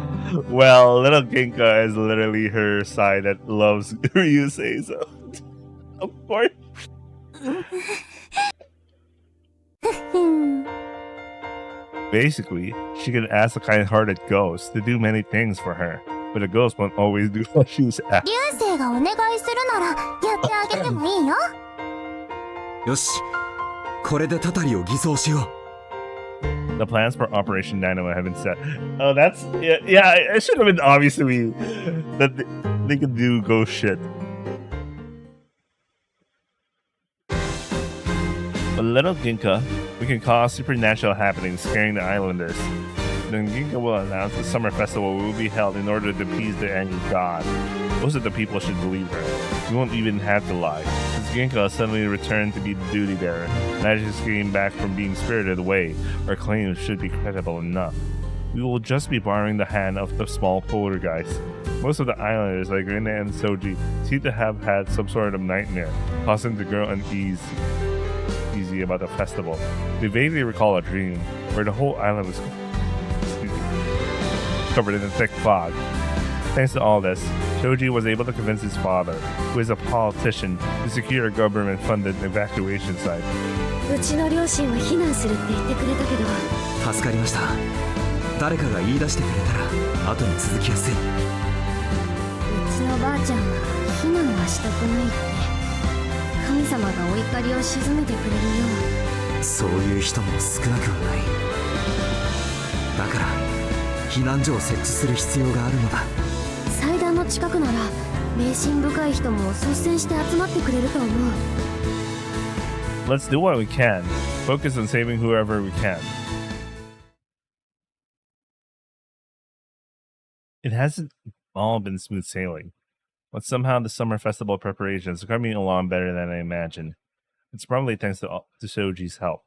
Well, little Ginka is literally her side that loves Ryusei, so of course. Basically, she can ask a kind-hearted ghost to do many things for her, but a ghost won't always do what she's asked. 流星がお願いするならやってあげてもいいよ。よし、これでタタリを偽装しよう。The plans for Operation Dynamo have been set. Oh, that's yeah. It should have been obvious to me that they could do ghost shit. But little Ginka, we can cause supernatural happenings scaring the islanders. Then Ginka will announce the summer festival will be held in order to appease the angry god. Most of the people should believe her. We won't even have to lie. Since Ginka suddenly returned to be the duty bearer, magic came back from being spirited away, our claims should be credible enough. We will just be borrowing the hand of the small poltergeist. Most of the islanders, like Rina and Soji, seem to have had some sort of nightmare, causing the girl uneasy about the festival. They vaguely recall a dream where the whole island was covered in a thick fog. Thanks to all this, Shoji was able to convince his father, who is a politician, to secure a government-funded evacuation site. うちの両親は避難するって言ってくれたけど、助かりました。誰かが言い出してくれたら後に続きやすい。うちのばあちゃんは避難はしたくないって。神様がお怒りを鎮めてくれるよう。そういう人も少なくはない。だから避難所を設置する必要があるのだ。祭壇の近くなら迷信深い人も率先して集まってくれると思う。 Let's do what we can. Focus on saving whoever we can. It hasn't all been smooth sailing, but somehow the summer festival preparations are coming along better than I imagined. It's probably thanks to Shoji's help.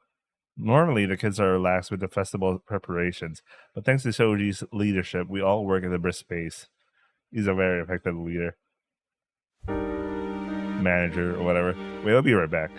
Normally, the kids are relaxed with the festival preparations, but thanks to Shoji's leadership, we all work at a brisk pace. He's a very effective leader. Manager, or whatever. Wait, I'll be right back.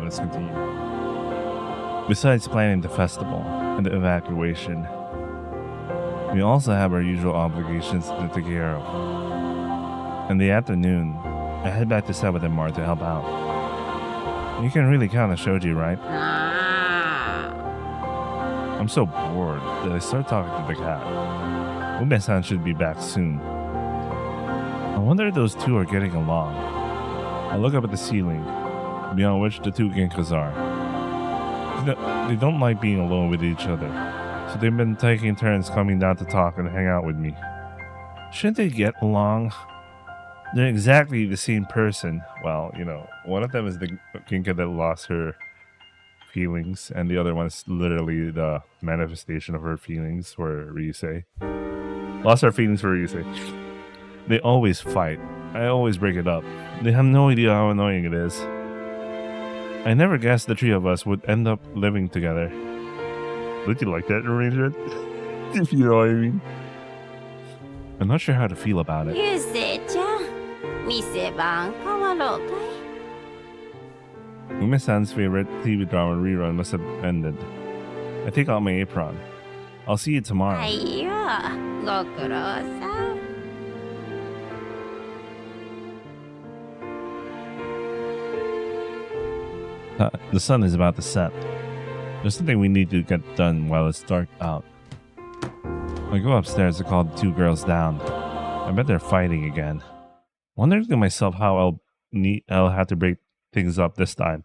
let's continue. Besides planning the festival and the evacuation, we also have our usual obligations to take care of. In the afternoon, I head back to set with Mar to help out. You can really count on Shoji, right? I'm so bored that I start talking to the cat. Ume-san should be back soon. I wonder if those two are getting along. I look up at the ceiling, beyond which the two Ginkas are. They don't like being alone with each other, so they've been taking turns coming down to talk and hang out with me. Shouldn't they get along? They're exactly the same person. Well, you know, one of them is the Ginka that lost her feelings, and the other one is literally the manifestation of her feelings for Ryusei. Lost her feelings for Ryusei. They always fight. I always break it up. They have no idea how annoying it is. I never guessed the three of us would end up living together. Don't you like that arrangement? If you know what I mean. I'm not sure how to feel about it. ゆうせいちゃん、店番変わろうかい？ Ume-san's favorite TV drama rerun must have ended. I take out my apron. I'll see you tomorrow. はいよ、ご苦労さん。The sun is about to set. There's something we need to get done while it's dark out. I go upstairs to call the two girls down. I bet they're fighting again. Wondering to myself how I'll have to break things up this time.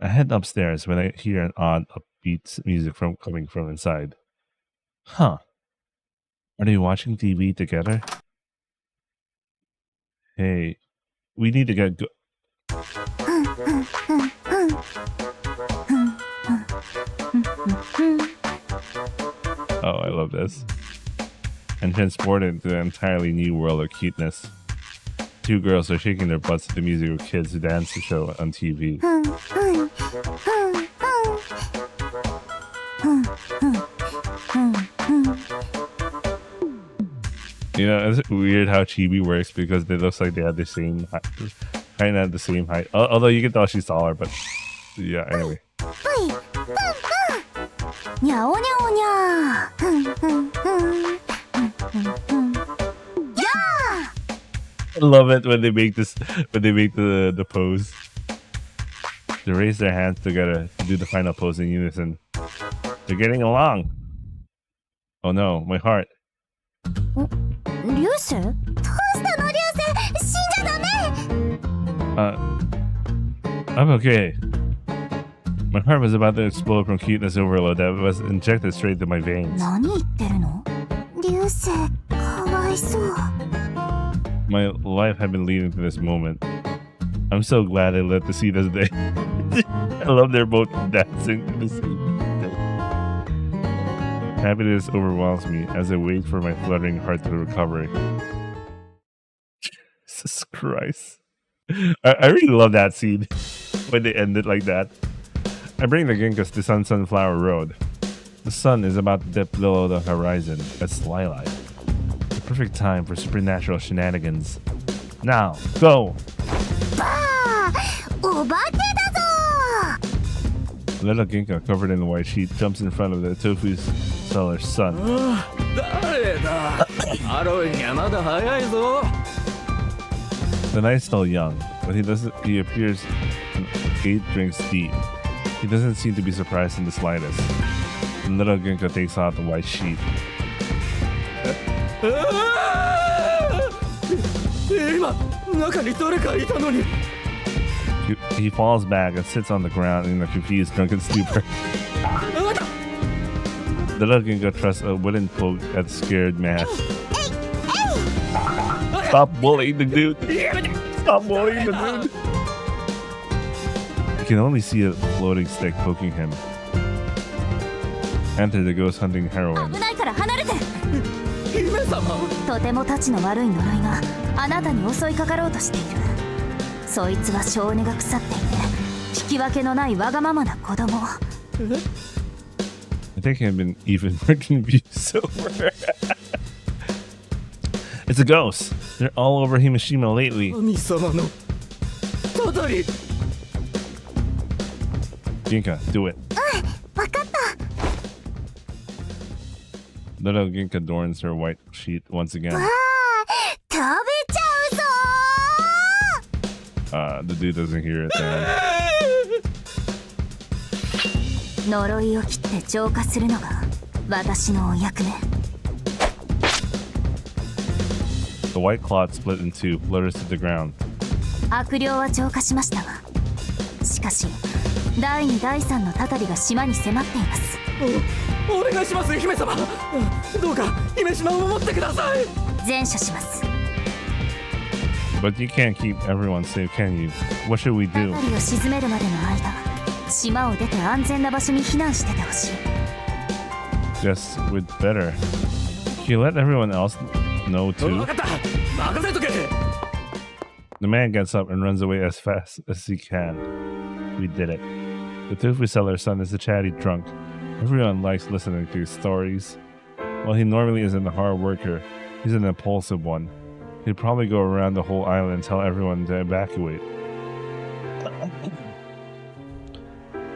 I head upstairs when I hear an odd upbeat music coming from inside. Huh. Are they watching TV together? Hey, we need to get Oh, I love this. And transported into an entirely new world of cuteness. Two girls are shaking their butts to the music of kids' dance show on TV. You know, it's weird how chibi works because it looks like they have the same height, kind of the same height. Although you can tell she's taller, but yeah, anyway. I love it when they make this, when they make the pose. They raise their hands together to do the final pose in unison. They're getting along. Oh no, my heart. Ryusei? I'm okay. My heart was about to explode from cuteness overload that was injected straight to my veins. My life had been leading to this moment. I'm so glad I lived to see this day. I love they're both dancing to the same day. Happiness overwhelms me as I wait for my fluttering heart to recover. Jesus Christ. I really love that scene when they end it like that. I bring the Ginkas to Sunflower Road. The sun is about to dip below the horizon at twilight. The perfect time for supernatural shenanigans. Now, go! Little Ginka, covered in a white sheet, jumps in front of the tofu seller's son. The night's still young, but he appears 8 drinks deep. He doesn't seem to be surprised in the slightest. And little Ginka takes off the white sheet. He falls back and sits on the ground in a confused, drunken stupor. The little Ginka thrusts a wooden poke at the scared man. Stop bullying the dude! Stop bullying the dude! You can only see a floating stick poking him. Enter the ghost hunting heroine. とてもたちの悪い呪いがあなたに襲いかかろうとしている。そいつは性根が腐っていて引き分けのないわがままな子供。I think I've been even more confused so far. It's a ghost. They're all over Himashima lately. Ginka, do it. わかった。 Little Ginka adorns her white sheet once again. 食べちゃうぞ The dude doesn't hear it then. ー。呪いを切って浄化するのが私のお役目。 The white cloth split in two, flutters to the ground. 悪霊は浄化しましたが、しかし第2第3のたたりが島に迫っています。お願いします姫様。どうか姫島を守ってください。前処します。 But you can't keep everyone safe, can you? What should we た do? たりを沈めるまでの間、島を出て安全な場所に避難しててほしい。 Guess we'd better. Can you let everyone else know too? 分かった。任せとけ。 The man gets up and runs away as fast as he can. We did it. The tofu seller's son is a chatty drunk. Everyone likes listening to his stories. While he normally isn't a hard worker, he's an impulsive one. He'd probably go around the whole island and tell everyone to evacuate.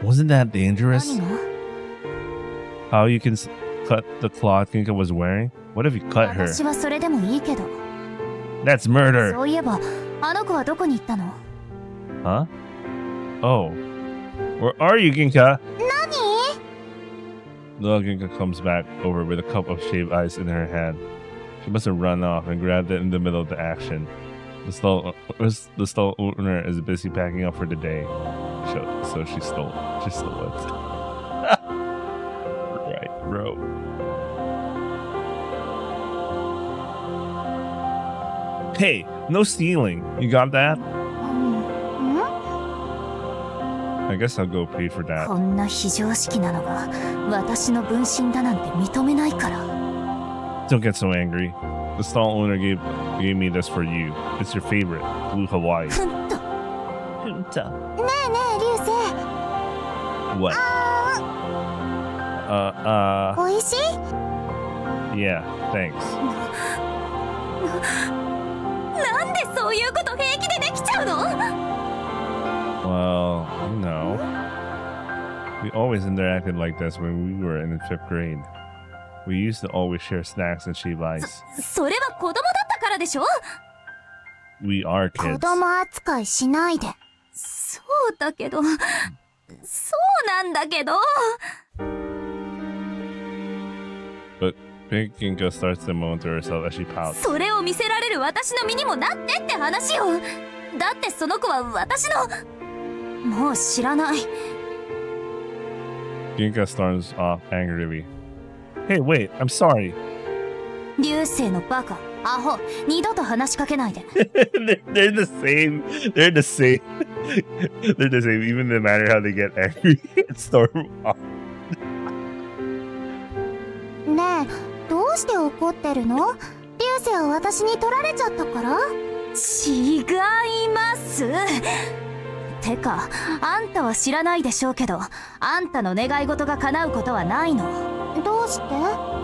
Wasn't that dangerous? 何が How you can cut the cloth Ginka was wearing? What if you cut her? 私はそれでもいいけど。 That's murder! そういえば、あの子はどこに行ったの？ Huh? Oh. Where are you, Ginka? 何？ Little Ginka comes back over with a cup of shaved ice in her hand. She must have run off and grabbed it in the middle of the action. The stall owner is busy packing up for the day. So she stole it. Right, bro. Hey, no stealing. You got that? ん？ I guess I'll go pay for that. こんな非常識なのが私の分身だなんて認めないから。 Don't get so angry. The stall owner gave me this for you. It's your favorite, Blue Hawaii. ふんと。 Junta. ねえねえ、流星。 What? おいしい？ Yeah, thanks. なんでそういうこと平気でできちゃうの？ Well, you know, we always interacted like this when we were in the 5th grade. We used to always share snacks and cheap ice. それは子供だったからでしょ？ We are 子 kids. 供扱いしないで。そうだけど、そうなんだけど。 But Big Ginka starts to moan to herself as she pouts. それを見せられる私の身にもなってって話よ。だってその子は私の。もう知らない。 Ginka storms off angrily. Hey, wait, I'm sorry. 流星のバカ、アホ、二度と話しかけないで。they're the same. They're the same. They're the same, even no matter how they get angry and storm off. ねえ、どうして怒ってるの？流星は私に取られちゃったから？違います。てか、あんたは知らないでしょうけど、あんたの願い事が叶うことはないの。どうして？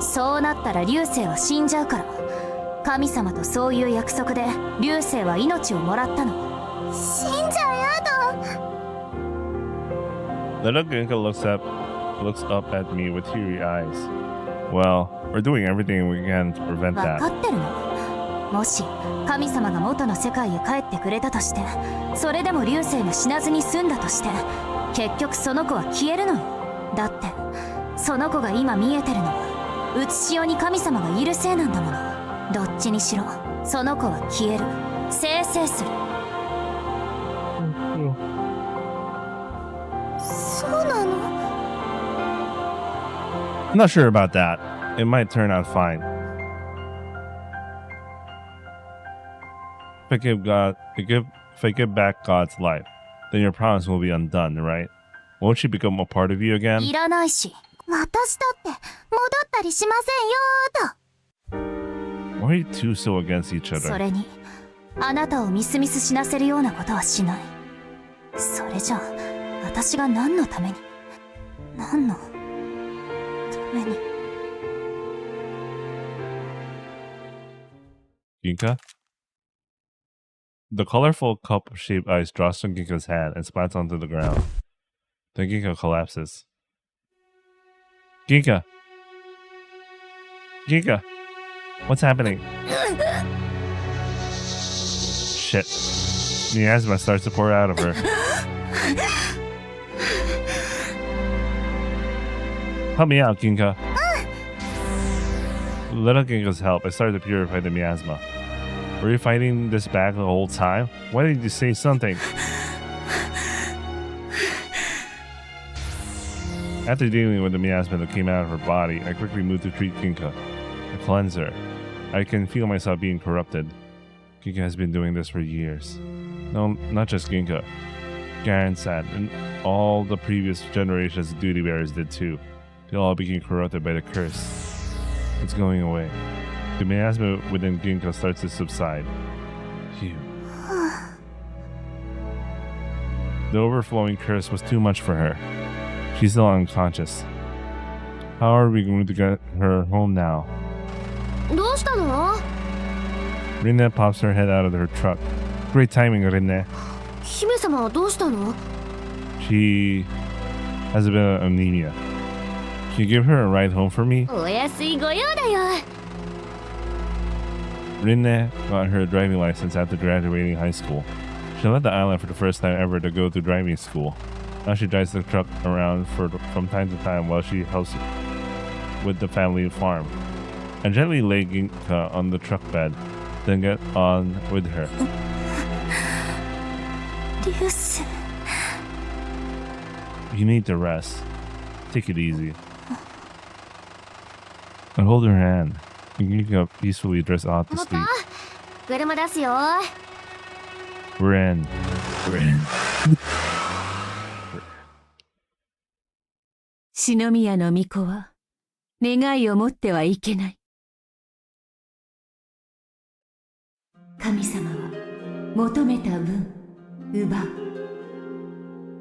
そうなったら流星は死んじゃうから。神様とそういう約束で流星は命をもらったの。死んじゃやだ。 Little Ginka looks up at me with teary eyes. Well, we're doing everything we can to prevent 分か that. ってるの？もし神様が元の世界へ帰ってくれたとして、それでも流星が死なずに済んだとして、結局その子は消えるのよ。だってその子が今見えてるのはうつしおに神様がいるせいなんだもの。どっちにしろその子は消える。生成する。そうなの？ I'm not sure about that. It might turn out fine. If I give back God's life, then your promise will be undone, right? Won't she become a part of you again? いらないし、私だって戻ったりしませんよーと。 Why are you two so against each そ other? れに、あなたをみすみす死なせるようなことはしない。それじゃあ、私が何のために、何のために。 Ginka? The colorful cup-shaped ice drops from Ginka's hand and splats onto the ground. Then Ginka collapses. Ginka! Ginka! What's happening? Shit. Miasma starts to pour out of her. Help me out, Ginka. Little Ginka's help, I started to purify the miasma. Were you fighting this back the whole time? Why didn't you say something? After dealing with the miasma that came out of her body, I quickly moved to treat Ginka. A cleanser. I can feel myself being corrupted. Ginka has been doing this for years. No, not just Ginka. Garen-san and all the previous generations of duty bearers did too. They all became corrupted by the curse. It's going away. The miasma within Ginka starts to subside. Phew. The overflowing curse was too much for her. She's still unconscious. How are we going to get her home now? どうしたの? Rinne pops her head out of her truck. Great timing, Rinne. 姫様はどうしたの? She has a bit of anemia. Can you give her a ride home for me? お安いご用だよ. Rinne got her driving license after graduating high school. She left the island for the first time ever to go to driving school. Now she drives the truck around from time to time while she helps with the family farm. I gently lay Ginka on the truck bed, then get on with her. リュウス You need to rest. Take it easy. I hold her hand, and Ginka peacefully drifts off to また sleep. 車出すよ. We're in. We're in. 篠宮の巫女は願いを持ってはいけない。神様は求めた分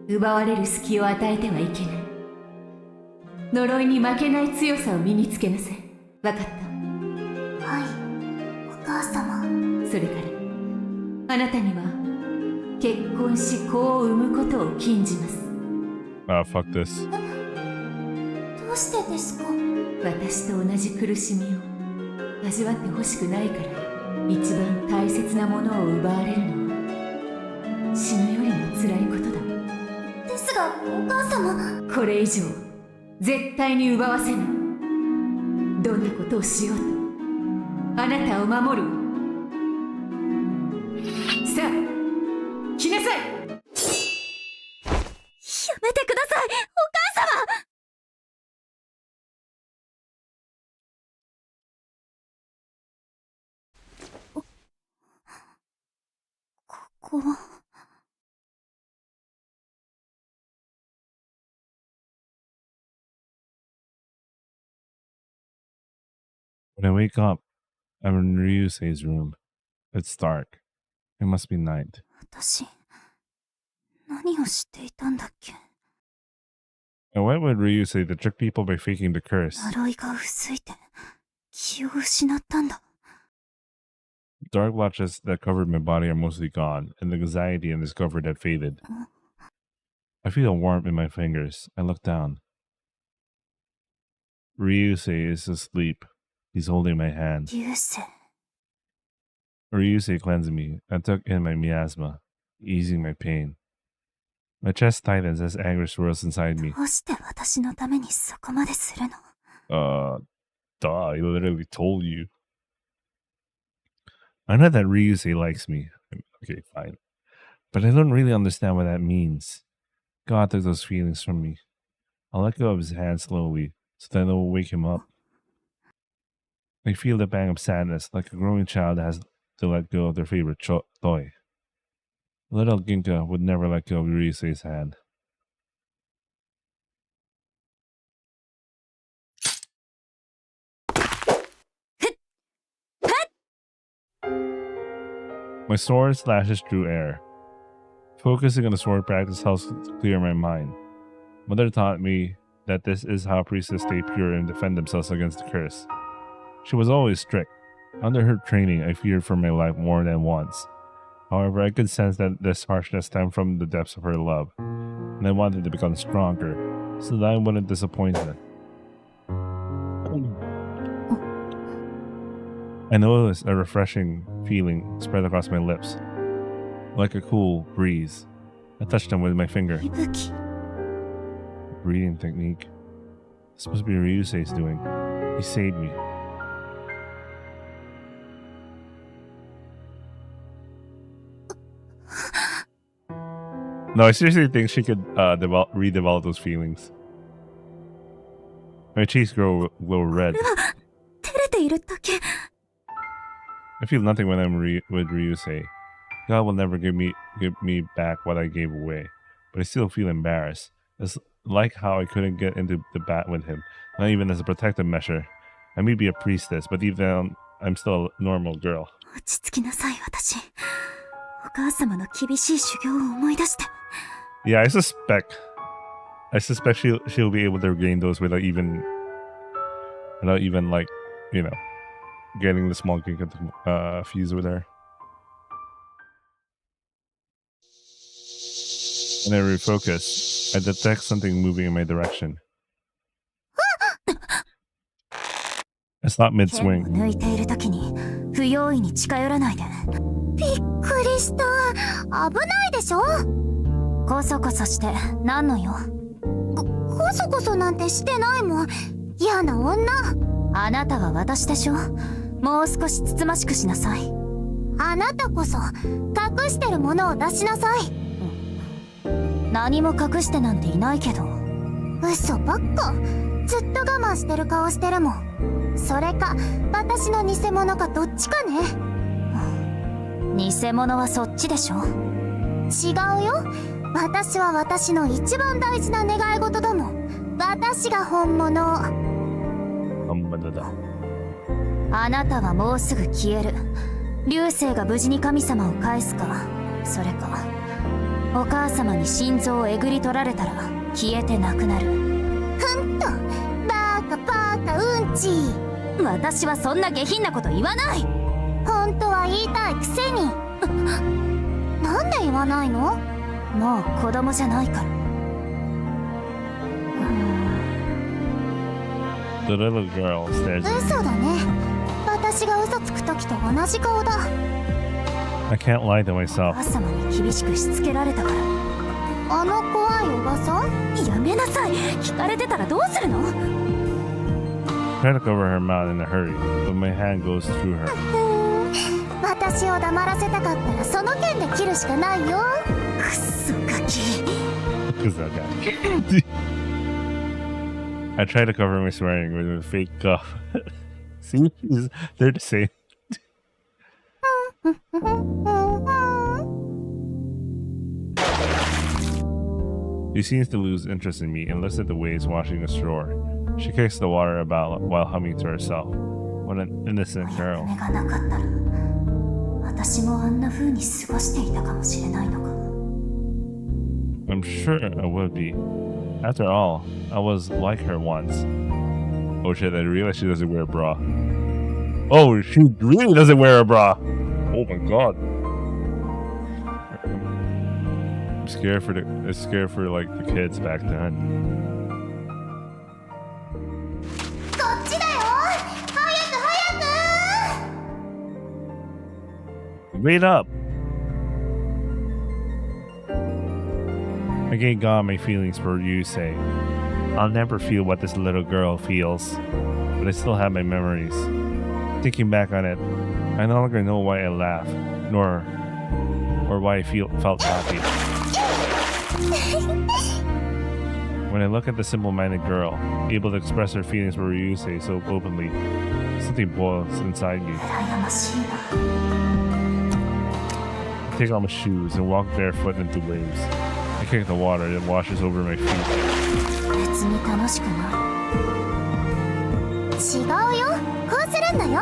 奪われる隙を与えてはいけない。呪いに負けない強さを身につけなさい。わかった？はい、お母様。それからあなたには結婚し子を産むことを禁じます。Fuck this. どうしてですか? 私と同じ苦しみを味わってほしくないから一番大切なものを奪われるのは死ぬよりも辛いことだ。ですが、お母様。これ以上絶対に奪わせない。どんなことをしようとあなたを守る。さあ来なさい。やめてください、お母様。ここは。When I wake up, I'm in Ryusei's room. It's dark. It must be night. 私、何をしていたんだっけ? And why would Ryusei to trick people by faking the curse? 呪いが薄いて気を失ったんだ。Dark blotches that covered my body are mostly gone, and the anxiety and discomfort had faded. I feel a warmth in my fingers. I look down. Ryusei is asleep. He's holding my hand. リュウセ。Ryusei cleansed me. I took in my miasma, easing my pain. My chest tightens as anger swirls inside me. どうして私のためにそこまでするの? Duh, I literally told you. I know that Ryusei likes me. Okay, fine. But I don't really understand what that means. God took those feelings from me. I'll let go of his hand slowly, so that it will wake him up. I feel the pang of sadness, like a growing child that has to let go of their favorite toy. Little Ginka would never let go of Ryusei's hand. My sword slashes through air. Focusing on the sword practice helps to clear my mind. Mother taught me that this is how priests stay pure and defend themselves against the curse. She was always strict. Under her training, I feared for my life more than once. However, I could sense that this harshness stemmed from the depths of her love. and I wanted to become stronger so that I wouldn't disappoint her. I noticed a refreshing feeling spread across my lips, like a cool breeze. I touched them with my finger. 息吹 Breathing technique. It's supposed to be Ryusei's doing. He saved me. No, I seriously think she could redevelop those feelings. My cheeks glow red. 照れているだけ I feel nothing when I'm with Ryusei. God will never give me back what I gave away, but I still feel embarrassed. It's like how I couldn't get into the bat with him, not even as a protective measure. I may be a priestess, but deep down, I'm still a normal girl. 落ち着きなさい私お母様の厳しい修行を思い出して Yeah, I suspect she'll be able to regain those without even like, you know, getting the small Ginka to fuse with her. When I refocus, I detect something moving in my direction. It's not 剣を mid-swing. 抜いている時に不用意に近寄らないでびっくりした危ないでしょこそこそして何の用こそこそなんてしてないもん嫌な女あなたは私でしょもう少しつつましくしなさいあなたこそ隠してるものを出しなさい何も隠してなんていないけど嘘ばっかずっと我慢してる顔してるもんそれか私の偽物かどっちかね偽物はそっちでしょ違うよ私は私の一番大事な願い事だもん私が本物あなたはもうすぐ消える流星が無事に神様を返すかそれかお母様に心臓をえぐり取られたら消えてなくなるふんとバカバカうんち私はそんな下品なこと言わない本当は言いたいくせになんで言わないのもう子供じゃないから The little girl stares at me. 嘘だね私が嘘つく時と同じ顔だ I can't lie to myself. 母様に厳しくしつけられたからあの怖いおばさんやめなさい聞かれてたらどうするの I try to cover her mouth in a hurry, but my hand goes through her. 私を黙らせたかったらその剣で切るしかないよくっそガキ Who's that guy? I try to cover my swearing with a fake cough. See? They're the same. She seems to lose interest in me and looks at the waves washing ashore. She kicks the water about while humming to herself. What an innocent girl. 夢がなかったら私もあんな風に過ごしていたかもしれないのか I'm sure I would be. After all, I was like her once. Oh shit, I realized she doesn't wear a bra. Oh, she really doesn't wear a bra! Oh my god. I'm scared for like the kids back then. こっちだよ早く早く Wait up! I gained gone my feelings for Yusei. I'll never feel what this little girl feels, but I still have my memories. Thinking back on it, I no longer know why I laughed, nor why I felt happy. When I look at the simple-minded girl, able to express her feelings for Ryusei so openly, something boils inside me. 羨ましいな I take off my shoes and walk barefoot into waves. I kick the water that washes over my feet. 別に楽しくない違うよこうするんだよ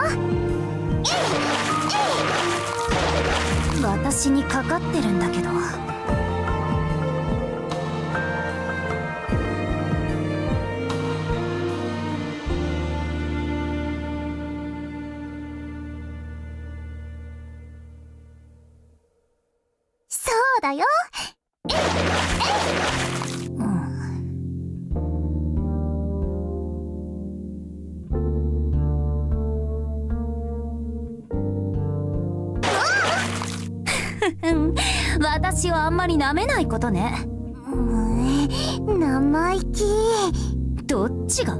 私にかかってるんだけどそうだようん私をあんまり舐めないことね。生意気。どっちが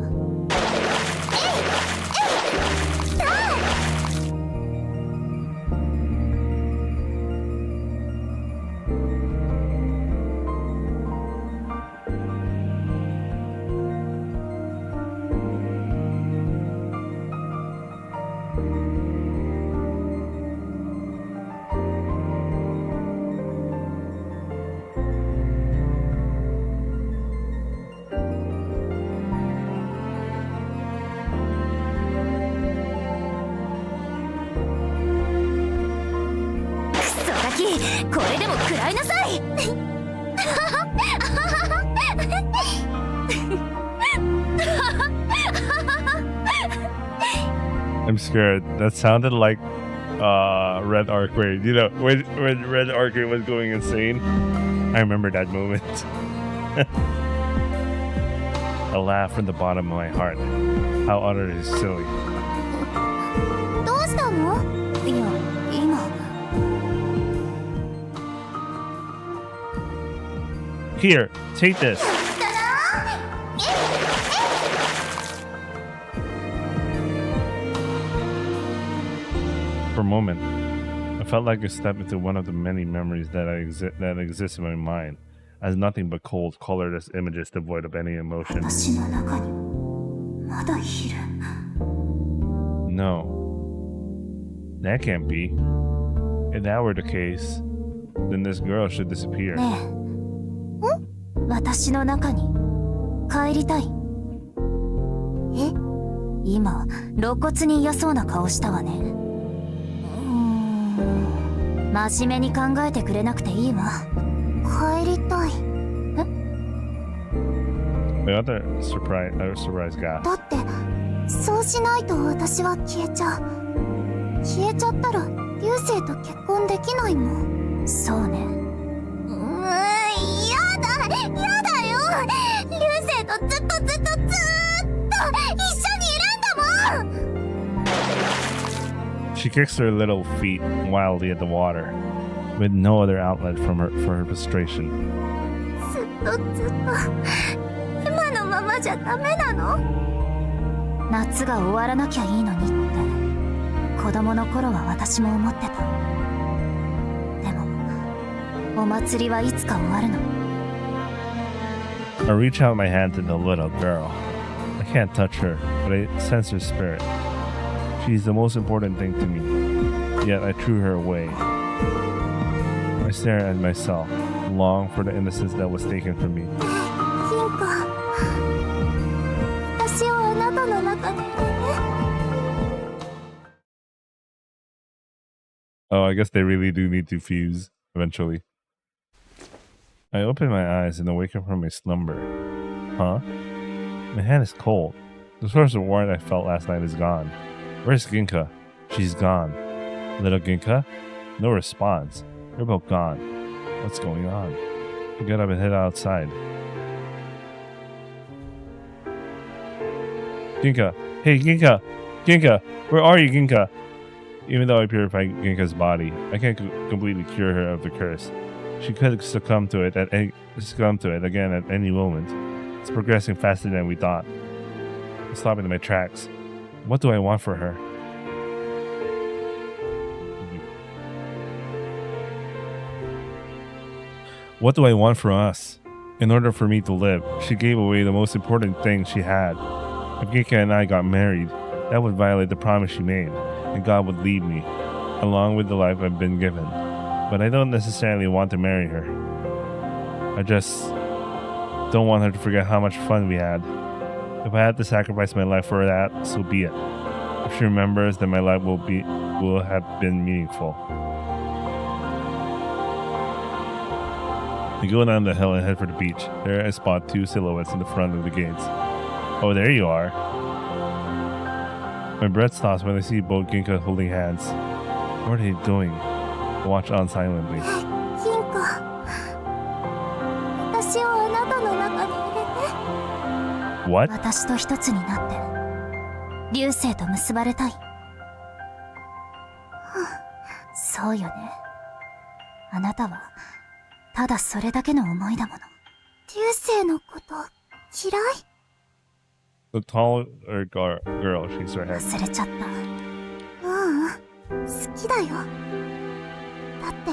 これでも食らいなさい。 I'm scared. That sounded like Red Arcade. You know, when Red Arcade was going insane. I remember that moment. A laugh from the bottom of my heart. How utterly silly. どうしたの？いや今。Here, take this. For a moment, I felt like I stepped into one of the many memories that exist in my mind, as nothing but cold, colorless images devoid of any emotion. No, that can't be. If that were the case, then this girl should disappear. 私の中に帰りたい。え？今露骨に嫌そうな顔したわね。真面目に考えてくれなくていいわ。帰りたい。え？ The other surprise guy. だってそうしないと私は消えちゃう。消えちゃったら流星と結婚できないもん。そうね。やだよ。流星とずっと一緒にいるんだもん。 She kicks her little feet wildly at the water, with no other outlet for her frustration. ずっと今のままじゃダメなの？夏が終わらなきゃいいのにって子供の頃は私も思ってた。でもお祭りはいつか終わるの。I reach out my hand to the little girl. I can't touch her, but I sense her spirit. She's the most important thing to me, yet I threw her away. I stare at myself, long for the innocence that was taken from me. 金貨、私をあなたの中に入れて。 Oh, I guess they really do need to fuse eventually. I open my eyes and awaken from my slumber. Huh? My hand is cold. The source of warmth I felt last night is gone. Where's Ginka? She's gone. Little Ginka? No response. They're both gone. What's going on? I get up and head outside. Ginka! Hey, Ginka! Ginka! Where are you, Ginka? Even though I purified Ginka's body, I can't completely cure her of the curse. She could succumb to it again at any moment. It's progressing faster than we thought. I'm stopping in my tracks. What do I want for her? What do I want for us? In order for me to live, she gave away the most important thing she had. If Ginka and I got married, that would violate the promise she made, and God would leave me, along with the life I've been given. But I don't necessarily want to marry her. I just don't want her to forget how much fun we had. If I had to sacrifice my life for that, so be it. If she remembers, then my life will have been meaningful. I go down the hill and head for the beach. There I spot two silhouettes in the front of the gates. Oh, there you are. My breath stops when I see both Ginka holding hands. What are they doing? I watch on silently. 金貨、私をあなたの中に入れて。 What? 私と一つになって流星と結ばれたい。そうよね。あなたはただそれだけの思いだもの。流星のこと嫌い？ The taller girl shakes her head. 忘れちゃった。好きだよ。だって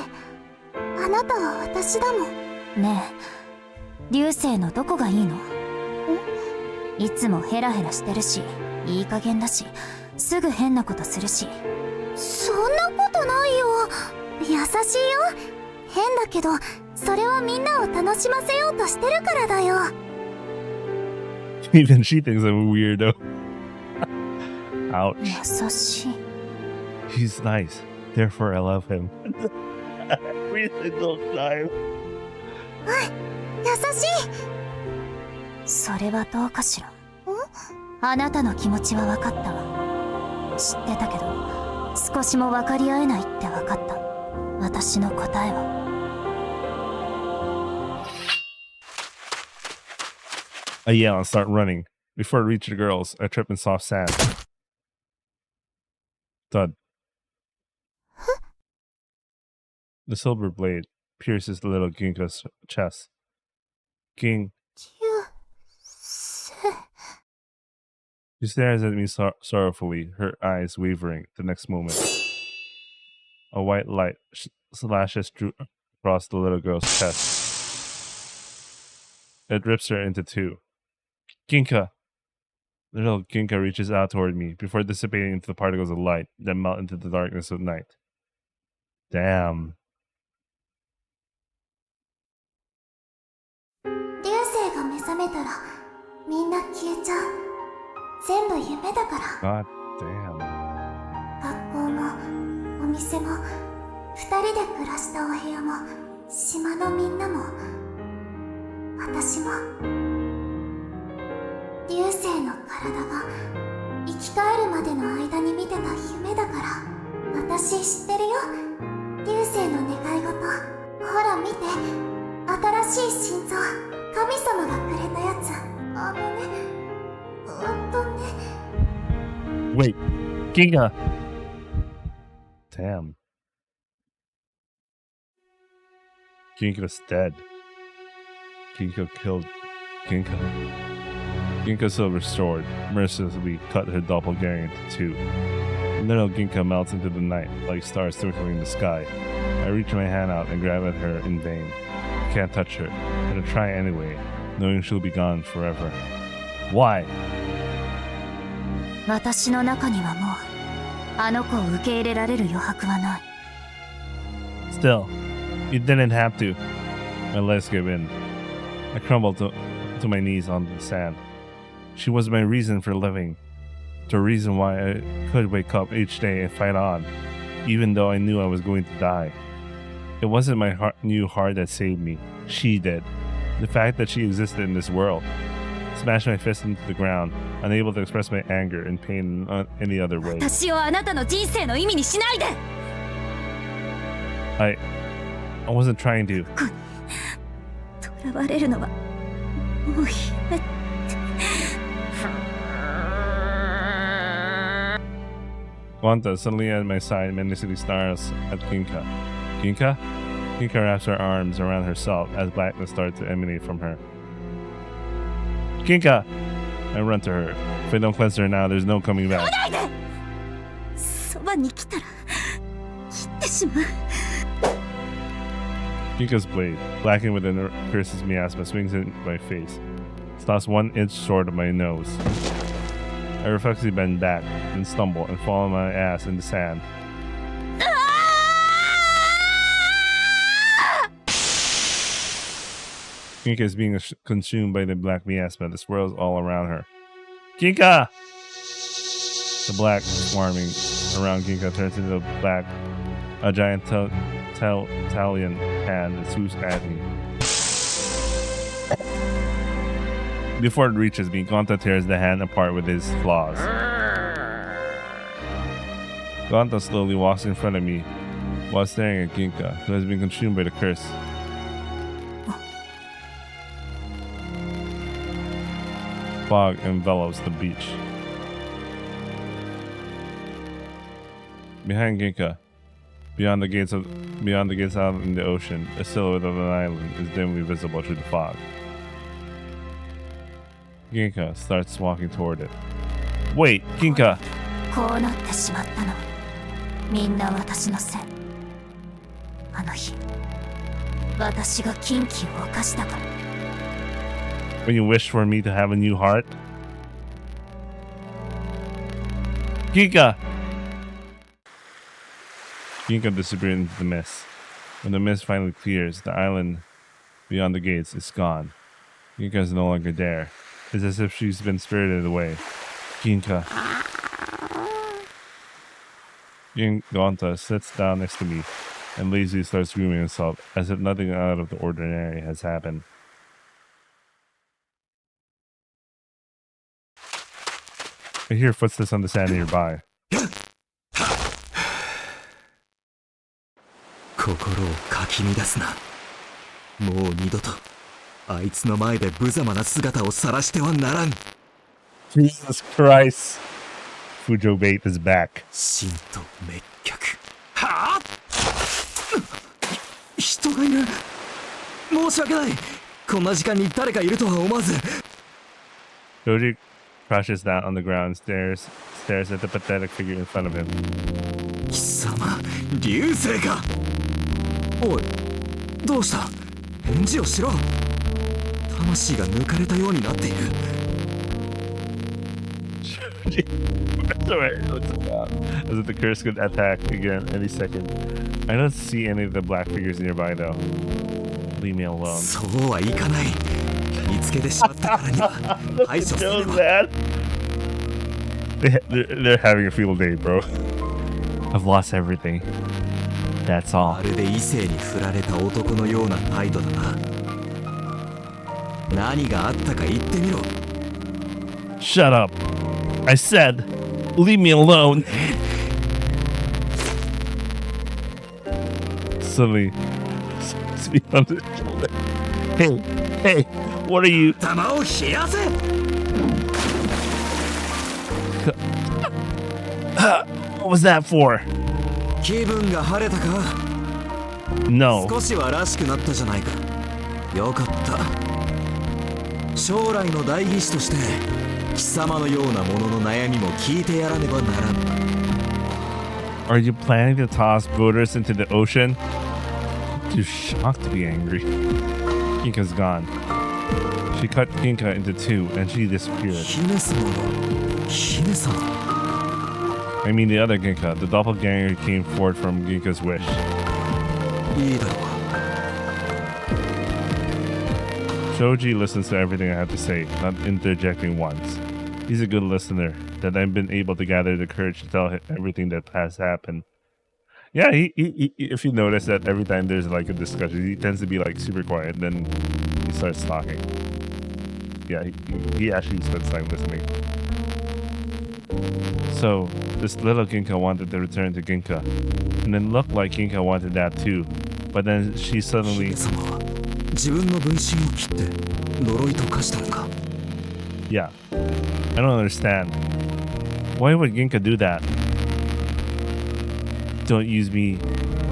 あなたは私だもん。ねえ、流星のどこがいいの？いつもヘラヘラしてるし、いい加減だし、すぐ変なことするし。そんなことないよ。優しいよ。変だけど、それはみんなを楽しませようとしてるからだよ。Even she thinks I'm a weirdo. Ouch. 優しい。He's nice. Therefore, I love him. Every single time. 優しい。それはどうかしら。あなたの気持ちは分かったわ。知ってたけど、少しも分かり合えないって分かった。私の答えは。I yell and start running. Before I reach the girls, I trip in soft sand. Thud. The silver blade pierces the little Ginka's chest. King. She stares at me sorrowfully, her eyes wavering. The next moment, a white light slashes through across the little girl's chest. It rips her into two. Ginka! The little Ginka reaches out toward me before dissipating into the particles of light that melt into the darkness of night. Damn. 流星が目覚めたらみんな消えちゃう。全部夢だから。 God damn. 学校もお店も二人で暮らしたお部屋も島のみんなも私も。流星の体が生き返るまでの間に見てた夢だから。私知ってるよ、流星の願い事。ほら見て、新しい心臓、神様がくれたやつ。Wait, Ginka! Damn. Ginka's dead. Ginka killed Ginka. Ginka Silver Sword mercilessly cut her doppelganger into two. Little Ginka melts into the night like stars twinkling in the sky. I reach my hand out and grab at her in vain. I can't touch her, but I try anyway, knowing she'll be gone forever. Why? 私の中にはもうあの子を受け入れられる余白はない。 Still, you didn't have to. My legs give in. I crumble to my knees on the sand. She was my reason for living, the reason why I could wake up each day and fight on, even though I knew I was going to die. It wasn't my new heart that saved me. She did. The fact that she existed in this world. Smash my fist into the ground, unable to express my anger and pain in any other way. 私をあなたの人生の意味にしないで。 I wasn't trying to. 囚われるのはもうやめて。 Wanta suddenly at my side menacingly snarls at Ginka. Ginka? Ginka wraps her arms around herself as blackness starts to emanate from her. Ginka! I run to her. If I don't cleanse her now, there's no coming back. そばに来たら切ってしまう。 Ginka's blade, blackened with a curses miasma, swings in my face. Stops 1 inch short of my nose. I reflexively bend back, then stumble and fall on my ass in the sand. Ginka is being consumed by the black miasma that swirls all around her. Ginka! The black swarming around Ginka turns into a giant Italian hand that swoops at me. Before it reaches me, Gonta tears the hand apart with his claws. Gonta slowly walks in front of me while staring at Ginka, who has been consumed by the curse. Fog envelops the beach. Behind Ginka, Beyond the gates out in the ocean, a silhouette of an island is dimly visible through the fog. Ginka starts walking toward it. Wait, Ginka! こうなってしまったの。みんな私のせい。あの日、私が禁忌を犯したから。When you wish for me to have a new heart? Ginka! Ginka disappeared into the mist. When the mist finally clears, the island beyond the gates is gone. Ginka is no longer there. It's as if she's been spirited away. Ginka. Ginka sits down next to me and lazily starts grooming himself as if nothing out of the ordinary has happened. I hear footsteps on the sand nearby. 心をかき乱すな。もう二度とあいつの前で無様な姿を晒してはならん。 Jesus Christ! Fujo bait is back. 心と滅却。はあ、人がいる。申し訳ない。こんな時間に誰かいるとは思わず。 Joji crouches down on the ground and stares at the pathetic figure in front of him. 貴様、流星か。おい、どうした？返事をしろ。魂が抜かれたようになっている。As if the curse could attack again any second. I don't see any of the black figures nearby though. Leave me alone. そうはいかない。見つけてしまったからには排除すれば。They're having a field day, bro. I've lost everything. That's all. まるで異性に振られた男のような態度だな。何があったか言ってみろ。 Shut up. I said, leave me alone. Suddenly, me on the shoulder. Hey, what are you? 玉を冷やせ。What was that for? 気分が晴れたか？ No. 少しはらしくなったじゃないか。よかった。将来の代議士として貴様のような者の悩みも聞いてやらねばならん。 Are you planning to toss voters into the ocean? Too shocked to be angry. Ginka's gone. She cut Ginka into two and she disappeared. 姫様の姫様。 I mean the other Ginka, the doppelganger came forth from Ginka's wish. いいだろう。 Shoji listens to everything I have to say, not interjecting once. He's a good listener, that I've been able to gather the courage to tell him everything that has happened. Yeah, he if you notice that every time there's like a discussion, he tends to be like super quiet, then he starts talking. Yeah, he actually spends time listening. So, this little Ginka wanted to return to Ginka, and then looked like Ginka wanted that too. But then she suddenly... 姫様は自分の分身を切って呪いと化したのか。 Yeah, I don't understand. Why would Ginka do that? Don't use me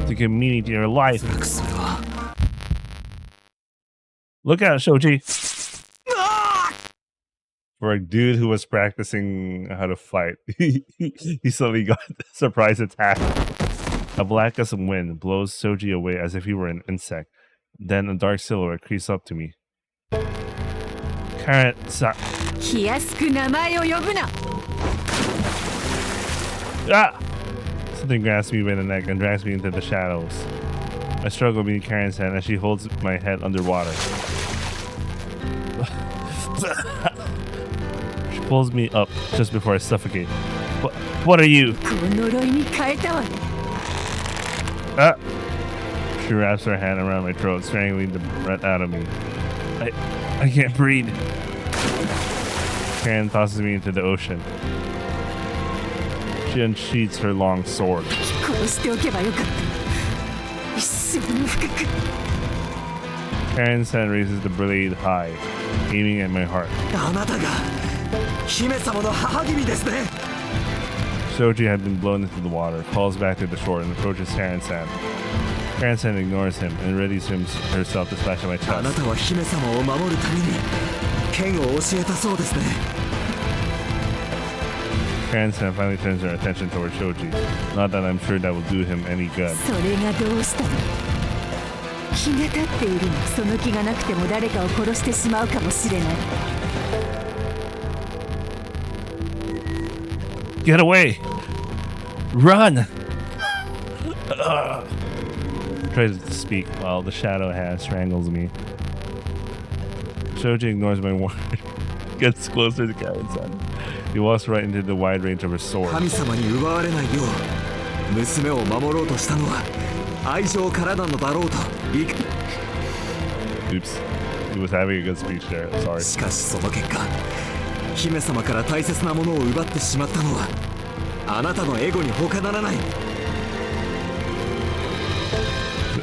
to give meaning to your life. おそらくそれは。 Look at it, Shoji. For a dude who was practicing how to fight, he suddenly got a surprise attack. A black gust of wind blows Shoji away as if he were an insect. Then a dark silhouette creeps up to me. Karen, ah! Something grabs me by the neck and drags me into the shadows. I struggle beneath Karen's hand as she holds my head underwater. She pulls me up just before I suffocate. What are you? Ah! She wraps her hand around my throat, strangling the breath out of me. I can't breathe. Karen tosses me into the ocean. She unsheaths her long sword. Karen's hand raises the blade high, aiming at my heart. Shoji had been blown into the water, falls back to the shore, and approaches Karen-san. Karen-san ignores him and readies herself to splash at my あな chest. たは姫様を守るために剣を教えたそうですね。 Karen-san finally turns her attention toward Shoji. Not that I'm sure that will do him any good. それがどうしたの？気が立っているの。その気がなくても誰かを殺してしまうかもしれない。 Get away! Run! Tries to speak while the shadow hand strangles me. Shoji ignores my warning. Gets closer to Karen-san. He walks right into the wide range of her sword. 神様に奪われないよう娘を守ろうとしたのは愛情からなのだろうと。 Oops. He was having a good speech there. Sorry. しかしその結果姫様から大切なものを奪ってしまったのはあなたのエゴに他ならない。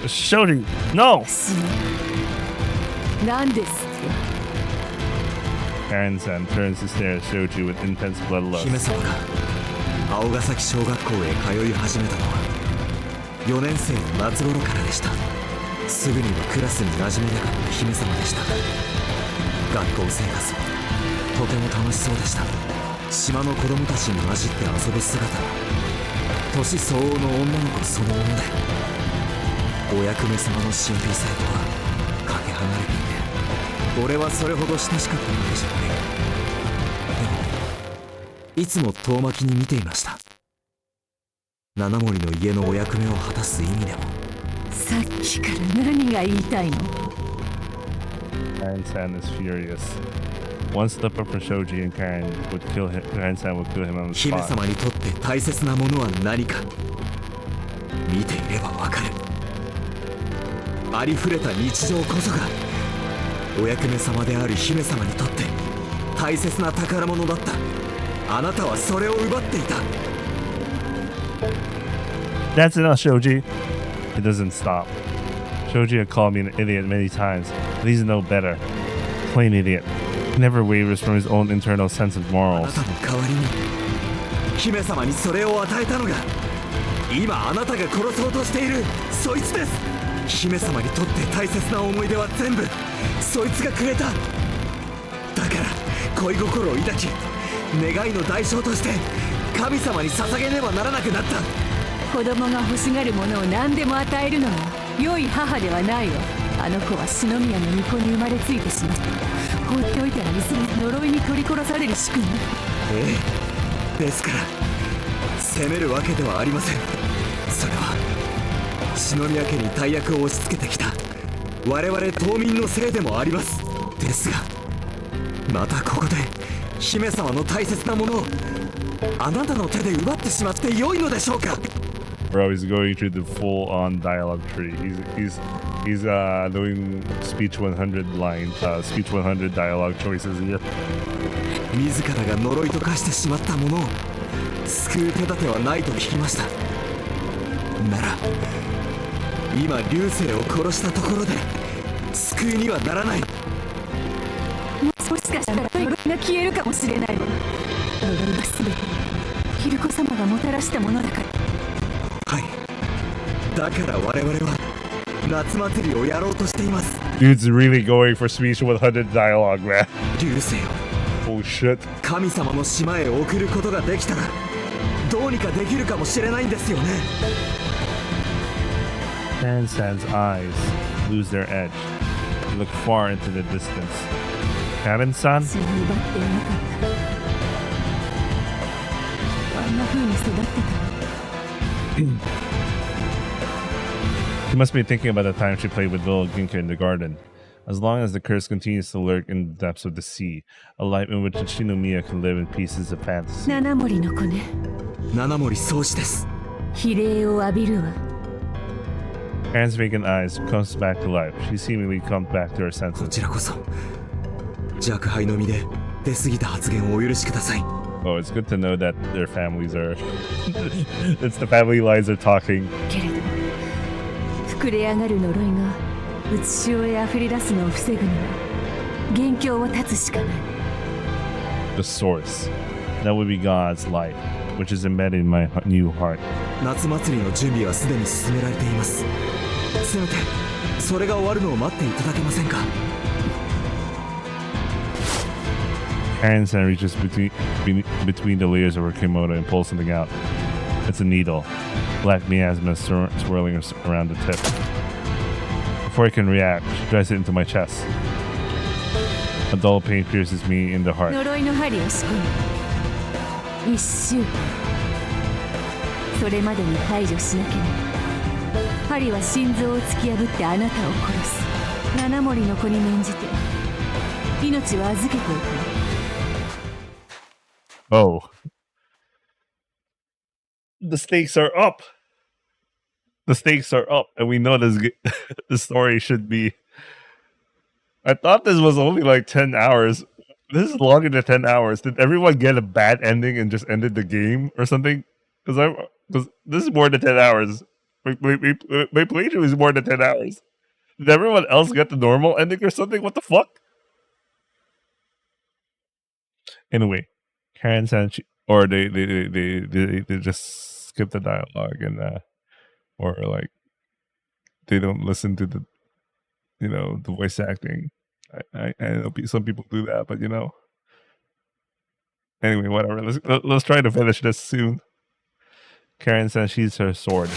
Shoji! No! 何ですって？ Karen-san turns to stare at Shoji with intense 姫 bloodlust. 様が青ヶ崎小学校へ通い始めたのは4年生の夏頃からでした。すぐにはクラスに馴染めなかった姫様でした。学校生活もとても楽しそうでした。島の子供たちに混じって遊ぶ姿は年相応の女の子そのもので、お役目様の神秘性とはかけ離れていて、俺はそれほど親しかったわけじゃない。でもいつも遠巻きに見ていました。七森の家のお役目を果たす意味でも。さっきから何が言いたいの？ Karen-san is furious. One slip up from Shoji and Karen-san would kill him on the 姫 spot. 様にとって大切なものは何か見ていればわかる。ありふれた日常こそがお役目様である姫様にとって大切な宝物だった。あなたはそれを奪っていた。 That's enough, Shoji. It doesn't stop. Shoji had called me an idiot many times, but he's no better. Plain idiot. He never wavers from his own internal sense of あ morals. なたの代わりに姫様にそれを与えたのが今あなたが殺そうとしているそいつです。姫様にとって大切な思い出は全部そいつがくれた。だから恋心を抱き願いの代償として神様に捧げねばならなくなった。子供が欲しがるものを何でも与えるのは良い母ではないわ。あの子は篠宮の巫女に生まれついてしまった。放っておいたらいずれ呪いに取り殺される仕組み。ええ、ですから責めるわけではありません。それは篠宮家に大役を押し付けてきた我々島民のせいでもあります。ですがまたここで姫様の大切なものをあなたの手で奪ってしまって良いのでしょうか。 Bro, he's going through the full-on dialogue tree. He's doing speech 100 speech 100 dialogue choices here. 自らが呪いと化してしまったものを救う手立てはないと聞きました。なら今流星を殺したところで救いにはならない。もしかしたら呪いが消えるかもしれないわ。呪いは全てヒルコ様がもたらしたものだから。はい、だから我々は夏祭りをやろうとしています。 Dude's really going for speech 100 dialogue, man. 流星を Oh shit. 神様の島へ送ることができたらどうにかできるかもしれないんですよね。 Karen-san's eyes lose their edge. They look far into the distance. Karen-san? 私は奪っていなかった。あんな風に育ってた。 She must be thinking about the time she played with little Ginka in the garden. As long as the curse continues to lurk in the depths of the sea, a life in which Shinomiya can live in pieces of fantasy. 七森の子ね。七森宗師です。比例を浴びるわ。 Karen's vacant eyes comes back to life. She seemingly comes back to her こ senses. ちらこそ若輩の身で出過ぎた発言をお許しください。 Oh, it's good to know that their families are... it's the family lines are talking. けれど膨れ上がる呪いがうつしおへ溢れ出すのを防ぐには元凶を断つしかない。 The source. That would be God's light, which is embedded in my new heart. 夏祭りの準備はすでに進められています。せめてそれが終わるのを待っていただけませんか。Karen-san reaches between the layers of her kimono and pulls something out. It's a needle. Black miasma swirling around the tip. Before I can react, she drives it into my chest. A dull pain pierces me in the heart. 呪いの針を仕込む。1週間。それまでに解除しなければ、針は心臓を突き破ってあなたを殺す。七森の子に免じて命を預けておく。Oh. The stakes are up. The stakes are up, and we know this. The story should be. I thought this was only like 10 hours. This is longer than 10 hours. Did everyone get a bad ending and just ended the game or something? Because this is more than 10 hours. My playthrough is more than 10 hours. Did everyone else get the normal ending or something? What the fuck? Anyway, Karen-san, or they just skip the dialogue and or like they don't listen to the the voice acting. I know some people do that, but anyway, whatever. Let's try to finish this soon. Karen-san sheathes her sword.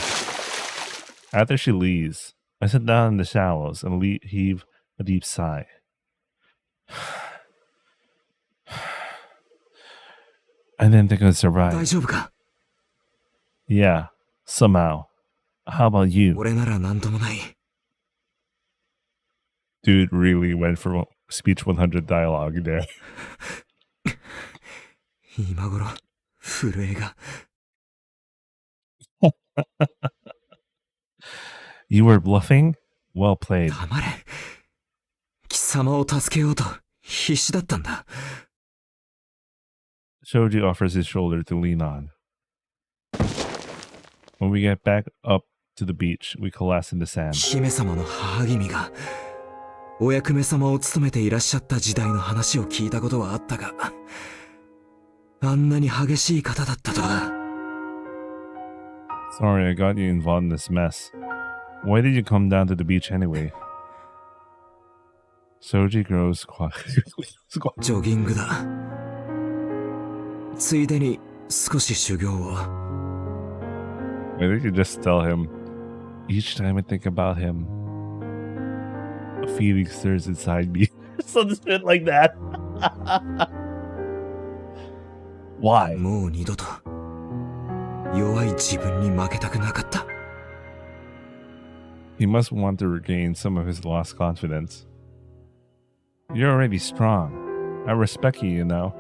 After she leaves, I sit down in the shallows and heave a deep sigh. I didn't think I'd survive. 大丈夫か。 Yeah, somehow. How about you? 俺なら何ともない。 Dude really went for speech 100 dialogue there. 今頃震えが。You were bluffing? Well played. 黙れ。貴様を助けようと必死だったんだ。 Shoji offers his shoulder to lean on. When we get back up to the beach, we collapse in the sand. 姫様の母君がお役目様を務めていらっしゃった時代の話を聞いたことはあったが、あんなに激しい方だったとは。 Sorry, I got you involved in this mess. Why did you come down to the beach anyway? Shoji grows quiet. ジョギングだ。ついでに少し修行を。 I think you just tell him. Each time I think about him, a feeling stirs inside me. Some shit like that. Why? もう二度と弱い自分に負けたくなかった。 He must want to regain some of his lost confidence. You're already strong. I respect you, you know.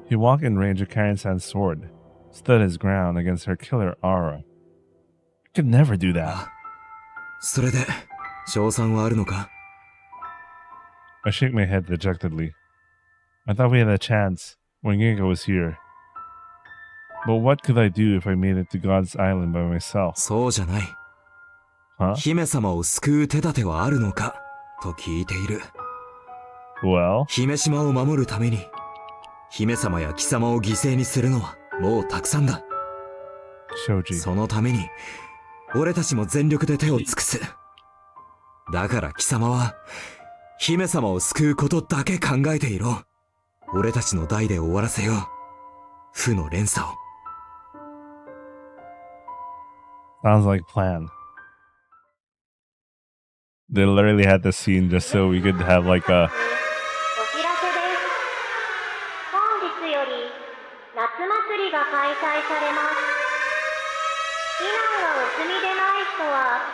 He walked in range of Karen-san's sword, stood his ground against her killer aura. I could never do that. それで勝算はあるのか？ I shake my head dejectedly. I thought we had a chance when Ginka was here. But what could I do if I made it to God's Island by myself? そうじゃない。 Huh? 姫様を救う手立てはあるのかと聞いている。 Well? 姫島を守るために姫様や貴様を犠牲にするのはもうたくさんだ。 Shoji. そのために俺たちも全力で手を尽くす。だから貴様は姫様を救うことだけ考えていろ。俺たちの代で終わらせよう。負の連鎖を。 Sounds like plan. They literally had this scene just so we could have like a... お知らせです。本日より夏祭りが開催されます。避難がお済みでない人は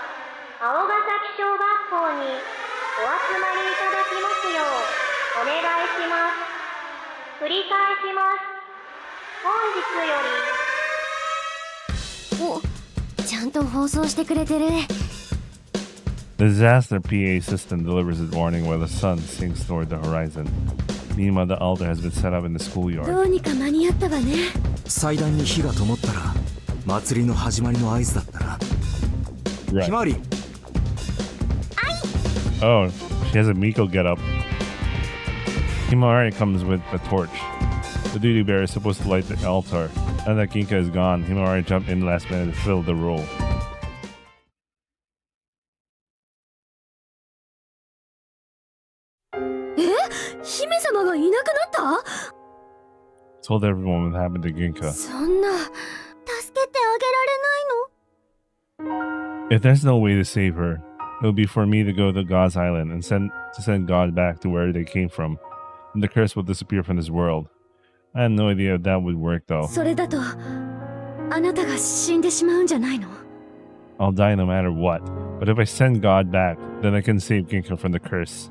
青ヶ崎小学校にお集まりいただきますようお願いします。繰り返します。本日より。お、ちゃんと放送してくれてる。 The disaster PA system delivers its warning while the sun sinks toward the horizon. Meanwhile, the altar has been set up in the schoolyard. どうにか間に合ったわね。祭壇に火が灯ったら祭りの始まりの合図だったな。 Right. ひまわり。 Oh, she has a Miko getup. Himawari comes with a torch. The duty bearer is supposed to light the altar. Now that Ginka is gone, Himawari jumped in last minute to fill the role. Told everyone what happened to Ginka. そんな助けてあげられないの？ If there's no way to save her, it would be for me to go to God's island and send God back to where they came from, and the curse will disappear from this world. I had no idea if that would work though. それだとあなたが死んでしまうんじゃないの？ I'll die no matter what, but if I send God back, then I can save Ginka from the curse.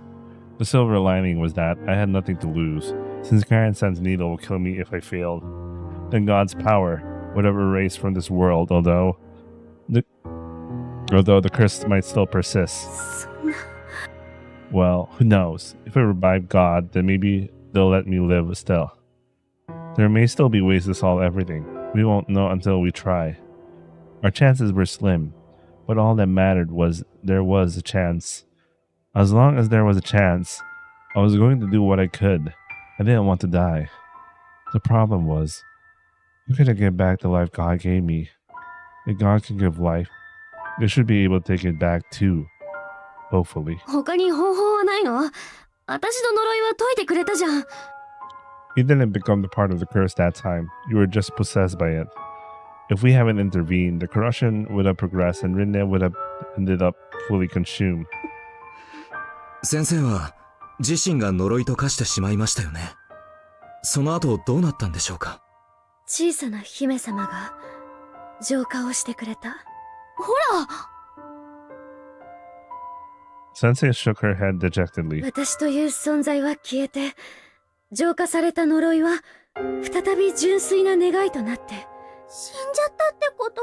The silver lining was that I had nothing to lose, since Grand-san's needle will kill me if I failed. Then God's power would have erased from this world, although the curse might still persist. そんな Well, who knows? If I revive God, then maybe they'll let me live still. There may still be ways to solve everything. We won't know until we try. Our chances were slim, but all that mattered was there was a chance. As long as there was a chance, I was going to do what I could. I didn't want to die. The problem was, how could I get back the life God gave me? If God can give life, they should be able to take it back too. Hopefully. 他に方法はないの？私の呪いは解いてくれたじゃん。 You didn't become the part of the curse that time. You were just possessed by it. If we haven't intervened, the corruption would have progressed and Rinne would have ended up fully consumed. 先生は自身が呪いと化してしまいましたよね。その後どうなったんでしょうか？小さな姫様が浄化をしてくれた。ほら Sensei shook her head dejectedly. 私という存在は消えて、浄化された呪いは再び純粋な願いとなって。死んじゃったってこと？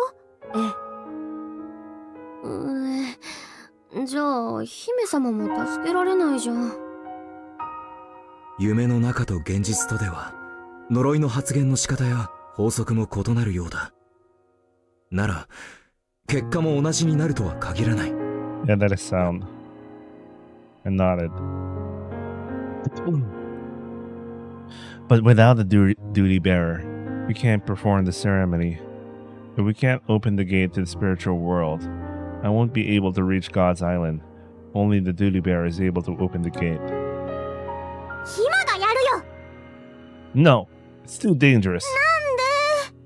じゃあ姫様も助けられないじゃん。夢の中と現実とでは呪いの発言の仕方や法則も異なるようだ。なら結果も同じになるとは限らない。 Yeah, that is sound. I nodded. But without the duty bearer, we can't perform the ceremony. If we can't open the gate to the spiritual world, I won't be able to reach God's island. Only the duty bearer is able to open the gate. ひまがやるよ。 No, it's too dangerous. なんで？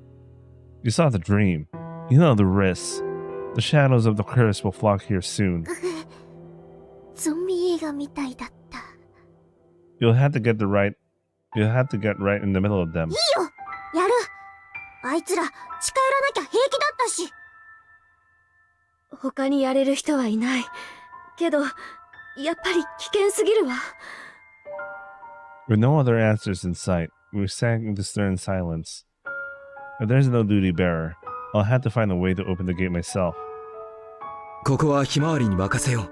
You saw the dream. You know the risks. The shadows of the curse will flock here soon. ゾンビ映画みたいだった。You'll have to get right in the middle of them. いいよ、やる。あいつら近寄らなきゃ平気だったし。他にやれる人はいない。けど、やっぱり危険すぎるわ。With no other answers in sight, we sank into stern silence. If there's no duty bearer, I'll have to find a way to open the gate myself. ここはひまわりに任せよう。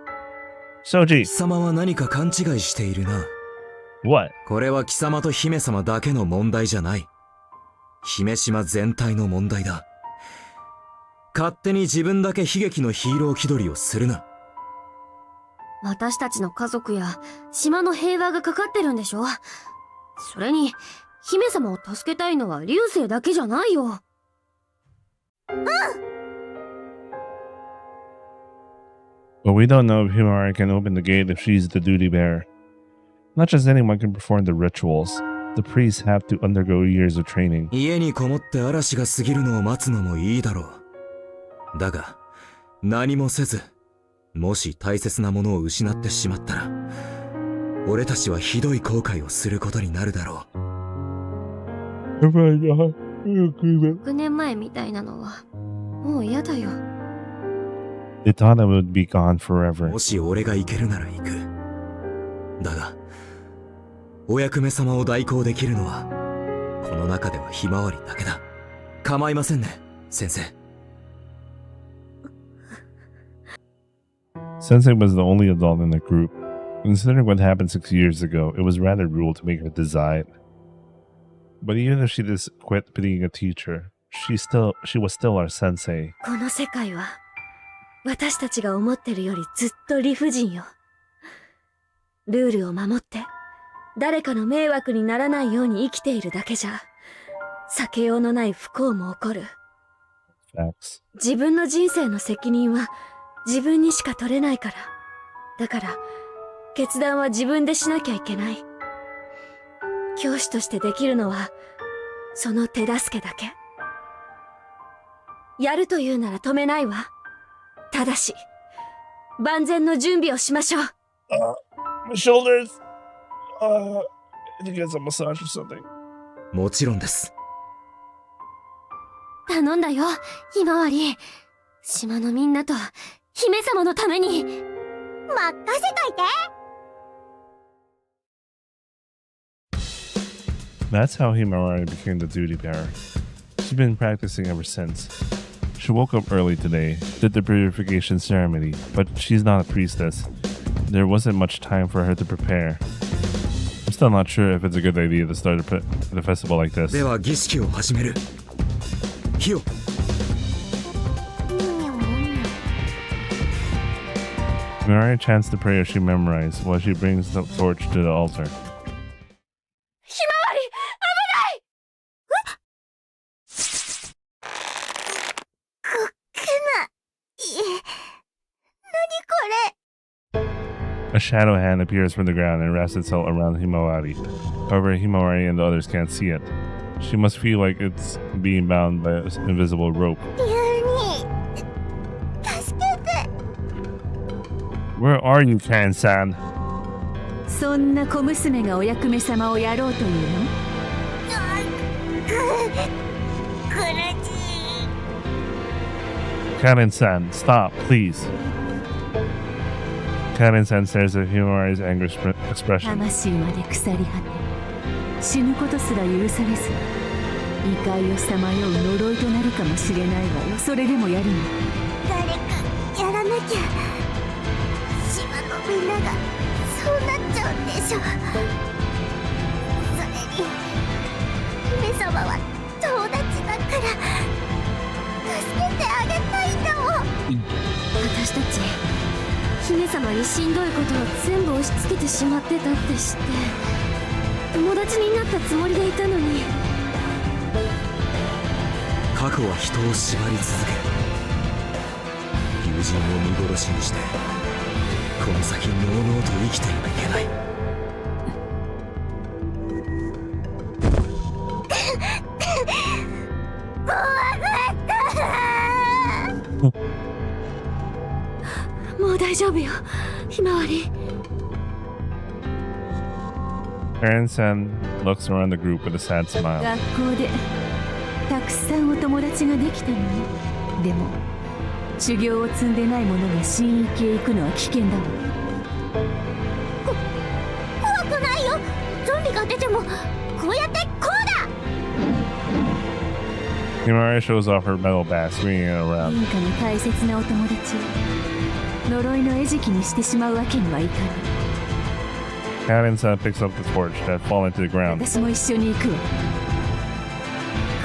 Shoji! 貴様は何か勘違いしているな。 What? これは貴様と姫様だけの問題じゃない。姫島全体の問題だ。勝手に自分だけ悲劇のヒーロー気取りをするな。私たちの家族や島の平和がかかってるんでしょ。それに姫様を助けたいのは流星だけじゃないよ。But we don't know if Himawari can open the gate if she's the duty bearer. Not just anyone can perform the rituals. The priests have to undergo years of training. 家にこもって嵐が過ぎるのを待つのもいいだろう。だが、何もせず、もし大切なものを失ってしまったら、俺たちはひどい後悔をすることになるだろう。6年前みたいなのは、もう嫌だよ。They thought I would be gone forever. もし俺が行けるなら行く。だが、お役目様を代行できるのは、この中ではひまわりだけだ。構いませんね、先生。Sensei was the only adult in the group. Considering what happened 6 years ago, it was rather cruel to make her decide. But even if she just quit being a teacher, she was still our sensei. この世界は、私たちが思ってるよりずっと理不尽よ。ルールを守って、誰かの迷惑にならないように生きているだけじゃ、避けようのない不幸も起こる。Facts. 自分の人生の責任は自分にしか取れないから。だから、決断は自分でしなきゃいけない。教師としてできるのは、その手助けだけ。やるというなら止めないわ。ただし、万全の準備をしましょう。My shoulders. I think it's a massage or something. もちろんです。頼んだよ、ひまわり。島のみんなと姫様のために。任せといて。That's how Himawari became the duty bearer. She's been practicing ever since. She woke up early today, did the purification ceremony, but she's not a priestess. There wasn't much time for her to prepare. I'm still not sure if it's a good idea to start the festival like this. では儀式を始める。火を。Himawari chants the prayer she memorized while she brings the torch to the altar. ひまわり、危ない！A shadow hand appears from the ground and wraps itself around Himawari. However, Himawari and the others can't see it. She must feel like it's being bound by an invisible rope. Where are you, Kan-san? そんな小娘がお役目様をやろうというの？Karen-san, stop, please. Karen-san stares at Himawari's angry expression. 魂まで腐り果て、死ぬことすら許されず、異界をさまよう呪いとなるかもしれないわよ。それでもやるの？誰かやらなきゃ。島のみんながそうなっちゃうんでしょ。それに姫様は友達だから助けてあげたいんだもん。私たち姫様にしんどいことを全部押し付けてしまってたって知って、友達になったつもりでいたのに。過去は人を縛り続ける。友人を見殺しにしてこの先のうのうと生きてはいけない。もう大丈夫よ、ひまわり。Karen-san looks around the group with a sad smile. 学校でたくさんお友達ができたのね。でも修行を積んでない者が神域へ行くのは危険だわ。怖くないよ。ゾンビが出てもこうやってこうだ。Himawari shows off her metal bat, swinging it around. 銀貨の大切なお友達を呪いの餌食にしてしまうわけにはいかない。Karen-san picks up the torch that fallen to the ground. 私も一緒に行くわ。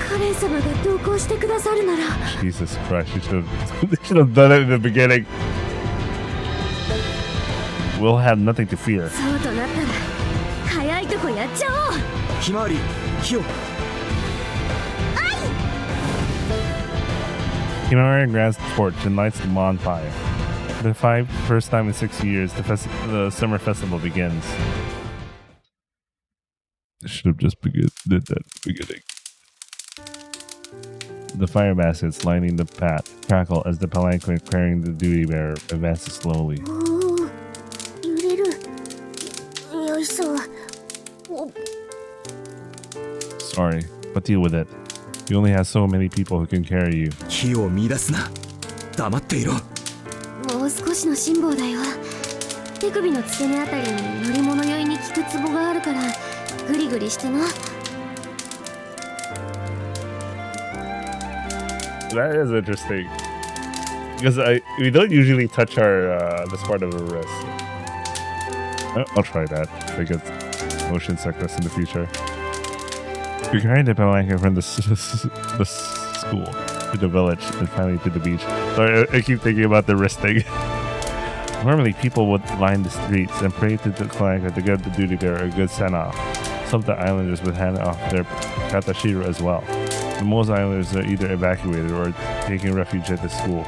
カレン様が同行してくださるなら。 Jesus Christ, they should have done it in the beginning. We'll have nothing to fear. そうとなったら早いとこやっちゃおう。ひまわり、火を。Himawari grabs the torch and lights the bonfire. For the first time in 6 years, the summer festival begins. I should have just did that at the beginning. The fire baskets lining the path crackle as the palanquin carrying the duty bearer advances slowly. 揺れる。よいしょ。 Sorry, but deal with it. You only have so many people who can carry you. 火を乱すな。黙っていろ。もう少しの辛抱だよ。手首の付け根あたりに乗り物酔いに効くツボがあるからグリグリしてな。 That is interesting. Because we don't usually touch our this part of the wrist. I'll try that if I get motion sickness in the future. We carried the palanquin from the school to the village and finally to the beach. Sorry, I keep thinking about the wrist thing. Normally, people would line the streets and pray to the Palanquin to get the duty bearer a good send-off. Some of the islanders would hand off their katashiro as well. But most islanders are either evacuated or taking refuge at the school.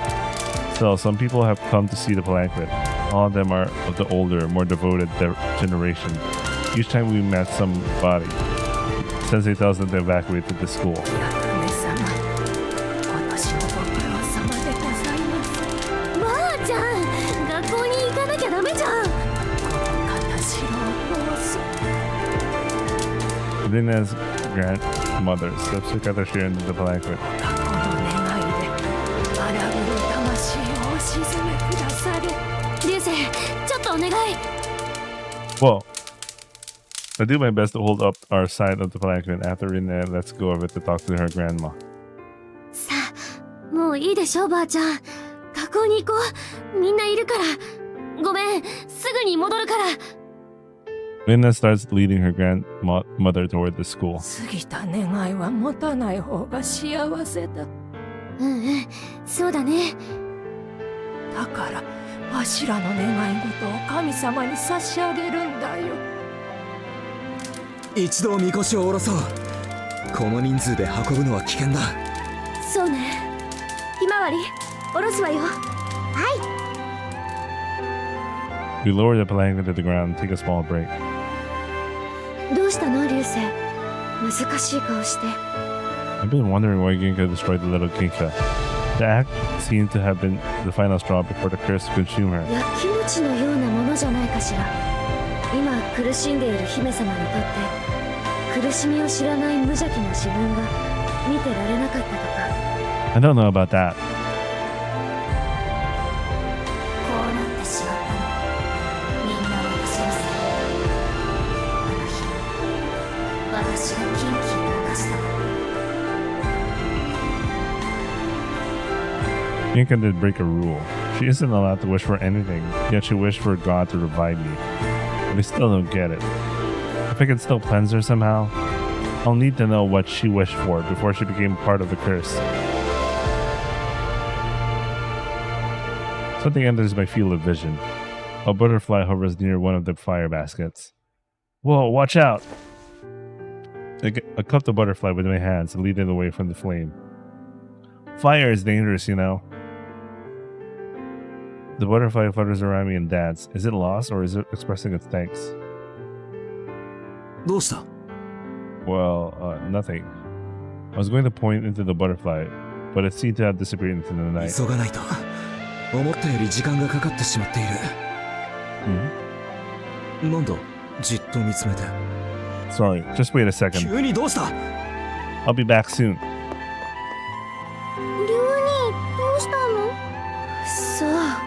Still, some people have come to see the Palanquin. All of them are of the older, more devoted generation. Each time we met somebody, Sensei tells them to evacuate to the school. お年をご苦労様でございます。ばあちゃん、学校に行かなきゃダメじゃん。形を通す。Rina's grandmother slips her katashiro into the palanquin. 過去の願いで荒ぶる魂をお沈めくだされ。流星、ちょっとお願い。 Well, I do my best to hold up our side of the palanquin after Rina lets go of it to talk to her grandma. さあ、もういいでしょ、ばあちゃん。学校に行こう。みんないるから。ごめん、すぐに戻るから。Rina starts leading her grandmother toward the school. 過ぎた願いは持たない方が幸せだ。うんうん、そうだね。だからわしらの願い事を神様に差し上げるんだよ。一度みこしを下ろそう。この人数で運ぶのは危険だ。そうね。ひまわり、下ろすわよ。We lower the palanquin to the ground and take a small break. どうしたの、流星。難しい顔して。I've been wondering why Ginka destroyed the little Ginka. The act seemed to have been the final straw before the curse consumed her. やきもちのようなものじゃないかしら。今苦しんでいる姫様にとって苦しみを知らない無邪気な自分が見てられなかったとか。 I don't know about that. こうなってしまったの。みんな私のせい。あの日、私がキンキを犯したの。 Ginka did break a rule. She isn't allowed to wish for anything, yet she wished for God to revive me. But I still don't get it. If I can still cleanse her somehow, I'll need to know what she wished for before she became part of the curse. Something enters my field of vision. A butterfly hovers near one of the fire baskets. Whoa, watch out! I cup the butterfly with my hands and lead it away from the flame. Fire is dangerous, you know. The butterfly flutters around me and dance. Is it lost or is it expressing its thanks? どうした？ Well, nothing. I was going to point into the butterfly, but it seemed to have disappeared into the night. 急がないと。思ったより時間がかかってしまっている。なんだ？じっと見つめて。 Sorry, just wait a second. 急にどうした？ I'll be back soon. リュウニー、どうしたの？さあ。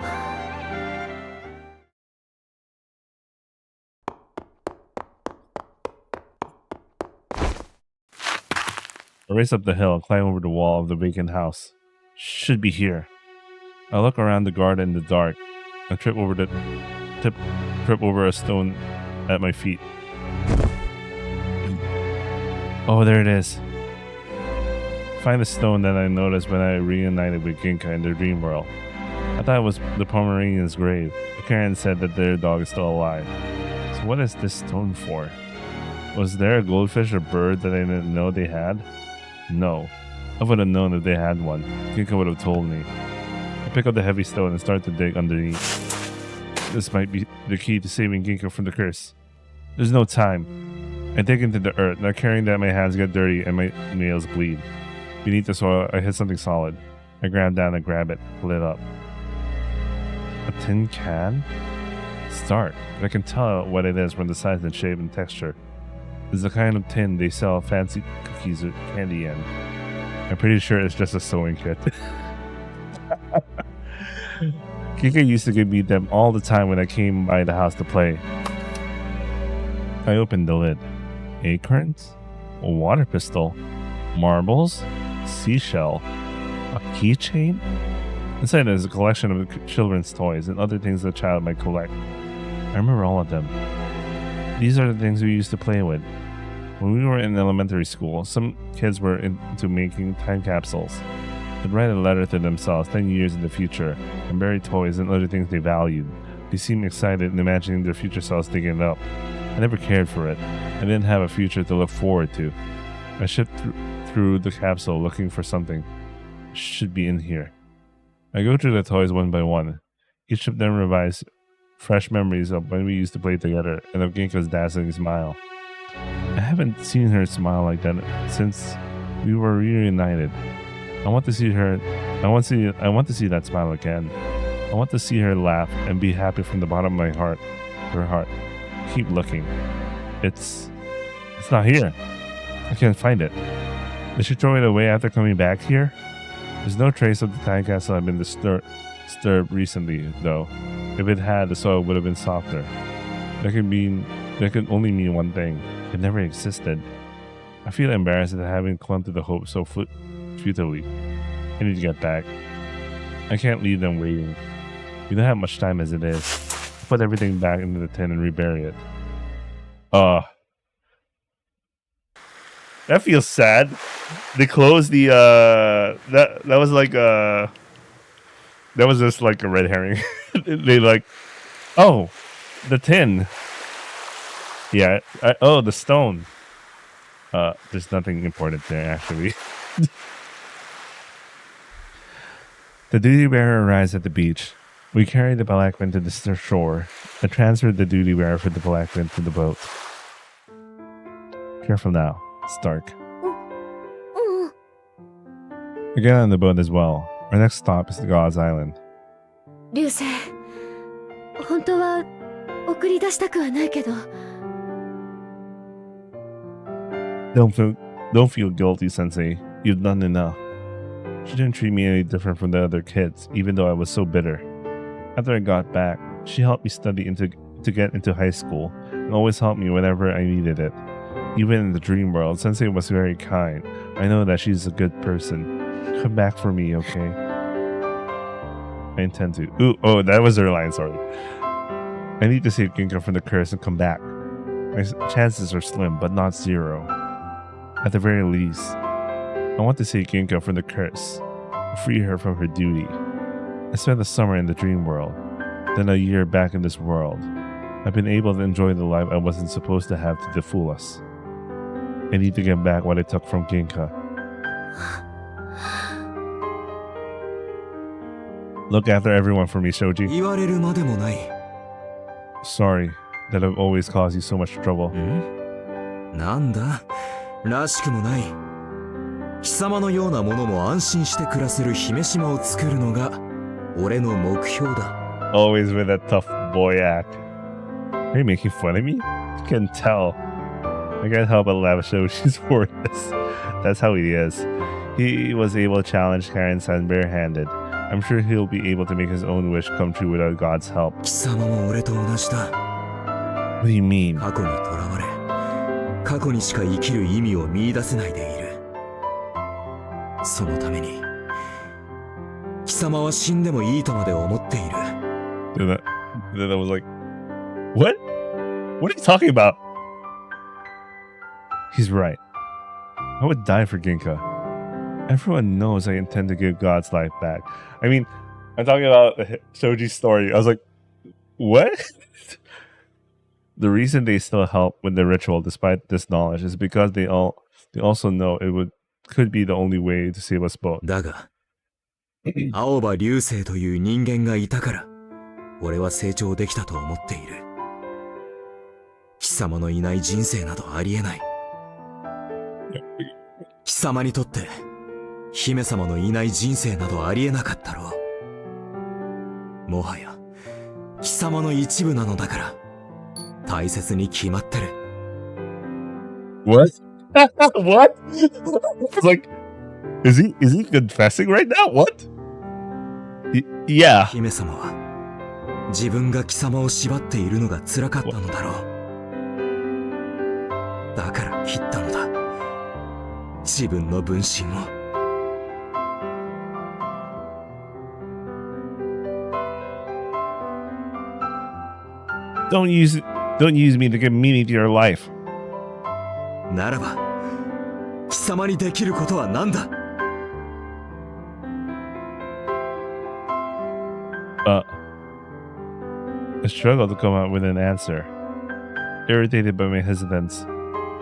I race up the hill and climb over the wall of the vacant house. Should be here. I look around the garden in the dark and trip over a stone at my feet. Oh, there it is. Find the stone that I noticed when I reunited with Ginka in the dream world. I thought it was the Pomeranian's grave. The Karen said that their dog is still alive. So what is this stone for? Was there a goldfish or bird that I didn't know they had? No. I would have known if they had one. Ginka would have told me. I pick up the heavy stone and start to dig underneath. This might be the key to saving Ginka from the curse. There's no time. I dig into the earth, not caring that my hands get dirty and my nails bleed. Beneath the soil, I hit something solid. I grab down and grab it, lit up. A tin can? It's dark, but I can tell what it is from the size and shape and texture. It's the kind of tin they sell fancy cookies or candy in. I'm pretty sure it's just a sewing kit. Ginka used to give me them all the time when I came by the house to play. I opened the lid. Acorns? A water pistol? Marbles? Seashell? A keychain? Inside is a collection of children's toys and other things a child might collect. I remember all of them. These are the things we used to play with. When we were in elementary school, some kids were into making time capsules. They'd write a letter to themselves 10 years in the future and bury toys and other things they valued. They seem excited in imagining their future selves digging it up. I never cared for it. I didn't have a future to look forward to. I shift through the capsule looking for something. It should be in here. I go through the toys one by one. Each of them revives fresh memories of when we used to play together and of Ginka's dazzling smile. I haven't seen her smile like that since we were reunited. I want to see her. I want to see that smile again. I want to see her laugh and be happy from the bottom of my heart. Her heart. Keep looking. It's not here. I can't find it. Did she throw it away after coming back here? There's no trace of the time capsule I've been disturbed recently, though. If it had, the soil would have been softer. That could only mean one thing. It never existed. I feel embarrassed at having clung to the hope so futilely. I need to get back. I can't leave them waiting. We don't have much time as it is. I'll put everything back into the tin and rebury it. That feels sad. They closed the that was like that was just like a red herring. They like, oh, the tin. Yeah. The stone. There's nothing important there actually. The duty bearer arrives at the beach. We carry the palanquin to the shore and transfer the duty bearer for the palanquin to the boat. Careful now. It's dark. We get on the boat as well. Our next stop is the God's Island. 流星、本当は送り出したくはないけど。Don't feel guilty, Sensei. You've done enough. She didn't treat me any different from the other kids, even though I was so bitter. After I got back, she helped me study to get into high school and always helped me whenever I needed it. Even in the dream world, Sensei was very kind. I know that she's a good person. Come back for me, okay? I intend to. That was her line, sorry. I need to save Ginka from the curse and come back. My chances are slim, but not zero. At the very least, I want to save Ginka from the curse, free her from her duty. I spent the summer in the dream world, then a year back in this world. I've been able to enjoy the life I wasn't supposed to have to fool us. I need to get back what I took from Ginka. Look after everyone for me, Shoji. 言われるまでもない。 Sorry that I've always caused you so much trouble. なんだらしくもない。貴様のようなものも安心して暮らせる姫島を作るのが俺の目標だ。 Always with that tough boy act. Are you making fun of me? You can tell. I can't help but laugh at Shoji's for this. That's how he is. He was able to challenge Karen-san barehanded. I'm sure he'll be able to make his own wish come true without God's help. 貴様も俺と同じだ。 What do you mean? 過去にとらわれ、過去にしか生きる意味を見出せないでいる。そのために、貴様は死んでもいいとまで思っている。 Then I was like, what? What are you talking about? He's right. I would die for Ginka. Everyone knows I intend to give God's life back. I mean, I'm talking about Shoji's story. I was like, what? The reason they still help with the ritual despite this knowledge is because they also know could be the only way to save us both. だが、青葉流星という人間がいたから、俺は成長できたと思っている。貴様のいない人生などありえない。貴様にとって姫様のいない人生などありえなかったろう。もはや貴様の一部なのだから大切に決まってる。 What? What? It's like, is he confessing right now? What? Yeah. 姫様は自分が貴様を縛っているのが辛かったのだろう。だから切ったのだ。自分の分身を。Don't use me to give meaning to your life. ならば、貴様にできることは何だ？ I struggle to come up with an answer. Irritated by my hesitance,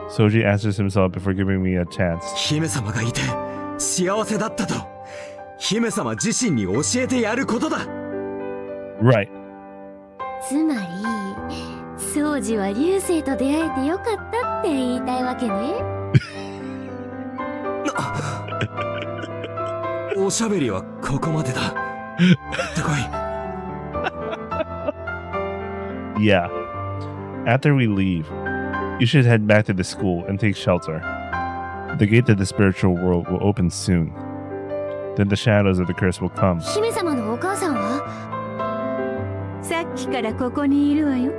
Soji answers himself before giving me a chance. 姫様がいて幸せだったと姫様自身に教えてやることだ。 Right. つまり宗司は流星と出会えてよかったって言いたいわけね。おしゃべりはここまでだ。行ってこい。 Yeah. After we leave, you should head back to the school and take shelter. The gate to the spiritual world will open soon. Then the shadows of the curse will come. 姫様のお母さんは？さっきからここにいるわよ。い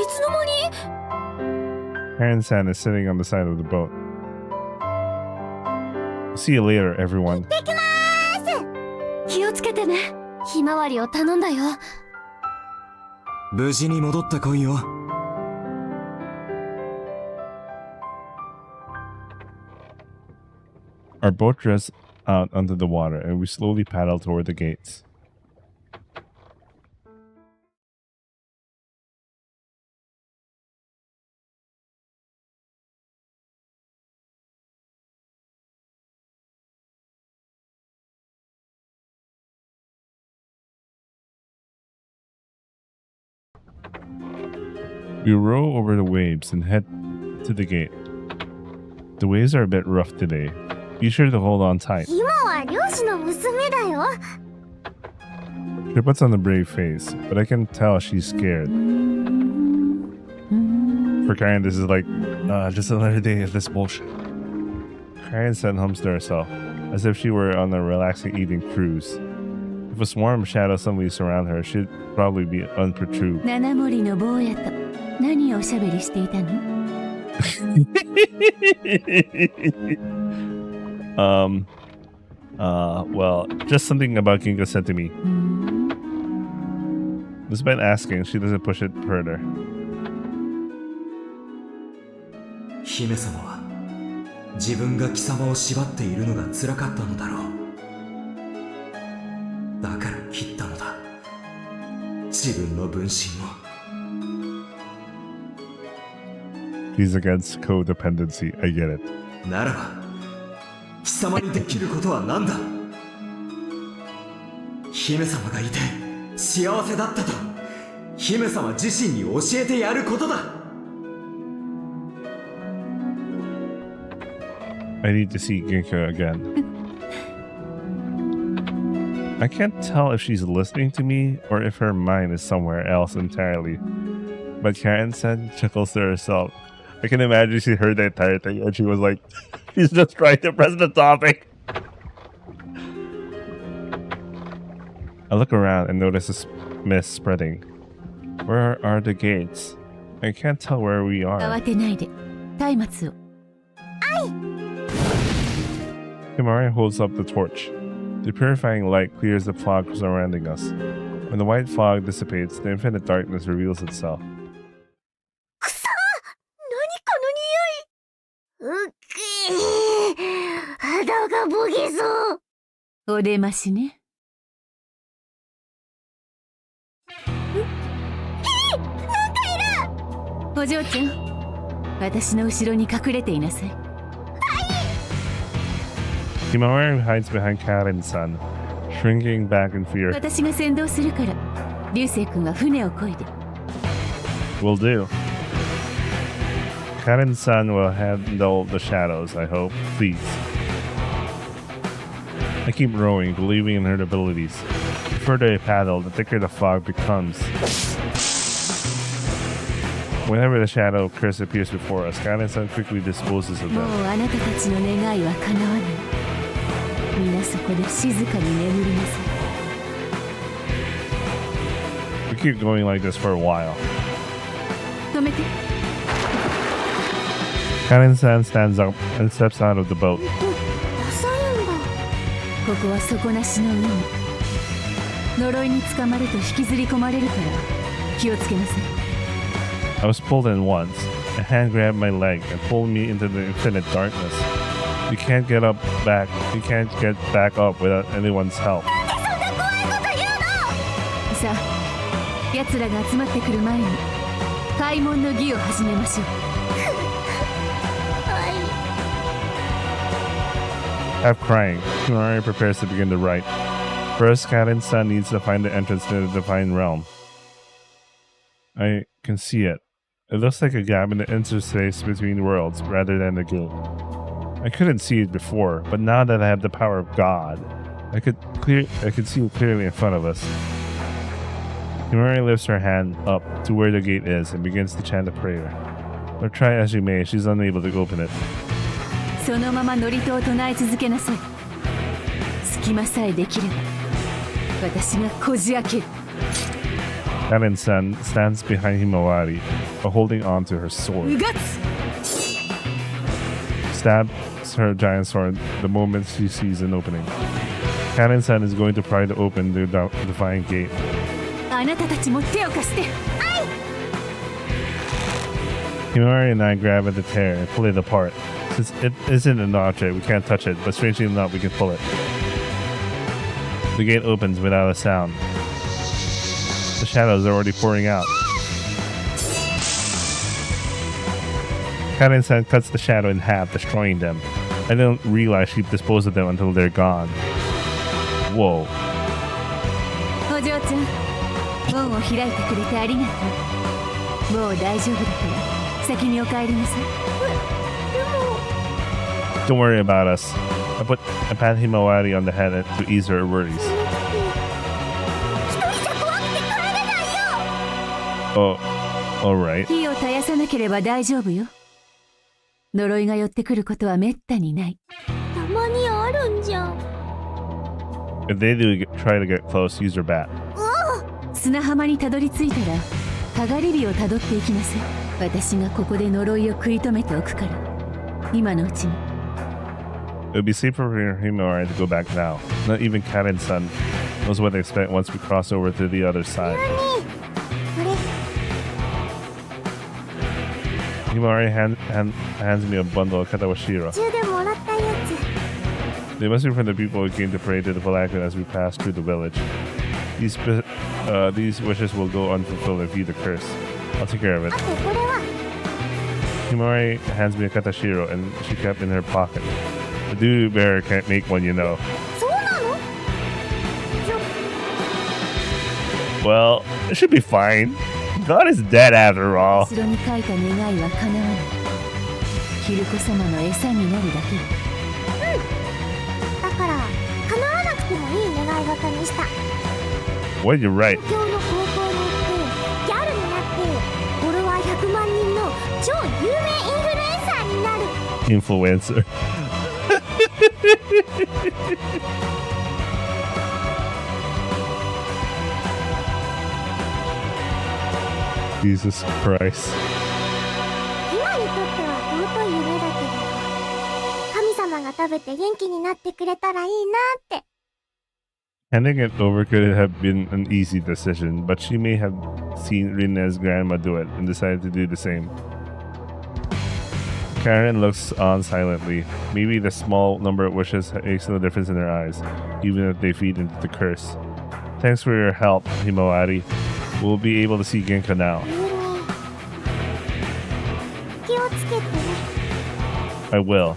つの間に？ Karen-san is sitting on the side of the boat. See you later, everyone. 気をつけてね。ひまわりを頼んだよ。無事に戻ってこいよ。 Our boat drifts out onto the water, and we slowly paddle toward the gates. We row over the waves and head to the gate. The waves are a bit rough today. Be sure to hold on tight. ひまは漁師の娘だよ。 She puts on a brave face, but I can tell she's scared. For Karen, this is like, just another day of this bullshit. Karen-san hums to herself, as if she were on a relaxing evening cruise. If a swarm of shadows suddenly surround her, she'd probably be unperturbed. 七森の坊やと何をおしゃべりしていたの？ Well, just something about Ginka said to me. Despite asking, she doesn't push it further. 姫様は自分が貴様を縛っているのが辛かったのだろう。だから切ったのだ。自分の分身を。 He's against codependency. I get it. ならば貴様にできることは何だ。姫様がいて幸せだったと姫様自身に教えてやることだ。 I need to see Ginka again. I can't tell if she's listening to me or if her mind is somewhere else entirely. But Karen-san chuckles to herself. I can imagine she heard the entire thing and she was like, she's just trying to press the topic. I look around and notice a mist spreading. Where are the gates? I can't tell where we are. 慌てないで。松明を。Himari holds up the torch. The purifying light clears the fog surrounding us. When the white fog dissipates, the infinite darkness reveals itself. 肌がボゲそう。お出ましね。お嬢ちゃん、私の後ろに隠れていなさい。Himawari hides behind Karen-san, shrinking back in fear. 私が先導するから、流星君は船を漕いで。Will do. Karen-san will handle the shadows, I hope. Please. I keep rowing, believing in her abilities. The further I paddle, the thicker the fog becomes. Whenever the shadow curse appears before us, Karen-san quickly disposes of もう them. あなたたちの願いは叶わない。皆そこで静かに眠りなさい。 We keep going like this for a while. 止めて。 Karen-san stands up and steps out of the boat. 浅いんだ。ここは底なしの海。呪いにつかまると引きずり込まれるから気をつけなさい。 I was pulled in once. A hand grabbed my leg and pulled me into the infinite darkness. You can't get back up without anyone's help. さあ、や奴らが集まってくる前に開門の儀を始めましょう。Half crying, Himawari prepares to begin the rite. First, Karen's son needs to find the entrance to the Divine Realm. I can see it. It looks like a gap in the interspace between worlds rather than a gate. I couldn't see it before, but now that I have the power of God, I could see it clearly in front of us. Himawari lifts her hand up to where the gate is and begins to chant a prayer. But try as she may, she's unable to open it. そのまま祝詞を唱え続けなさい。隙間さえできれば私がこじ開ける。Karen's son stands behind Himawari, while holding on to her sword. Stabs her giant sword the moment she sees an opening. Karen's son is going to pry to open the divine gate. あなたたちも手を貸して。Himawari and I grab at the tear and pull it apart. Since it isn't an object, we can't touch it, but strangely enough, we can pull it. The gate opens without a sound. The shadows are already pouring out. Kanen-san cuts the shadow in half, destroying them. I don't realize she disposed of them until they're gone. Whoa. お嬢ちゃん、門を開いてくれてありがとう。もう大丈夫だから先にお帰りなさい。Don't worry about us. I pat Himawari on the head to ease her worries. Oh, alright. 火を絶やさなければ大丈夫よ。呪いが寄ってくることはめったにない。たまにあるんじゃん。 If they do try to get close, use your bat. 砂浜にたどり着いたら、かがり火をたどっていきなさい。私がここで呪いを食い止めておくから。今のうちに。It would be safer for Himawari to go back now. Not even Kaden-san knows what to expect once we cross over to the other side. Himawari hands me a bundle of katawashiro. They must be from the people who came to pray to the Palakan as we pass through the village. These wishes will go unfulfilled if you the curse. I'll take care of it. Himawari hands me a katashiro and she kept in her pocket. The Doo Bear can't make one, you know. Well, it should be fine. God is dead after all. 後ろに書いた願いは叶わない。キルコ様の餌になるだけ。だから叶わなくてもいい願い事にした。 What, you're right. 東京の高校に行ってギャルになってフォロワー100万人の超有名インフルエンサーになる。Influencer. Jesus Christ. 今にとっては尊い夢だけど、神様が食べて元気になってくれたらいいなって。 Handing it over could have been an easy decision, but she may have seen Rine's grandma do it and decided to do the same. Karen looks on silently. Maybe the small number of wishes makes no difference in her eyes, even if they feed into the curse. Thanks for your help, Himawari. We'll be able to see Ginka now. I will.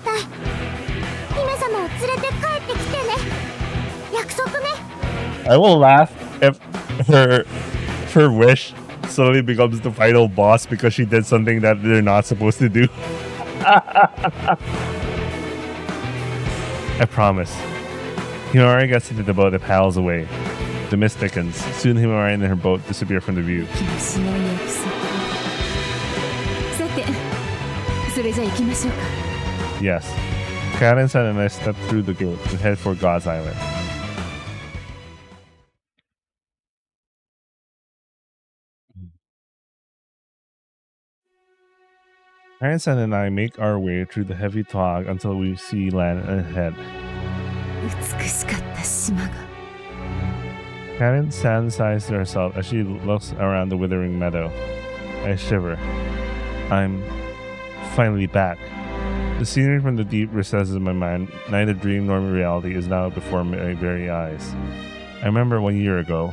I will laugh if her wish suddenly becomes the final boss because she did something that they're not supposed to do. I promise. Himawari gets into the boat and paddles away. The mist thickens. Soon Himawari and her boat disappear from the view. Yes. Karen-san and I step through the gate and head for God's Island. Karen-san and I make our way through the heavy fog until we see land ahead. Karen-san sighs to herself as she looks around the withering meadow. I shiver. I'm finally back. The scenery from the deep recesses of my mind, neither dream nor reality, is now before my very eyes. I remember 1 year ago.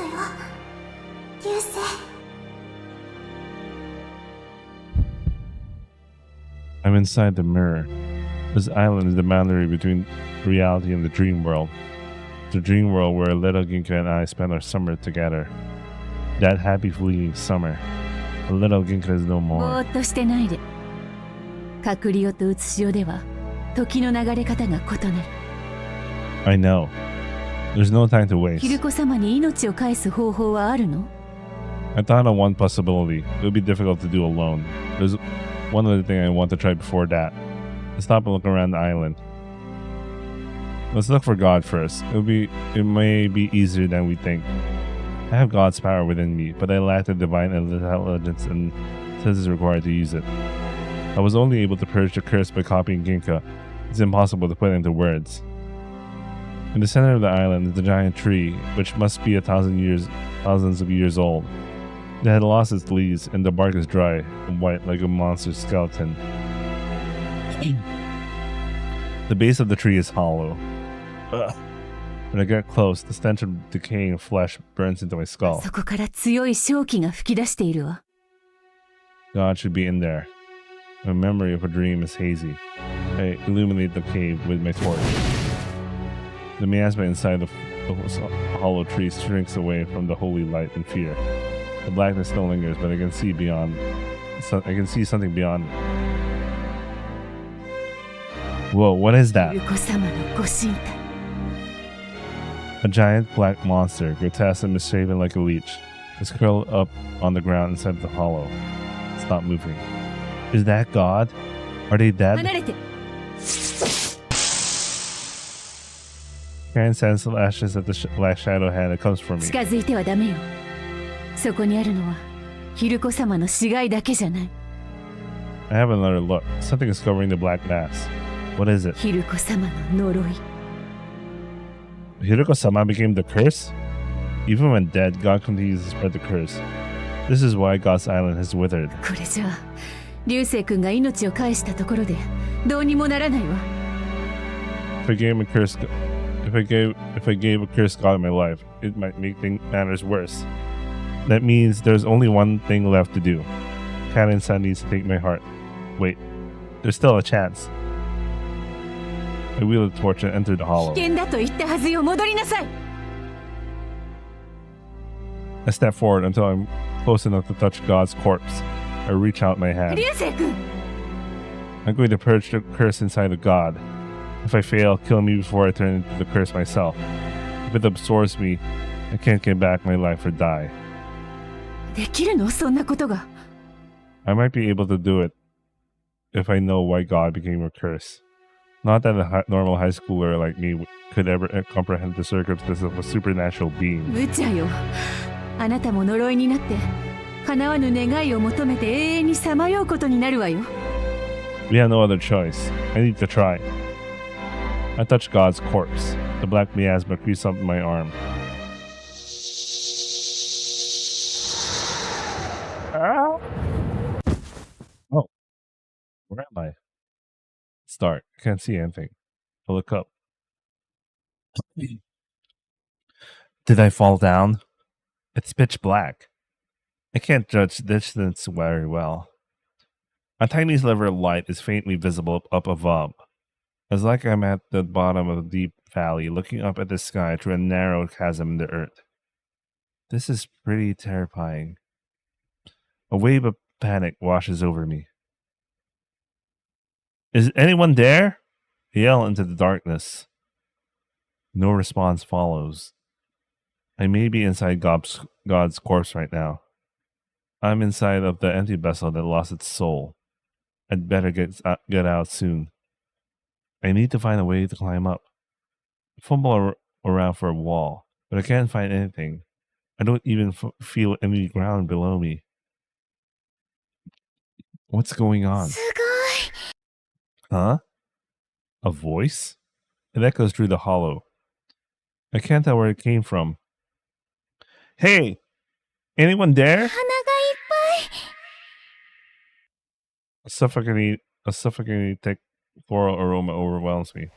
だよ流星。 I'm inside the mirror. This island is the boundary between reality and the dream world. The dream world where little Ginka and I spent our summer together. That happy fleeting summer. The little Ginka is no ぼ more. ーっとしてないで。隔離と写しでは時の流れ方が異なる。 I know. There's no time to ヒル waste. コ様に命を返す方法はあるの？ I thought of one possibility. It would be difficult to do alone. There's one other thing I want to try before that. Let's stop and look around the island. Let's look for God first. It may be easier than we think. I have God's power within me, but I lack the divine intelligence and senses required to use it. I was only able to purge the curse by copying Ginka. It's impossible to put into words. In the center of the island is a giant tree, which must be thousands of years old. It had lost its leaves, and the bark is dry and white like a monster's skeleton. The base of the tree is hollow. Ugh. When I get close, the stench of decaying flesh burns into my skull. そこから強い瘴気が吹き出しているわ。 God should be in there. My memory of a dream is hazy. I illuminate the cave with my torch. The miasma inside the hollow tree shrinks away from the holy light in fear. The blackness still lingers, but I can see beyond. I can see something beyond. Whoa, what is ヒ that? ルコ様のご神体。 A giant black monster, grotesque and misshapen like a leech, is curled up on the ground inside the hollow. It's not moving. Is that God? Are they 離 dead? れて。 Karen sense the lashes of the black shadow hand that comes from me. 近づいてはダメよ。そこにあるのはヒルコ様の死骸だけじゃない。 I have another look. Something is covering the black mass. What is it? ヒルコ様の呪い。 Hiroko-sama became the curse? Even when dead, God continues to spread the curse. This is why God's island has withered. これじゃあ流星君が命を返したところでどうにもならないわ。 If I gave a curse God in my life, it might make matters worse. That means there's only one thing left to do. Kaden-san needs to take my heart. Wait, there's still a chance. I wield the torch and enter the hollow. 危険だと言ったはずよ。戻りなさい。 I step forward until I'm close enough to touch God's corpse. I reach out my hand. 流星君。 I'm going to purge the curse inside of God. If I fail, kill me before I turn into the curse myself. If it absorbs me, I can't get back my life or die. できるの？そんなことが。 I might be able to do it if I know why God became a curse. Not that a normal high schooler like me could ever comprehend the circumstances of a supernatural being. 無茶よ。あなたも呪いになって叶わぬ願いを求めて永遠にさまようことになるわよ。 We have no other choice. I need to try. I touch God's corpse. The black miasma creeps up my arm. Ah! Oh. Where am I? It's dark. I can't see anything. I look up. Did I fall down? It's pitch black. I can't judge distance very well. A tiny sliver of light is faintly visible up above. It's like I'm at the bottom of a deep valley, looking up at the sky through a narrow chasm in the earth. This is pretty terrifying. A wave of panic washes over me. Is anyone there? I yell into the darkness. No response follows. I may be inside God's corpse right now. I'm inside of the empty vessel that lost its soul. I'd better get out soon. I need to find a way to climb up. I fumble around for a wall, but I can't find anything. I don't even feel any ground below me. What's going on? すごい。 Huh? A voice? It echoes through the hollow. I can't tell where it came from. Hey! Anyone there? 鼻がいっぱい。 A suffocating thick floral aroma overwhelms me.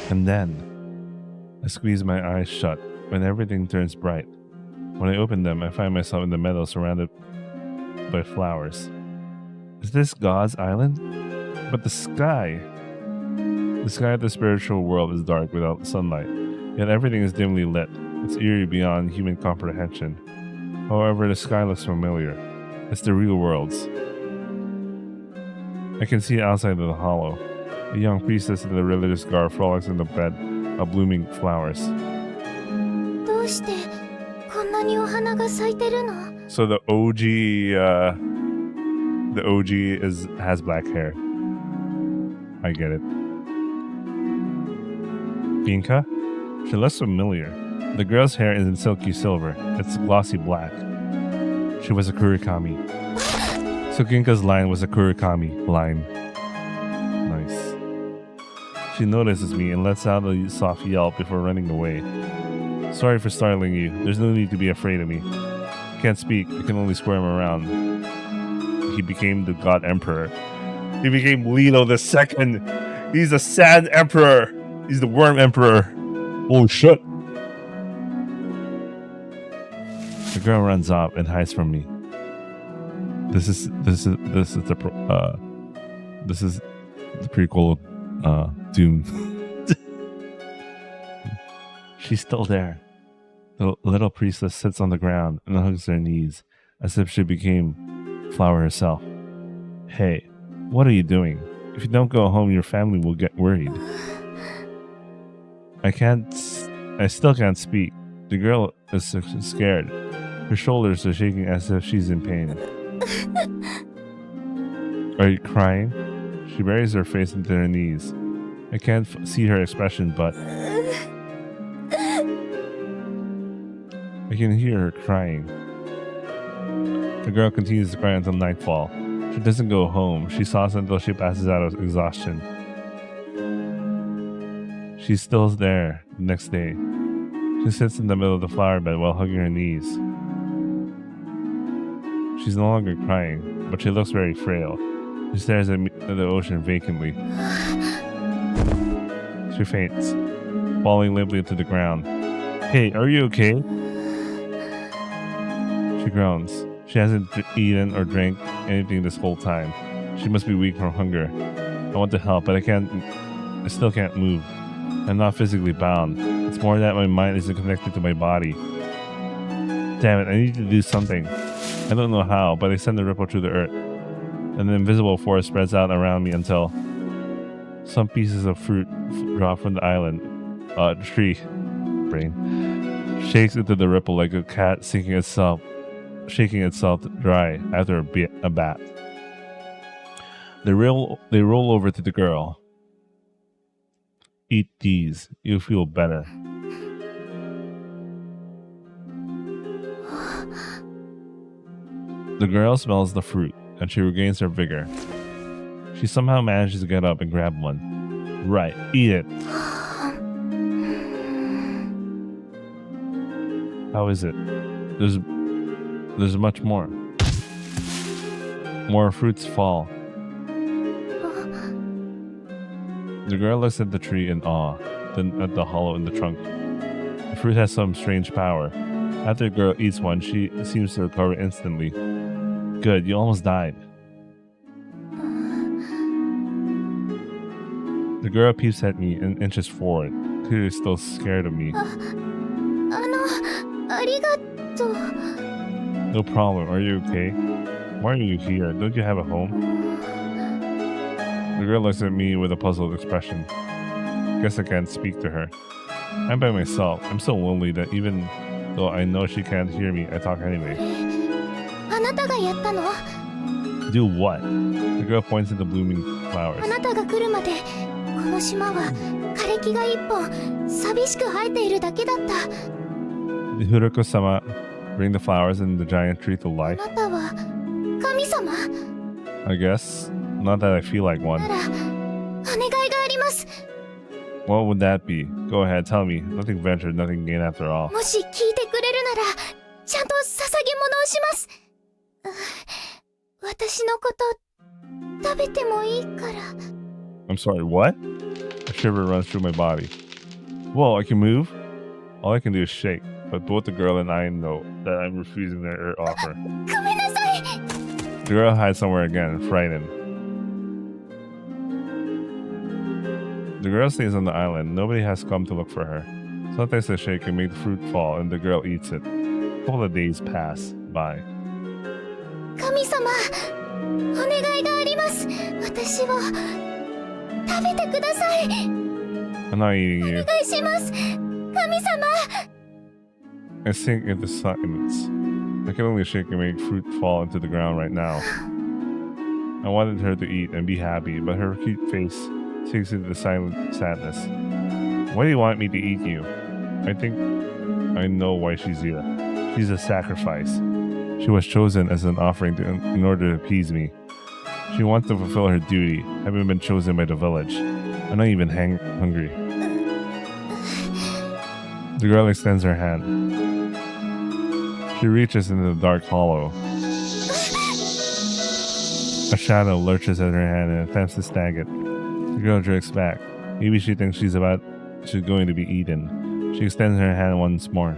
And then, I squeeze my eyes shut when everything turns bright. When I open them, I find myself in the meadow surrounded by flowers. Is this God's island? But the sky of the spiritual world is dark without sunlight, yet everything is dimly lit. It's eerie beyond human comprehension. However, the sky looks familiar. It's the real world's. I can see outside of the hollow. A young priestess in the religious garb frolics in the bed of blooming flowers. どうしてこんなにお花が咲いてるの？ So the OG has black hair. I get it. Ginka? She looks familiar. The girl's hair is in silky silver. It's glossy black. She was a Kurikami. So Ginka's line was a Kurikami line. Nice. She notices me and lets out a soft yelp before running away. Sorry for startling you. There's no need to be afraid of me. I can't speak. I can only squirm around. He became the God Emperor. He became Lilo II. He's the Sand Emperor. He's the Worm Emperor. Oh shit. The girl runs off and hides from me. This is the prequel Doom. She's still there. The little priestess sits on the ground and hugs her knees as if she became Flower herself. Hey, what are you doing? If you don't go home, your family will get worried. I still can't speak. The girl is scared. Her shoulders are shaking as if she's in pain. Are you crying? She buries her face into her knees. I can't see her expression, but I can hear her crying. The girl continues to cry until nightfall. She doesn't go home. She sobs until she passes out of exhaustion. She's still there the next day. She sits in the middle of the flower bed while hugging her knees. She's no longer crying, but she looks very frail. She stares at the ocean vacantly. She faints, falling limply to the ground. Hey, are you okay? She groans. She hasn't eaten or drank anything this whole time. She must be weak from hunger. I want to help, but I still can't move. I'm not physically bound. It's more that my mind isn't connected to my body. Damn it, I need to do something. I don't know how, but I send a ripple through the earth. An invisible force spreads out around me until some pieces of fruit drop from the island. Tree. Brain. Shakes into the ripple like a cat shaking itself dry after a bath. They roll over to the girl. Eat these. You'll feel better. The girl smells the fruit, and she regains her vigor. She somehow manages to get up and grab one. Right, eat it. How is it? There's much more. More fruits fall. The girl looks at the tree in awe, then at the hollow in the trunk. The fruit has some strange power. After the girl eats one, she seems to recover instantly. Good, you almost died. The girl peeps at me and inches forward, clearly still scared of me. No problem, are you okay? Why are you here? Don't you have a home? The girl looks at me with a puzzled expression. Guess I can't speak to her. I'm by myself. I'm so lonely that even though I know she can't hear me, I talk anyway. Do what? The girl points at the blooming flowers. Did Hiroko-sama bring the flowers and the giant tree to life? I guess. Not that I feel like one. What would that be? Go ahead, tell me. Nothing ventured, nothing gained after all. I'm sorry, what? I shiver runs through my body. Whoa, I can move? All I can do is shake, but both the girl and I know that I'm refusing their offer. The girl hides somewhere again, frightened. The girl stays on the island. Nobody has come to look for her. Sometimes I shake and make the fruit fall, and the girl eats it. A couple of days pass by. 神様、お願いがあります。私を食べてください。 I'm not eating you. お願いします。神様。 I sink into silence. I can only shake and make fruit fall into the ground right now. I wanted her to eat and be happy, but her cute face sinks into the silent sadness. Why do you want me to eat you? I think I know why she's here. She's a sacrifice. She was chosen as an offering in order to appease me. She wants to fulfill her duty, having been chosen by the village. I'm not even hungry. The girl extends her hand. She reaches into the dark hollow. A shadow lurches at her hand and attempts to snag it. The girl jerks back. Maybe she thinks she's going to be eaten. She extends her hand once more.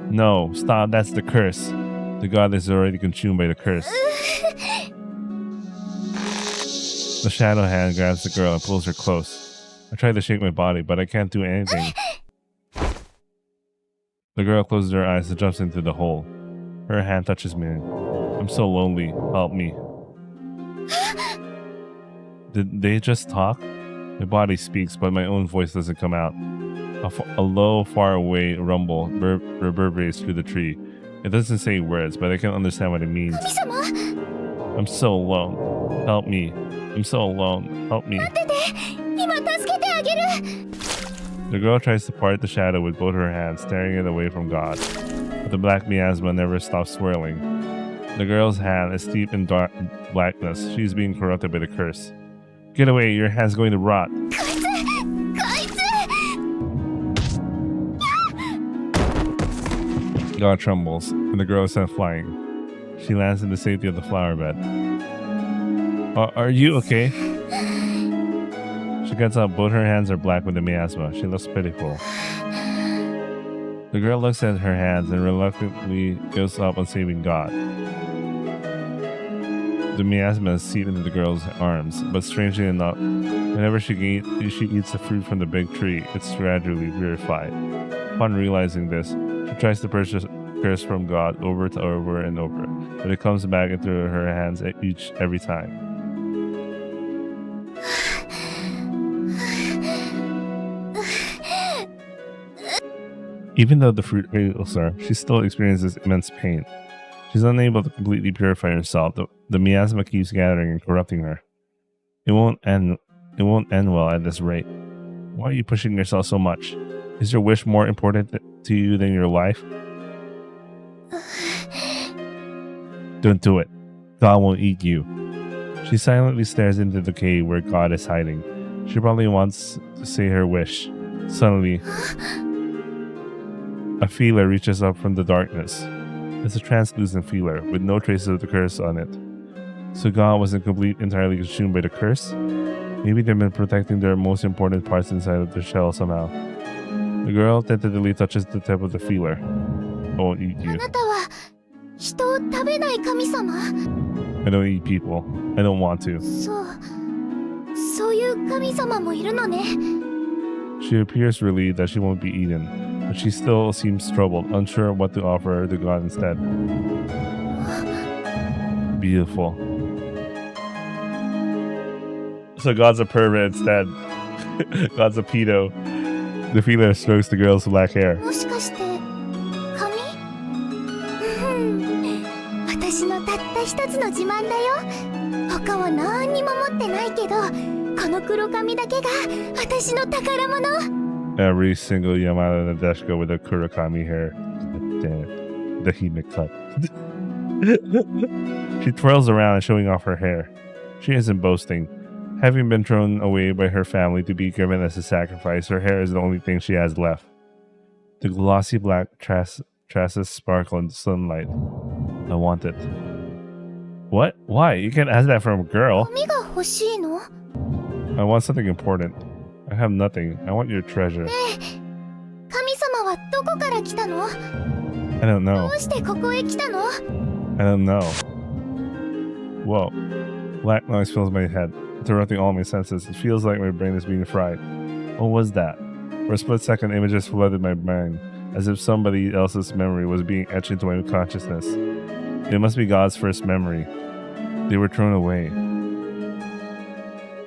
No, stop, that's the curse. The god is already consumed by the curse. The shadow hand grabs the girl and pulls her close. I try to shake my body, but I can't do anything. The girl closes her eyes and jumps into the hole. Her hand touches me. I'm so lonely. Help me. Did they just talk? My body speaks, but my own voice doesn't come out. A low, far-away rumble reverberates through the tree. It doesn't say words, but I can understand what it means. I'm so alone. Help me. I'm so alone. Help me. The girl tries to part the shadow with both her hands, staring it away from God. But the black miasma never stops swirling. The girl's hand is steeped in dark blackness. She's being corrupted by the curse. Get away, your hand's going to rot. God trembles, and the girl is sent flying. She lands in the safety of the flower bed. Are you okay? She gets up. Both her hands are black with the miasma. She looks pitiful. The girl looks at her hands and reluctantly gives up on saving God. The miasma is seeped into the girl's arms, but strangely enough, whenever she eats the fruit from the big tree, it's gradually purified. Upon realizing this, she tries to purchase curse from God over and over, but it comes back into her hands every time. Even though the fruit heals her, she still experiences immense pain. She's unable to completely purify herself. The miasma keeps gathering and corrupting her. It won't end well at this rate. Why are you pushing yourself so much? Is your wish more important to you than your life? Don't do it. God won't eat you. She silently stares into the cave where God is hiding. She probably wants to say her wish. Suddenly, a feeler reaches up from the darkness. It's a translucent feeler with no traces of the curse on it. So God wasn't entirely consumed by the curse? Maybe they've been protecting their most important parts inside of their shell somehow. The girl tentatively touches the tip of the feeler. I won't eat you. I don't eat people. I don't want to. She appears relieved that she won't be eaten, but she still seems troubled, unsure what to offer to God instead. Beautiful. So God's a pervert instead. God's a pedo. The feeler strokes the girl's black hair. Every single Yamada Nadeshiko with a Kurakami hair. Damn it. The Hime cut. She twirls around showing off her hair. She isn't boasting. Having been thrown away by her family to be given as a sacrifice, her hair is the only thing she has left. The glossy black tresses sparkle in the sunlight. I want it. What? Why? You can't ask that from a girl. I want something important. I have nothing. I want your treasure. 神様はどこから来たの？ I don't know. どうしてここへ来たの？ I don't know. Whoa. Black noise fills my head, interrupting all my senses. It feels like my brain is being fried. What was that? For a split second, images flooded my mind, as if somebody else's memory was being etched into my consciousness. It must be God's first memory. They were thrown away.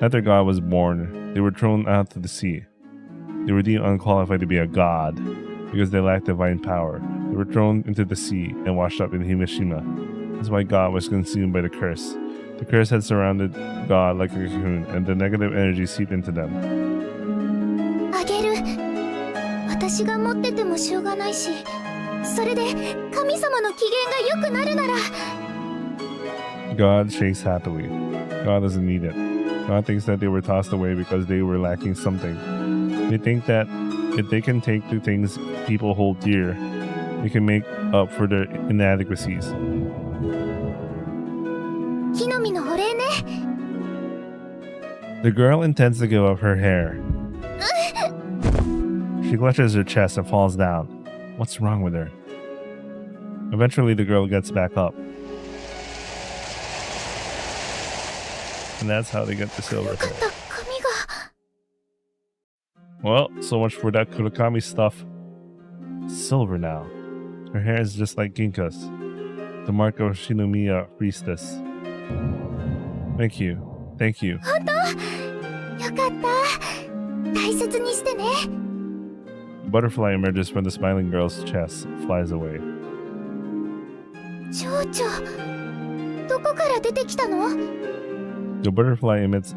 After God was born, they were thrown out to the sea. They were deemed unqualified to be a god because they lacked divine power. They were thrown into the sea and washed up in Himeshima. That's why God was consumed by the curse. The curse had surrounded God like a cocoon, and the negative energy seeped into them. あげる。私が持っててもしょうがないし、それで神様の機嫌が良くなるなら。God shakes happily. God doesn't need it. God thinks that they were tossed away because they were lacking something. They think that if they can take the things people hold dear, they can make up for their inadequacies. 木の実のお礼ね。 The girl intends to give up her hair. She clutches her chest and falls down. What's wrong with her? Eventually, the girl gets back up. And that's how they get the silver よかっ hair. た、髪が。 Well, so much for that Kurakami stuff. Silver now. Her hair is just like Ginka's, the mark of Shinomiya priestess. Thank you. Thank you. 本当？よかった。大切にしてね。 A butterfly emerges from the smiling girl's chest, flies away. 蝶々、どこから出てきたの？ The butterfly emits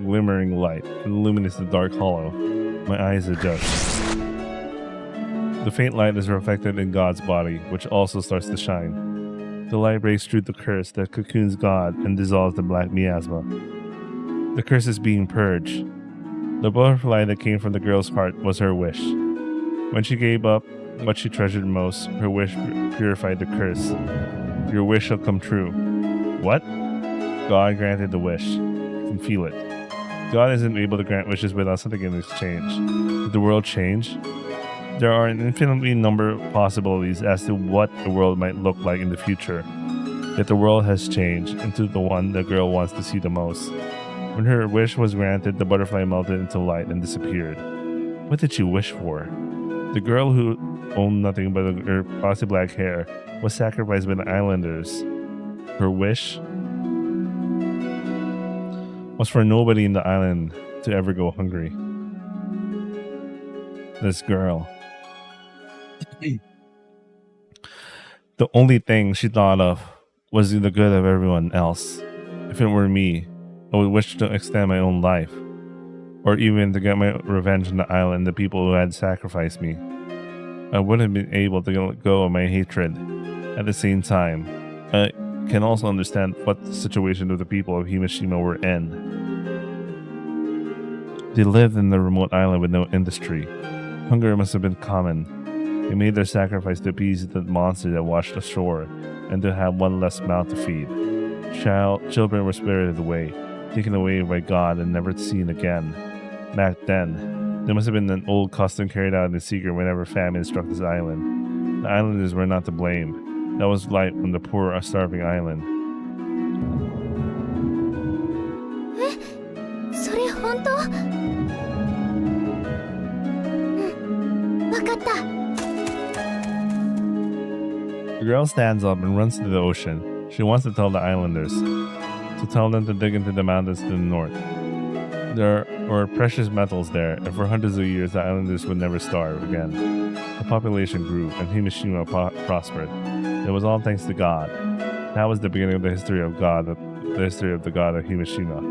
glimmering light and illuminates the dark hollow. My eyes adjust. The faint light is reflected in God's body, which also starts to shine. The light breaks through the curse that cocoons God and dissolves the black miasma. The curse is being purged. The butterfly that came from the girl's heart was her wish. When she gave up what she treasured most, her wish purified the curse. Your wish shall come true. What? God granted the wish. You can feel it. God isn't able to grant wishes without something in exchange. Did the world change? There are an infinitely number of possibilities as to what the world might look like in the future. Yet the world has changed into the one the girl wants to see the most. When her wish was granted, the butterfly melted into light and disappeared. What did she wish for? The girl who owned nothing but her glossy black hair was sacrificed by the islanders. Her wish was for nobody in the island to ever go hungry. This girl. The only thing she thought of was the good of everyone else. If it were me, I would wish to extend my own life, or even to get my revenge on the island and the people who had sacrificed me. I wouldn't have been able to let go of my hatred. At the same time, I can also understand what the situation of the people of Himeshima were in. They lived in a remote island with no industry. Hunger must have been common. They made their sacrifice to appease the monster that washed ashore and to have one less mouth to feed. Children were spirited away, taken away by God and never seen again. Back then, there must have been an old custom carried out in secret whenever famine struck this island. The islanders were not to blame. That was light on the poor, starving island. それ本当？わかった。 The girl stands up and runs to the ocean. She wants to tell the islanders, to tell them to dig into the mountains to the north. There were precious metals there, and for hundreds of years the islanders would never starve again. The population grew, and Himeshima prospered. It was all thanks to God. That was the beginning of the history of God, the history of the god of Himeshima.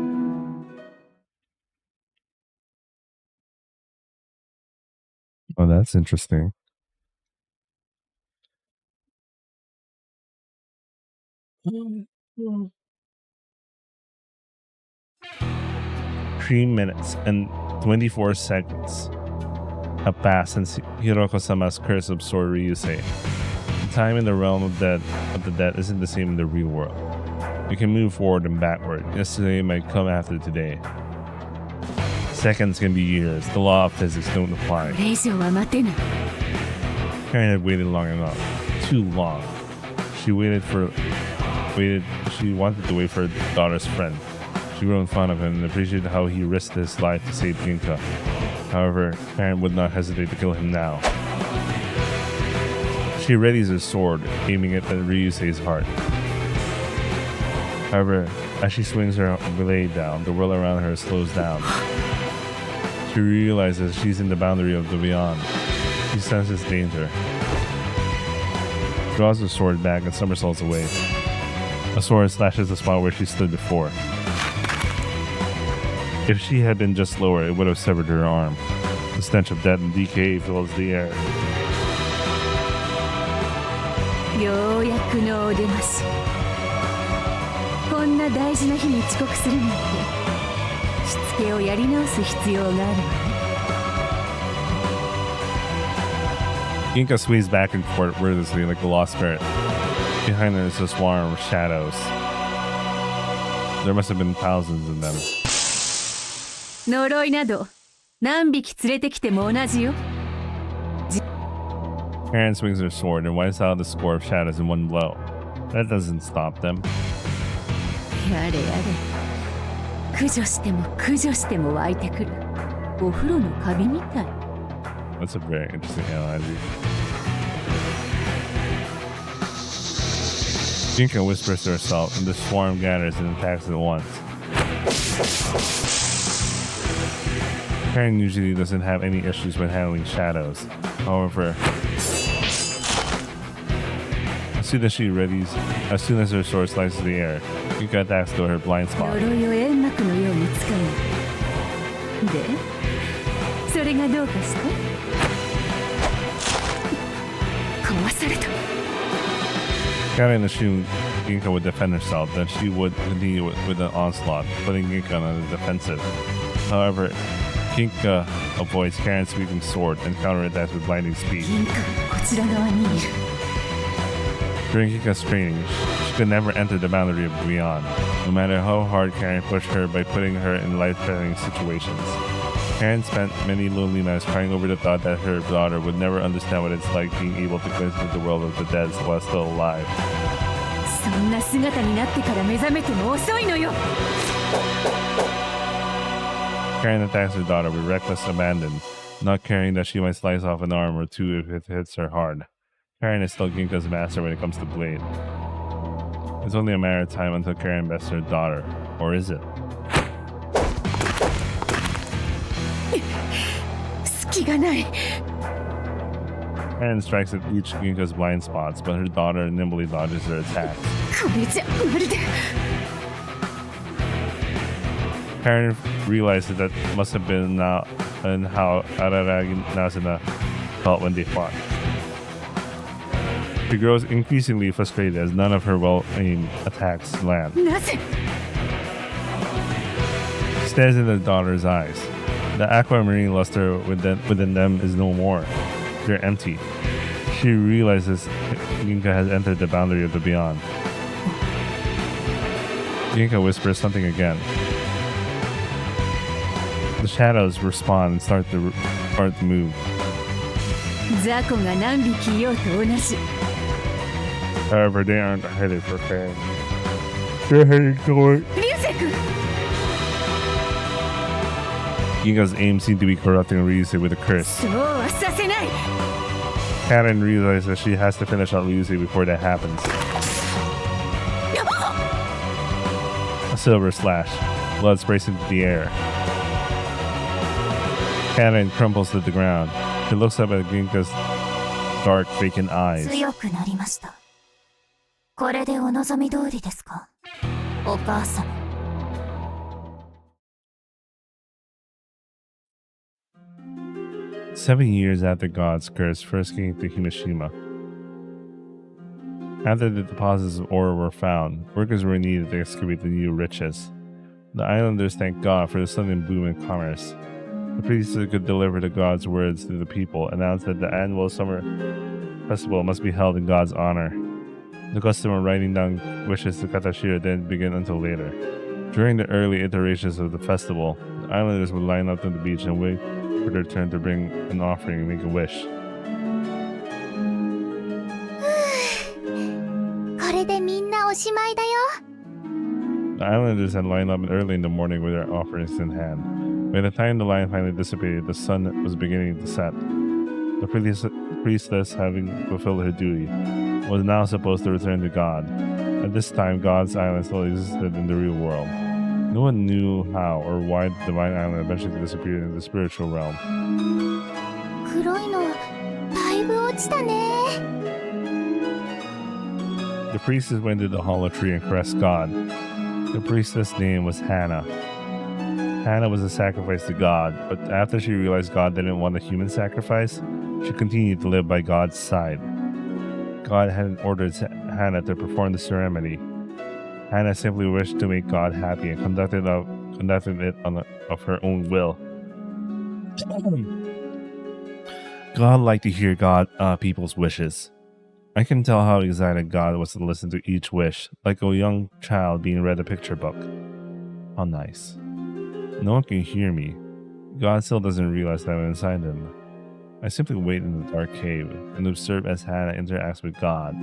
Oh, that's interesting. Three minutes and 24 seconds have passed since Hiroko-sama's curse absorbed Ryusei. The time in the realm of the dead isn't the same in the real world. You can move forward and backward. Yesterday might come after today. Seconds can be years. The law of physics don't apply. これ以上は待てない。 Karen had waited long enough. Too long. She wanted to wait for her daughter's friend. She grew fond of him and appreciated how he risked his life to save Ginka. However, Karen would not hesitate to kill him now. She readies her sword, aiming it at Ryusei's heart. However, as she swings her blade down, the world around her slows down. She realizes she's in the boundary of the beyond. She senses danger. Draws her sword back and somersaults away. A sword slashes the spot where she stood before. If she had been just lower, it would have severed her arm. The stench of death and decay fills the air. ようやくのお出まし。こんな大事な日に遅刻するなんて、しつけをやり直す必要があるわね。 Ginka sways back and forth wordlessly like a lost spirit. Behind her is a swarm of shadows. There must have been thousands of them. 呪いなど何匹連れてきても同じよ。 Karen swings her sword and wipes out the score of shadows in one blow. That doesn't stop them. やれやれ。駆除しても駆除しても湧いてくる。お風呂のカビみたい。 That's a very interesting analogy. Ginka whispers to herself, and the swarm gathers and attacks at once. Karen usually doesn't have any issues with handling shadows. However, as soon as her sword slices the air, Ginka attacks to her blind spot. 鎧を煙幕のように使う。で、それがどうかして？かわされた。 Karen assumed Ginka would defend herself, then she would continue with an onslaught, putting Ginka on the defensive. However, Ginka avoids Karen's sweeping sword and counterattacks with blinding speed. 銀貨がこちら側にいる。 During Ginka's training, she could never enter the boundary of beyond, no matter how hard Karen pushed her by putting her in life-threatening situations. Karen spent many lonely nights crying over the thought that her daughter would never understand what it's like being able to glimpse into the world of the dead while still alive. そんな姿になってから目覚めても遅いのよ。 Karen attacks her daughter with reckless abandon, not caring that she might slice off an arm or two if it hits her hard. Karen is still Ginka's master when it comes to blade. It's only a matter of time until Karen bests her daughter. Or is it? 隙がない。 Karen strikes at each Ginka's blind spots, but her daughter nimbly dodges her attacks. これじゃまるで。 Karen realizes that must have been now and how Araragi Nazuna felt when they fought. She grows increasingly frustrated as none of her well-aimed attacks land. なぜ？ She stares into her daughter's eyes. The aquamarine luster within them is no more. They're empty. She realizes Ginka has entered the boundary of the beyond. Ginka whispers something again. The shadows respond and start to move. 雑魚が何匹いようと同じ。 However, they aren't headed for Karen. They're headed toward... 流星君。 Ginka's aim seemed to be corrupting Ryusei with a curse. そうはさせない。 Karen realizes that she has to finish out Ryusei before that happens. A silver slash. Blood sprays into the air. Karen crumples to the ground. She looks up at Ginka's dark, vacant eyes. 強くなりました。これでお望み通りですか、お母様。7 years after God's curse first came to Himeshima. After the deposits of ore were found, workers were needed to excavate the new riches. The islanders thanked God for the sudden boom in commerce. The priests who could deliver the God's words to the people announced that the annual summer festival must be held in God's honor. The custom of writing down wishes to Katashira didn't begin until later. During the early iterations of the festival, the islanders would line up on the beach and wait for their turn to bring an offering and make a wish. これでみんなおしまいだよ。 The islanders had lined up early in the morning with their offerings in hand. By the time the line finally dissipated, the sun was beginning to set. The priestess, having fulfilled her duty, was now supposed to return to God. At this time, God's island still existed in the real world. No one knew how or why the divine island eventually disappeared in the spiritual realm. 黒いのだいぶ落ちたね。 The priestess went to the hollow tree and caressed God. The priestess' name was Hannah. Hannah was a sacrifice to God, but after she realized God didn't want a human sacrifice, she continued to live by God's side. God had ordered Hannah to perform the ceremony. Hannah simply wished to make God happy and conducted it of her own will. God liked to hear people's wishes. I can tell how excited God was to listen to each wish, like a young child being read a picture book. How nice. No one can hear me. God still doesn't realize that I'm inside him. I simply wait in the dark cave and observe as Hannah interacts with God.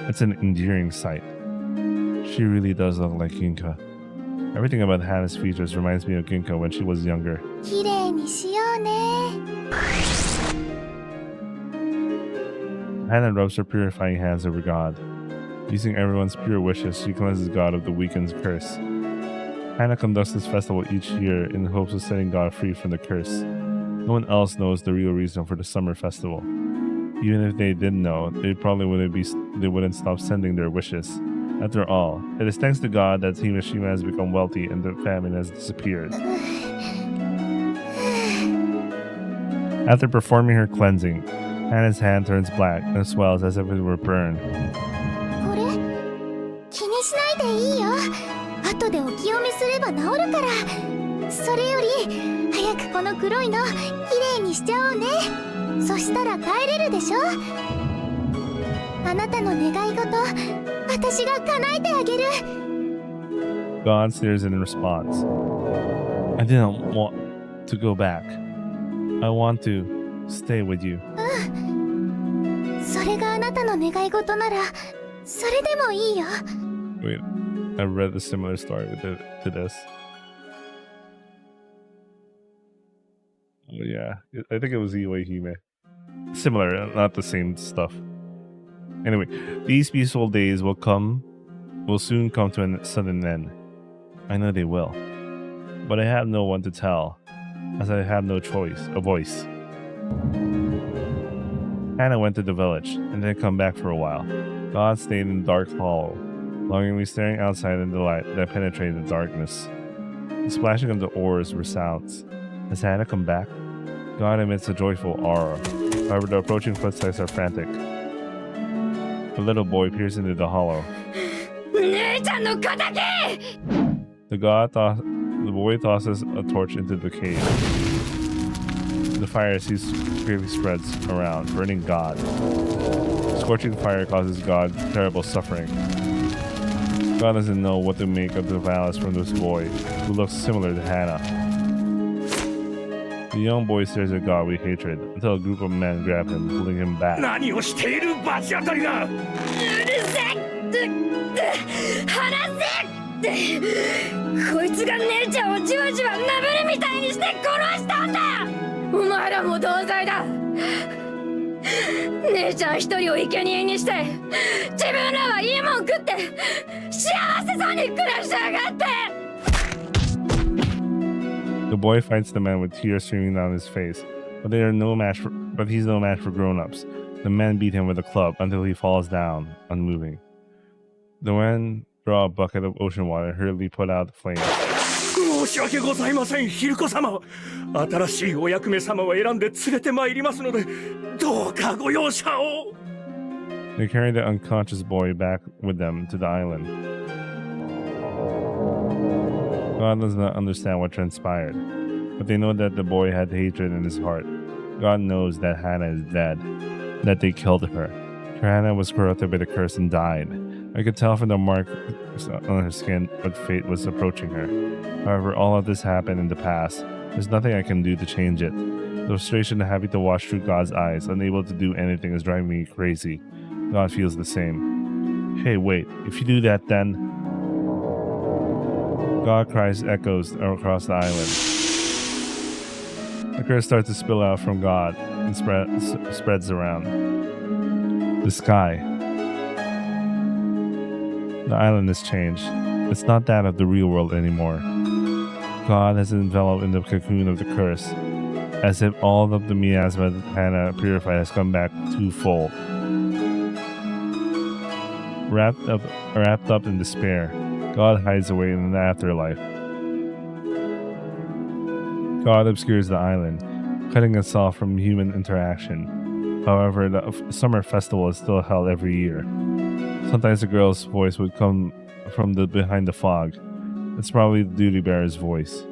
It's an endearing sight. She really does look like Ginka. Everything about Hannah's features reminds me of Ginka when she was younger. きれいにしようね。 Hannah rubs her purifying hands over God. Using everyone's pure wishes, she cleanses God of the weakened's curse. Hannah conducts this festival each year in the hopes of setting God free from the curse. No one else knows the real reason for the summer festival. Even if they did know, they wouldn't stop sending their wishes. After all, it is thanks to God that Hiroshima has become wealthy and the famine has disappeared. After performing her cleansing, Hannah's hand turns black and swells as if it were burned. これ気にしないでいいよ。後でお清めすれば治るから。それより早くこの黒いのきれいにしちゃおうね。そしたら帰れるでしょ。あなたの願い事、私が叶えてあげる。 God stares in response. I didn't want to go back. I want to stay with you. それがあなたの願い事なら、それでもいいよ。 Wait, I've read a similar story to this. Oh yeah, I think it was Iwahime. Similar, not the same stuff. Anyway, these peaceful days will soon come to a sudden end. I know they will. But I have no one to tell, as I have no voice. Hannah went to the village, and then come back for a while. God stayed in the dark hollow, longingly staring outside in the light that penetrated the darkness. The splashing of the oars resounds. Has Hannah come back? God emits a joyful aura. However, the approaching footsteps are frantic. The little boy peers into the hollow. The boy tosses a torch into the cave. The fire quickly spreads around, burning God. Scorching fire causes God terrible suffering. God doesn't know what to make of the violence from this boy, who looks similar to Hannah. The young boy stares at God with hatred until a group of men grab him, pulling him back. 何をしているバチ当たりが。うるせ話せこいつが姉ちゃんをじわじわなぶるみたいにして殺したんだ。お前らも同罪だ。姉ちゃん一人を生贄にして自分らはいいもん食って幸せそうに暮らしやがって。 The boy fights the man with tears streaming down his face, but he's no match for grown-ups. The men beat him with a club until he falls down, unmoving. The men draw a bucket of ocean water and hurriedly put out the flames. 申し訳ございません、ヒルコ様。新しいお役目様を選んで連れてまいりますので、どうかご容赦を。 They carry the unconscious boy back with them to the island. God does not understand what transpired, but they know that the boy had hatred in his heart. God knows that Hannah is dead, that they killed her. Hannah was corrupted by the curse and died. I could tell from the marks on her skin what fate was approaching her. However, all of this happened in the past. There's nothing I can do to change it. The frustration of having to watch through God's eyes, unable to do anything, is driving me crazy. God feels the same. Hey, wait, if you do that then... God cries echoes across the island. The curse starts to spill out from God and spreads around. The sky. The island has changed. It's not that of the real world anymore. God has enveloped in the cocoon of the curse, as if all of the miasma that Hannah purified has come back twofold. Wrapped up in despair, God hides away in the afterlife. God obscures the island, cutting us off from human interaction. However, the summer festival is still held every year. Sometimes a girl's voice would come from behind the fog. It's probably the duty bearer's voice.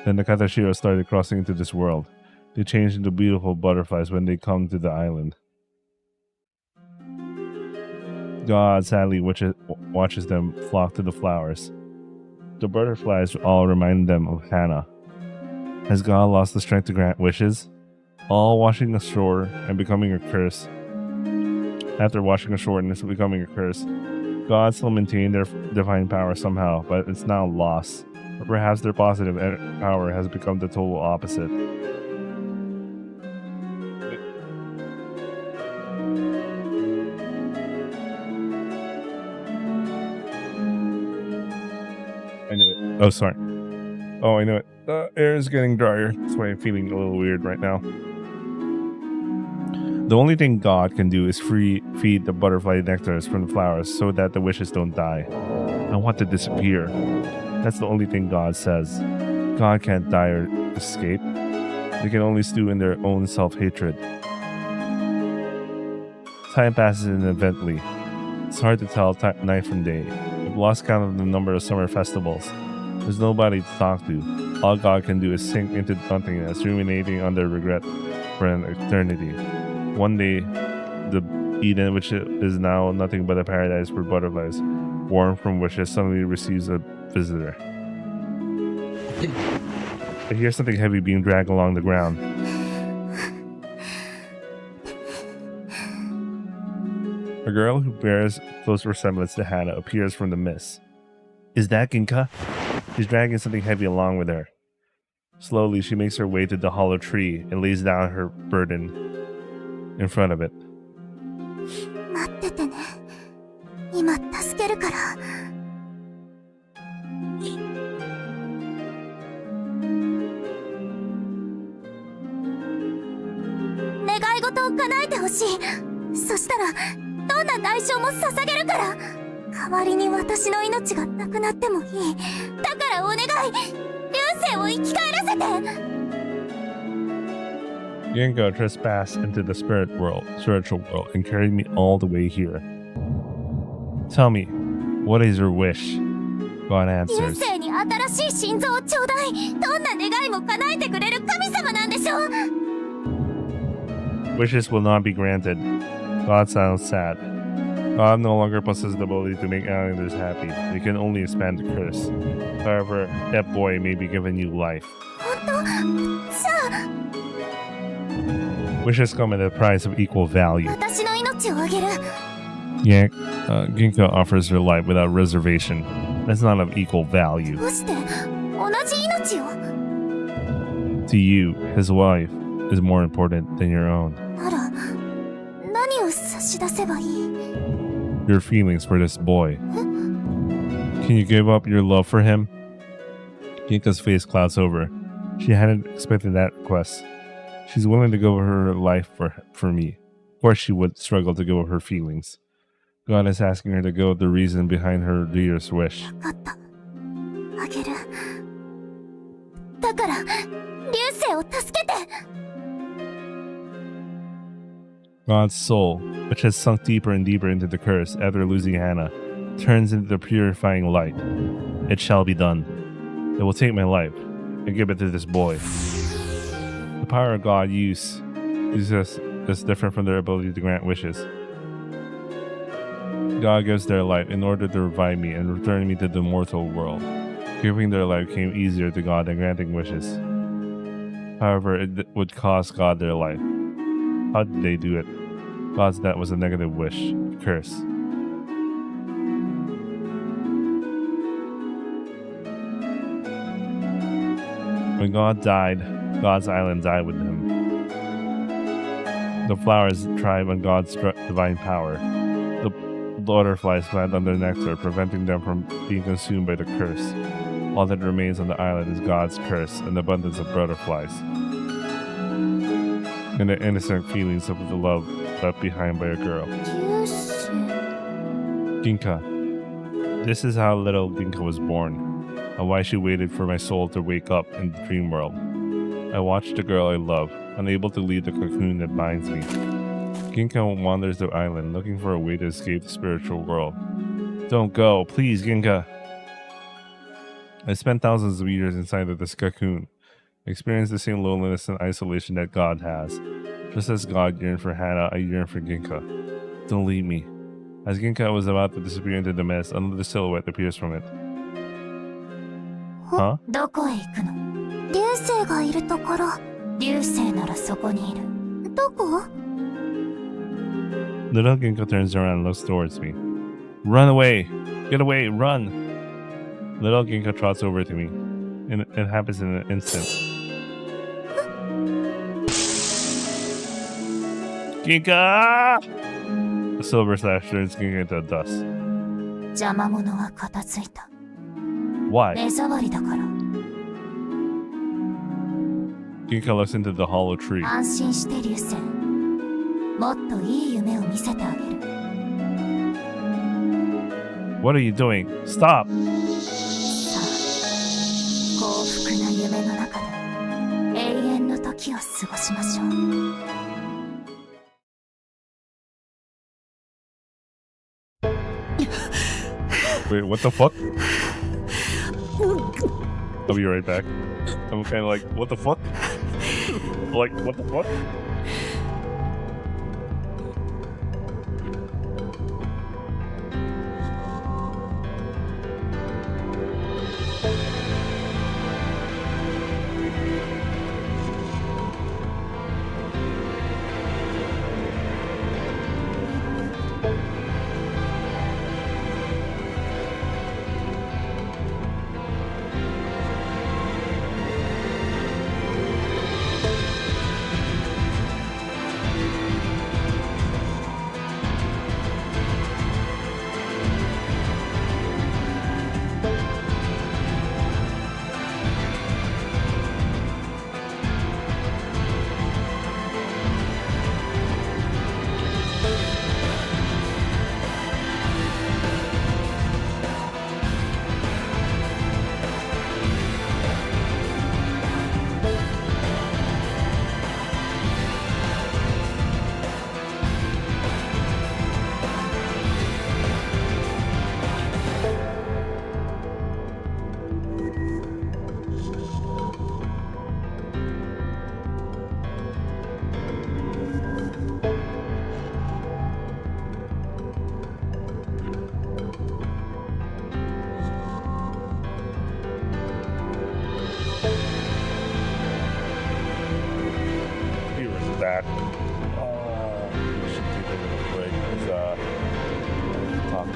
Then the Katashiro started crossing into this world. They change into beautiful butterflies when they come to the island. God sadly watches them flock to the flowers. The butterflies all remind them of Hannah. Has God lost the strength to grant wishes? All washing ashore and becoming a curse. After washing ashore and becoming a curse, God still maintained their divine power somehow, but it's now lost. Or perhaps their positive power has become the total opposite. I knew it. Oh, sorry. Oh, I know it. The air is getting drier. That's why I'm feeling a little weird right now. The only thing God can do is feed the butterfly nectars from the flowers so that the wishes don't die. I want to disappear. That's the only thing God says. God can't die or escape. They can only stew in their own self-hatred. Time passes inevitably. It's hard to tell night from day. I've lost count of the number of summer festivals. There's nobody to talk to. All God can do is sink into nothingness, ruminating on their regret for an eternity. One day, the Eden, which is now nothing but a paradise for butterflies, warm from wishes, suddenly receives a visitor. I hear something heavy being dragged along the ground. A girl who bears close resemblance to Hannah appears from the mist. Is that Ginka? She's dragging something heavy along with her. Slowly, she makes her way to the hollow tree and lays down her burden in front of it. 待っててね。今助けるから。願い事を叶えてほしい。そしたらどんな代償も捧げるから。代わりに私の命がなくなってもいい。だからお願い。流星を生き返らせて。Ginka trespassed into the spiritual world and carried me all the way here. Tell me, what is your wish? God answers. 流星に新しい心臓をちょうだい。どんな願いも叶えてくれる神様なんでしょう。Wishes will not be granted. God sounds sad. God no longer possesses the ability to make islanders happy. They can only expand the curse. However, that boy may be given new life. 本当？じゃあ。 Wishes come at a price of equal value. 私の命をあげる。Ginka offers her life without reservation. That's not of equal value. どうして同じ命を？ To you, his wife is more important than your own. なら、何を差し出せばいい？ Your feelings for this boy. Can you give up your love for him? Ginka's face clouds over. She hadn't expected that request. She's willing to give her life for me. Of course she would struggle to give up her feelings. God is asking her to go with the reason behind her dearest wish. 分かった。あげる。だから、流星を助けて。 God's soul, which has sunk deeper and deeper into the curse after losing Hannah, turns into the purifying light. It shall be done. It will take my life and give it to this boy. The power of God is different from their ability to grant wishes. God gives their life in order to revive me and return me to the mortal world. Giving their life came easier to God than granting wishes. However, it would cost God their life. How did they do it? God's death was a negative wish, curse. When God died, God's island died with him. The flowers thrive on God's divine power. The butterflies plant on their nectar, preventing them from being consumed by the curse. All that remains on the island is God's curse and the abundance of butterflies, and the innocent feelings of the love left behind by a girl. Ginka. This is how little Ginka was born, and why she waited for my soul to wake up in the dream world. I watched the girl I love, unable to leave the cocoon that binds me. Ginka wanders the island, looking for a way to escape the spiritual world. Don't go, please, Ginka. I spent thousands of years inside of this cocoon, experienced the same loneliness and isolation that God has. Just as God yearned for Hannah, I yearn for Ginka. Don't leave me. As Ginka was about to disappear into the mist, another silhouette appears from it. Huh? どこへ行くの？流星がいるところ。流星ならそこにいる。どこ？ Little Ginka turns around and looks towards me. Run away! Get away! Run! Little Ginka trots over to me. And it happens in an instant. Ginka! The silver slash turns Ginka into dust. 邪魔者は片付いた。 Why? 目障りだから。 Ginka looks into the hollow tree. 安心して流星。もっといい夢を見せてあげる。 What are you doing? Stop! さあ、幸福な夢の中で永遠の時を過ごしましょう。 Wait, what the fuck? I'll be right back. I'm kind of like, what the fuck? Like, what the fuck? Back. We should take a little break because talk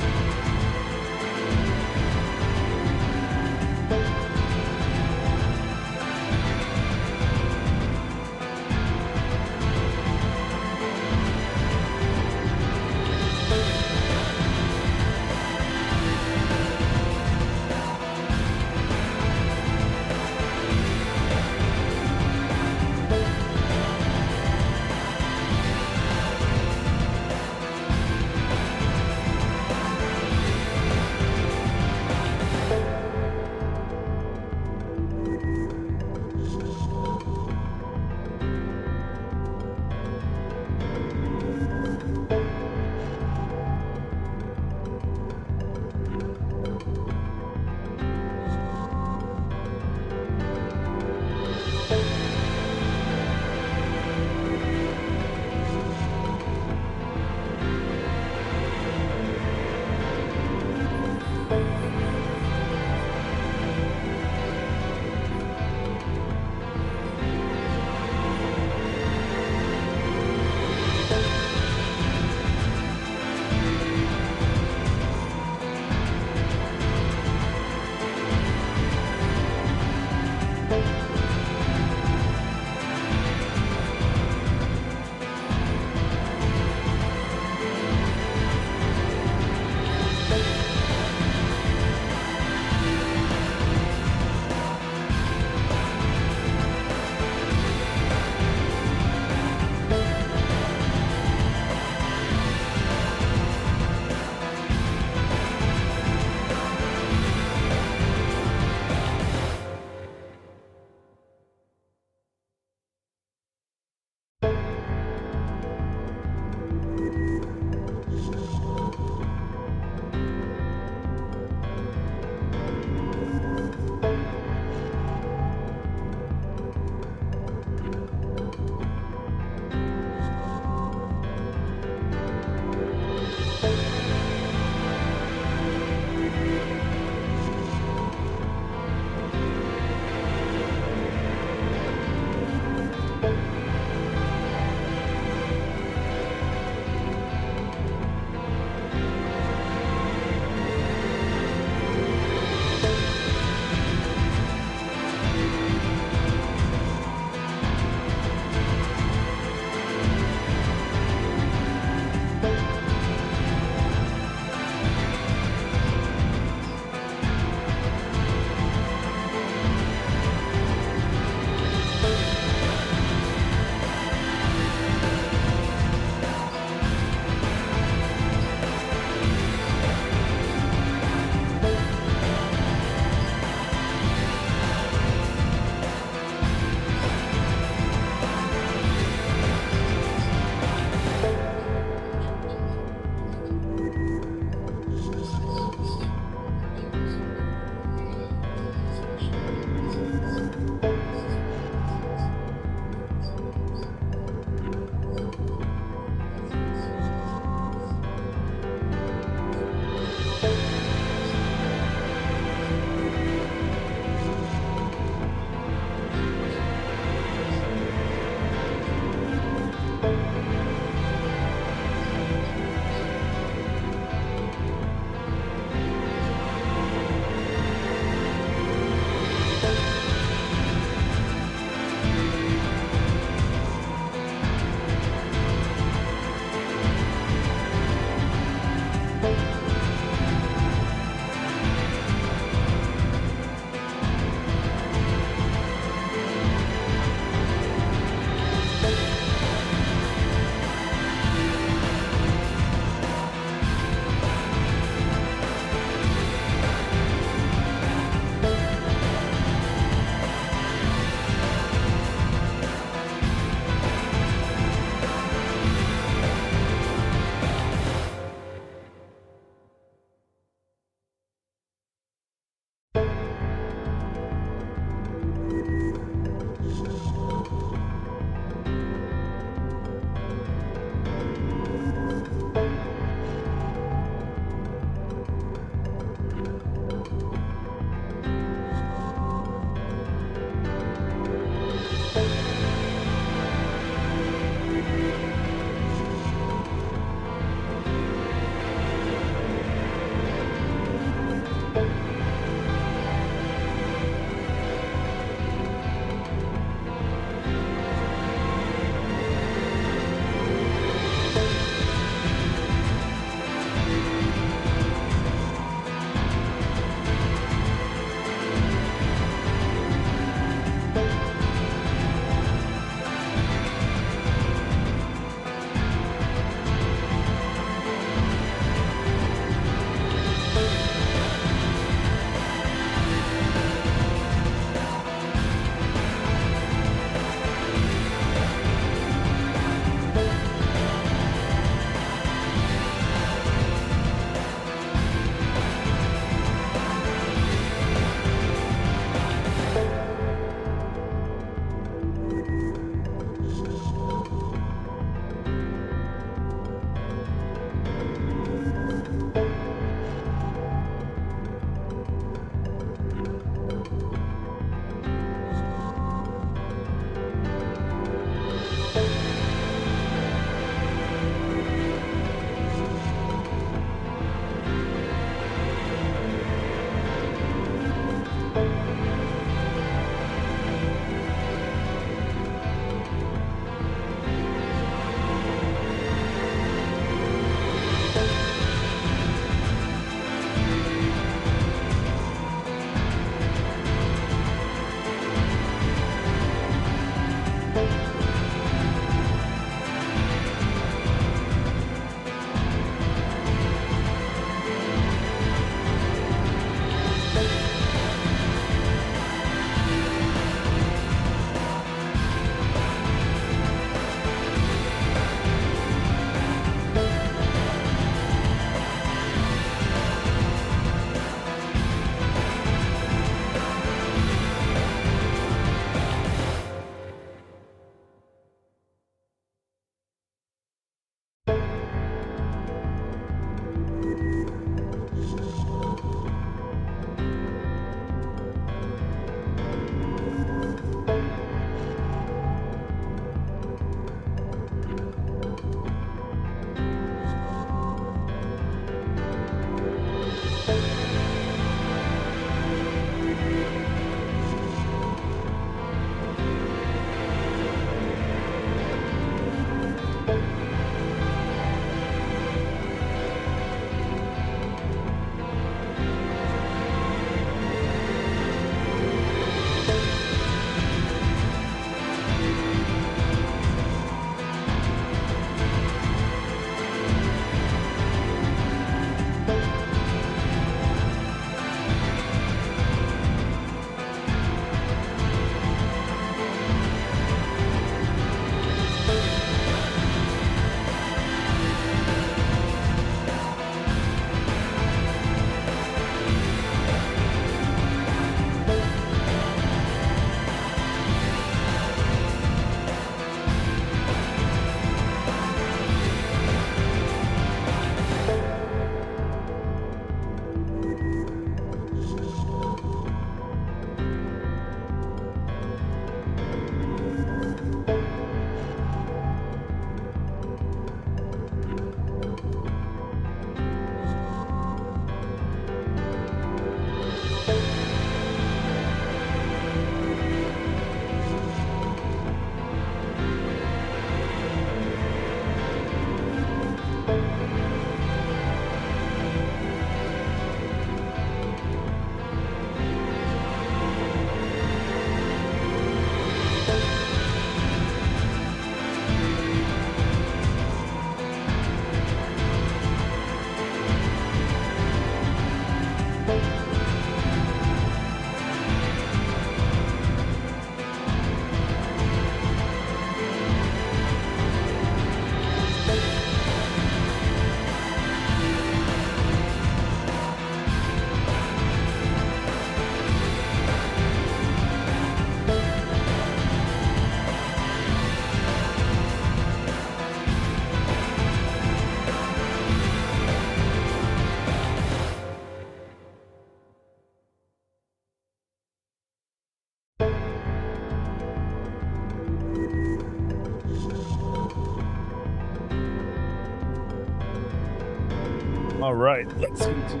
All right, let's continue.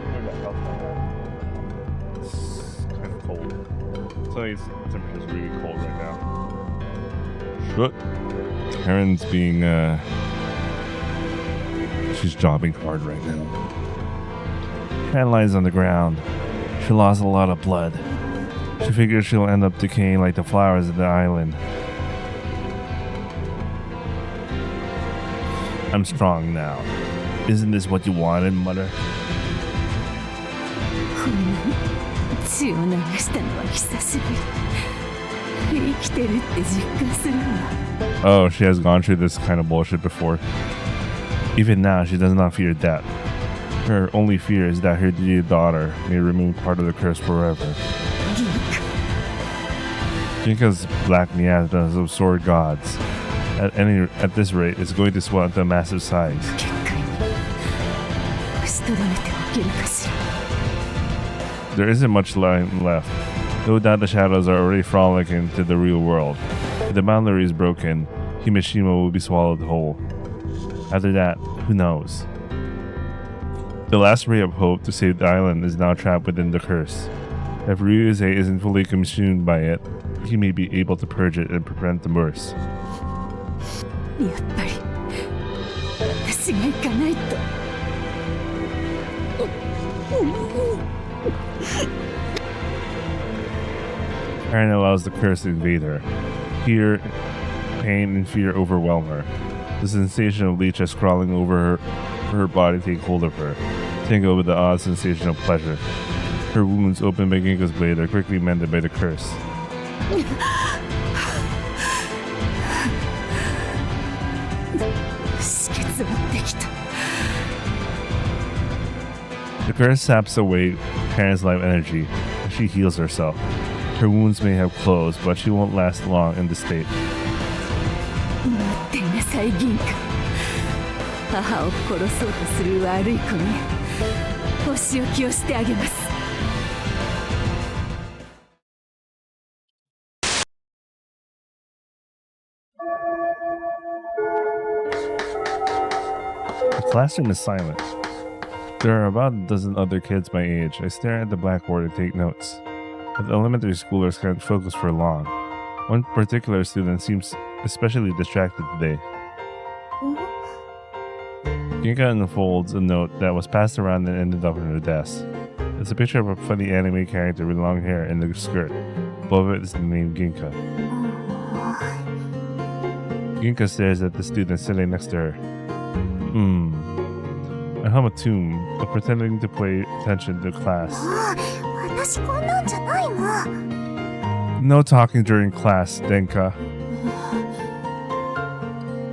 It's kind of cold. So it's temperature's really cold right now. Shut. Karen's being she's jobbing hard right now. Karen lies on the ground. She lost a lot of blood. She figures she'll end up decaying like the flowers of the island. I'm strong now. Isn't this what you wanted, Mother? こんなに血を流したのは久しぶり。生きてるって実感するわ。 Oh, she has gone through this kind of bullshit before. Even now, she does not fear death. Her only fear is that her dear daughter may remove part of the curse forever. Ginka's black miasma of sword gods. At this rate, it's going to swell into a massive size. 押しとどめておけるかしら。 There isn't much time left. No doubt the shadows are already frolicking into the real world. If the boundary is broken, Himeshima will be swallowed whole. After that, who knows? The last ray of hope to save the island is now trapped within the curse. If Ryuze isn't fully consumed by it, he may be able to purge it and prevent the worst. やっぱり私が行かないと。Karen allows the curse to invade her. Fear, pain, and fear overwhelm her. The sensation of leeches crawling over her body take hold of her, tingle with the odd sensation of pleasure. Her wounds opened by Ginka's blade are quickly mended by the curse. The curse saps away Karen's life energy as she heals herself. Her wounds may have closed, but she won't last long in this state. 待っていなさい、銀貨。母を殺そうとする悪い子にお仕置きをしてあげます。 The classroom is silent. There are about a dozen other kids my age. I stare at the blackboard and take notes. But the elementary schoolers can't focus for long. One particular student seems especially distracted today. Ginka unfolds a note that was passed around and ended up on her desk. It's a picture of a funny anime character with long hair and a skirt. Above it is the name Ginka. Ginka stares at the student sitting next to her. I hum a tune, but pretending to pay attention to class. No talking during class, Denka.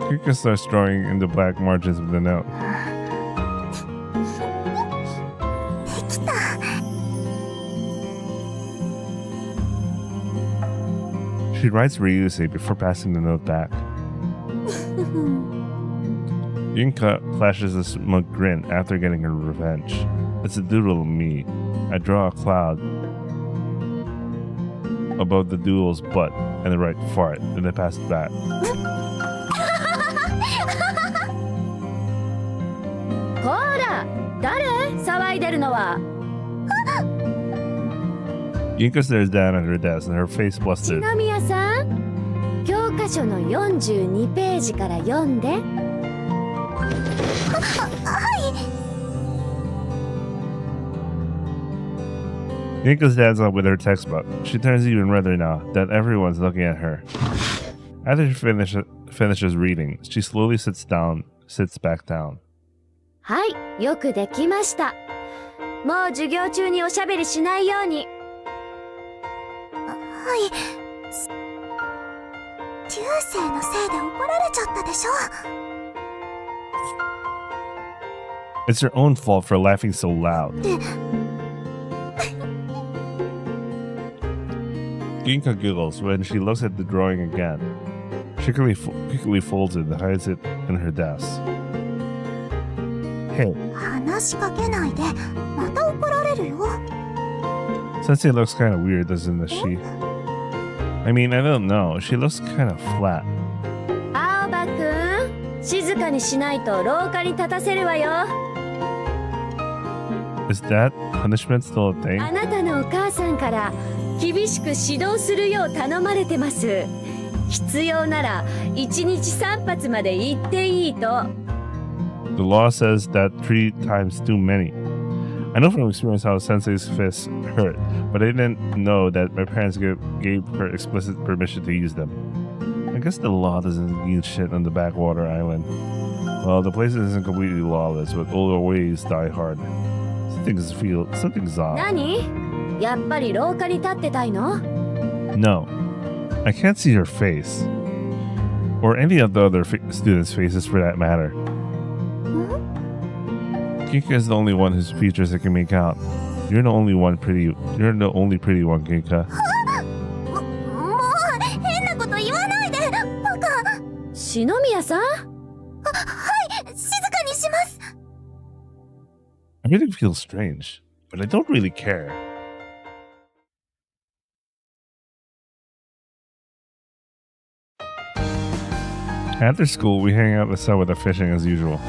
Ginka starts drawing in the black margins of the note. She writes Ryusei before passing the note back. Ginka flashes a smug grin after getting her revenge. It's a doodle of me. I draw a cloud above the doodle's butt and I write fart, then I pass it back. Ginka stares down at her desk and her face flustered. 篠宮さん、教科書の42ページから読んで。 Ginka stands up with her textbook. She turns even redder now that everyone's looking at her. After she finishes reading, she slowly sits back down. はい、よくできました。もう授業中におしゃべりしないように。はい。流星のせいで怒られちゃったでしょ。 It's her own fault for laughing so loud. Ginka giggles when she looks at the drawing again. She quickly folds it and hides it in her desk. Hey. 話しかけないで、また怒られるよ。 Sensei looks kind of weird, doesn't she? I mean, I don't know. She looks kind of flat. 青葉くん、静かにしないと廊下に立たせるわよ。Is that punishment still a thing? あなたのお母さんから厳しく指導するよう頼まれてます。必要なら1日3発まで言っていいと。The law says that 3 times too many. I know from experience how Sensei's fists hurt, but I didn't know that my parents gave her explicit permission to use them. I guess the law doesn't mean shit on the backwater island. Well, the place isn't completely lawless, but older ways die hard. Something's off. 何？やっぱり廊下に立ってたいの？ No, I can't see her face. Or any of the other students' faces for that matter. Ginka is the only one whose features I can make out. You're the only pretty one, Ginka. もう変なこと言わないでバカ。篠宮さん？はい静かにします。 I really feel strange, but I don't really care. After school, we hang out in the sun with the fishing as usual.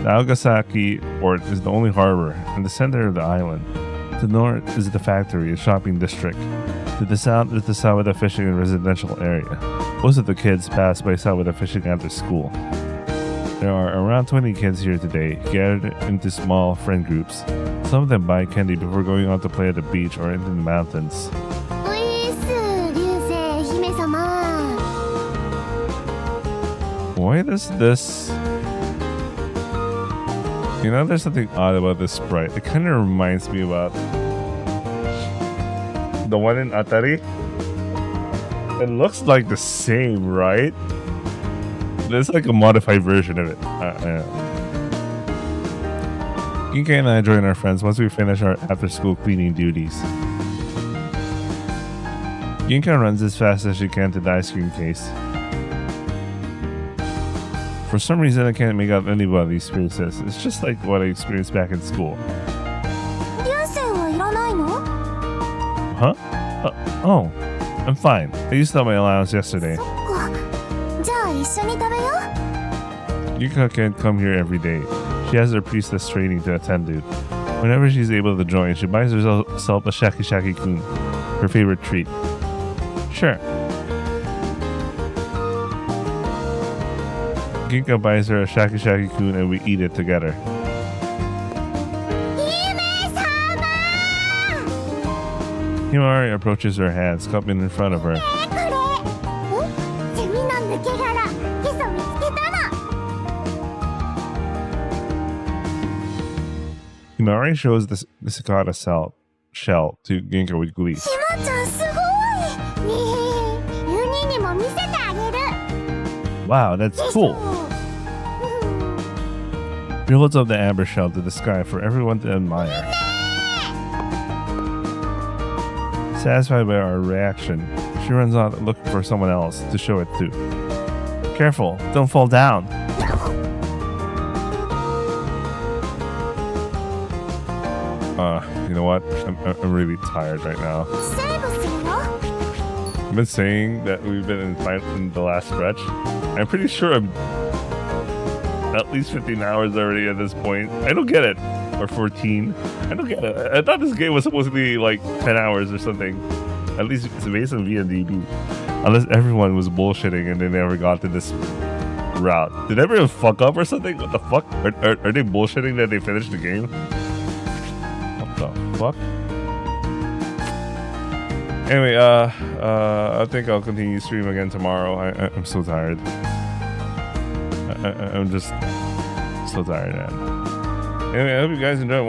The Agasaki port is the only harbor in the center of the island. To the north is the factory, a shopping district. To the south is the Sawada fishing and residential area. Most of the kids pass by Sawada fishing after school. There are around 20 kids here today, gathered into small friend groups. Some of them buy candy before going out to play at the beach or into the mountains. Why does this... You know, there's something odd about this sprite. It kind of reminds me about the one in Atari. It looks like the same, right? There's like a modified version of it. Ginka and I join our friends once we finish our after-school cleaning duties. Ginka runs as fast as she can to the ice cream case. For some reason, I can't make out anybody's faces. It's just like what I experienced back in school. Huh? Oh, I'm fine. I used up my allowance yesterday. Ginka can't come here every day. She has her priestess training to attend to. Whenever she's able to join, she buys herself a Shaki Shaki Kun, her favorite treat. Sure. Ginka buys her a Shaki Shaki Kun and we eat it together. Himari approaches her hands, cupping in front of her. Himari shows the cicada shell to Ginka with glee. Wow, that's cool. He holds up the amber shell to the sky for everyone to admire. Satisfied by our reaction, she runs out looking for someone else to show it to. Careful, don't fall down. You know what? I'm really tired right now. I've been saying that we've been in the last stretch. I'm pretty sure I'm at least 15 hours already at this point. I don't get it. Or 14. I don't get it. I thought this game was supposed to be like 10 hours or something. At least it's based on VNDB. Unless everyone was bullshitting and they never got to this route. Did everyone fuck up or something? What the fuck? Are they bullshitting that they finished the game? What the fuck? Anyway, I think I'll continue stream again tomorrow. I'm so tired. I'm just so tired, man. Anyway, I hope you guys enjoy.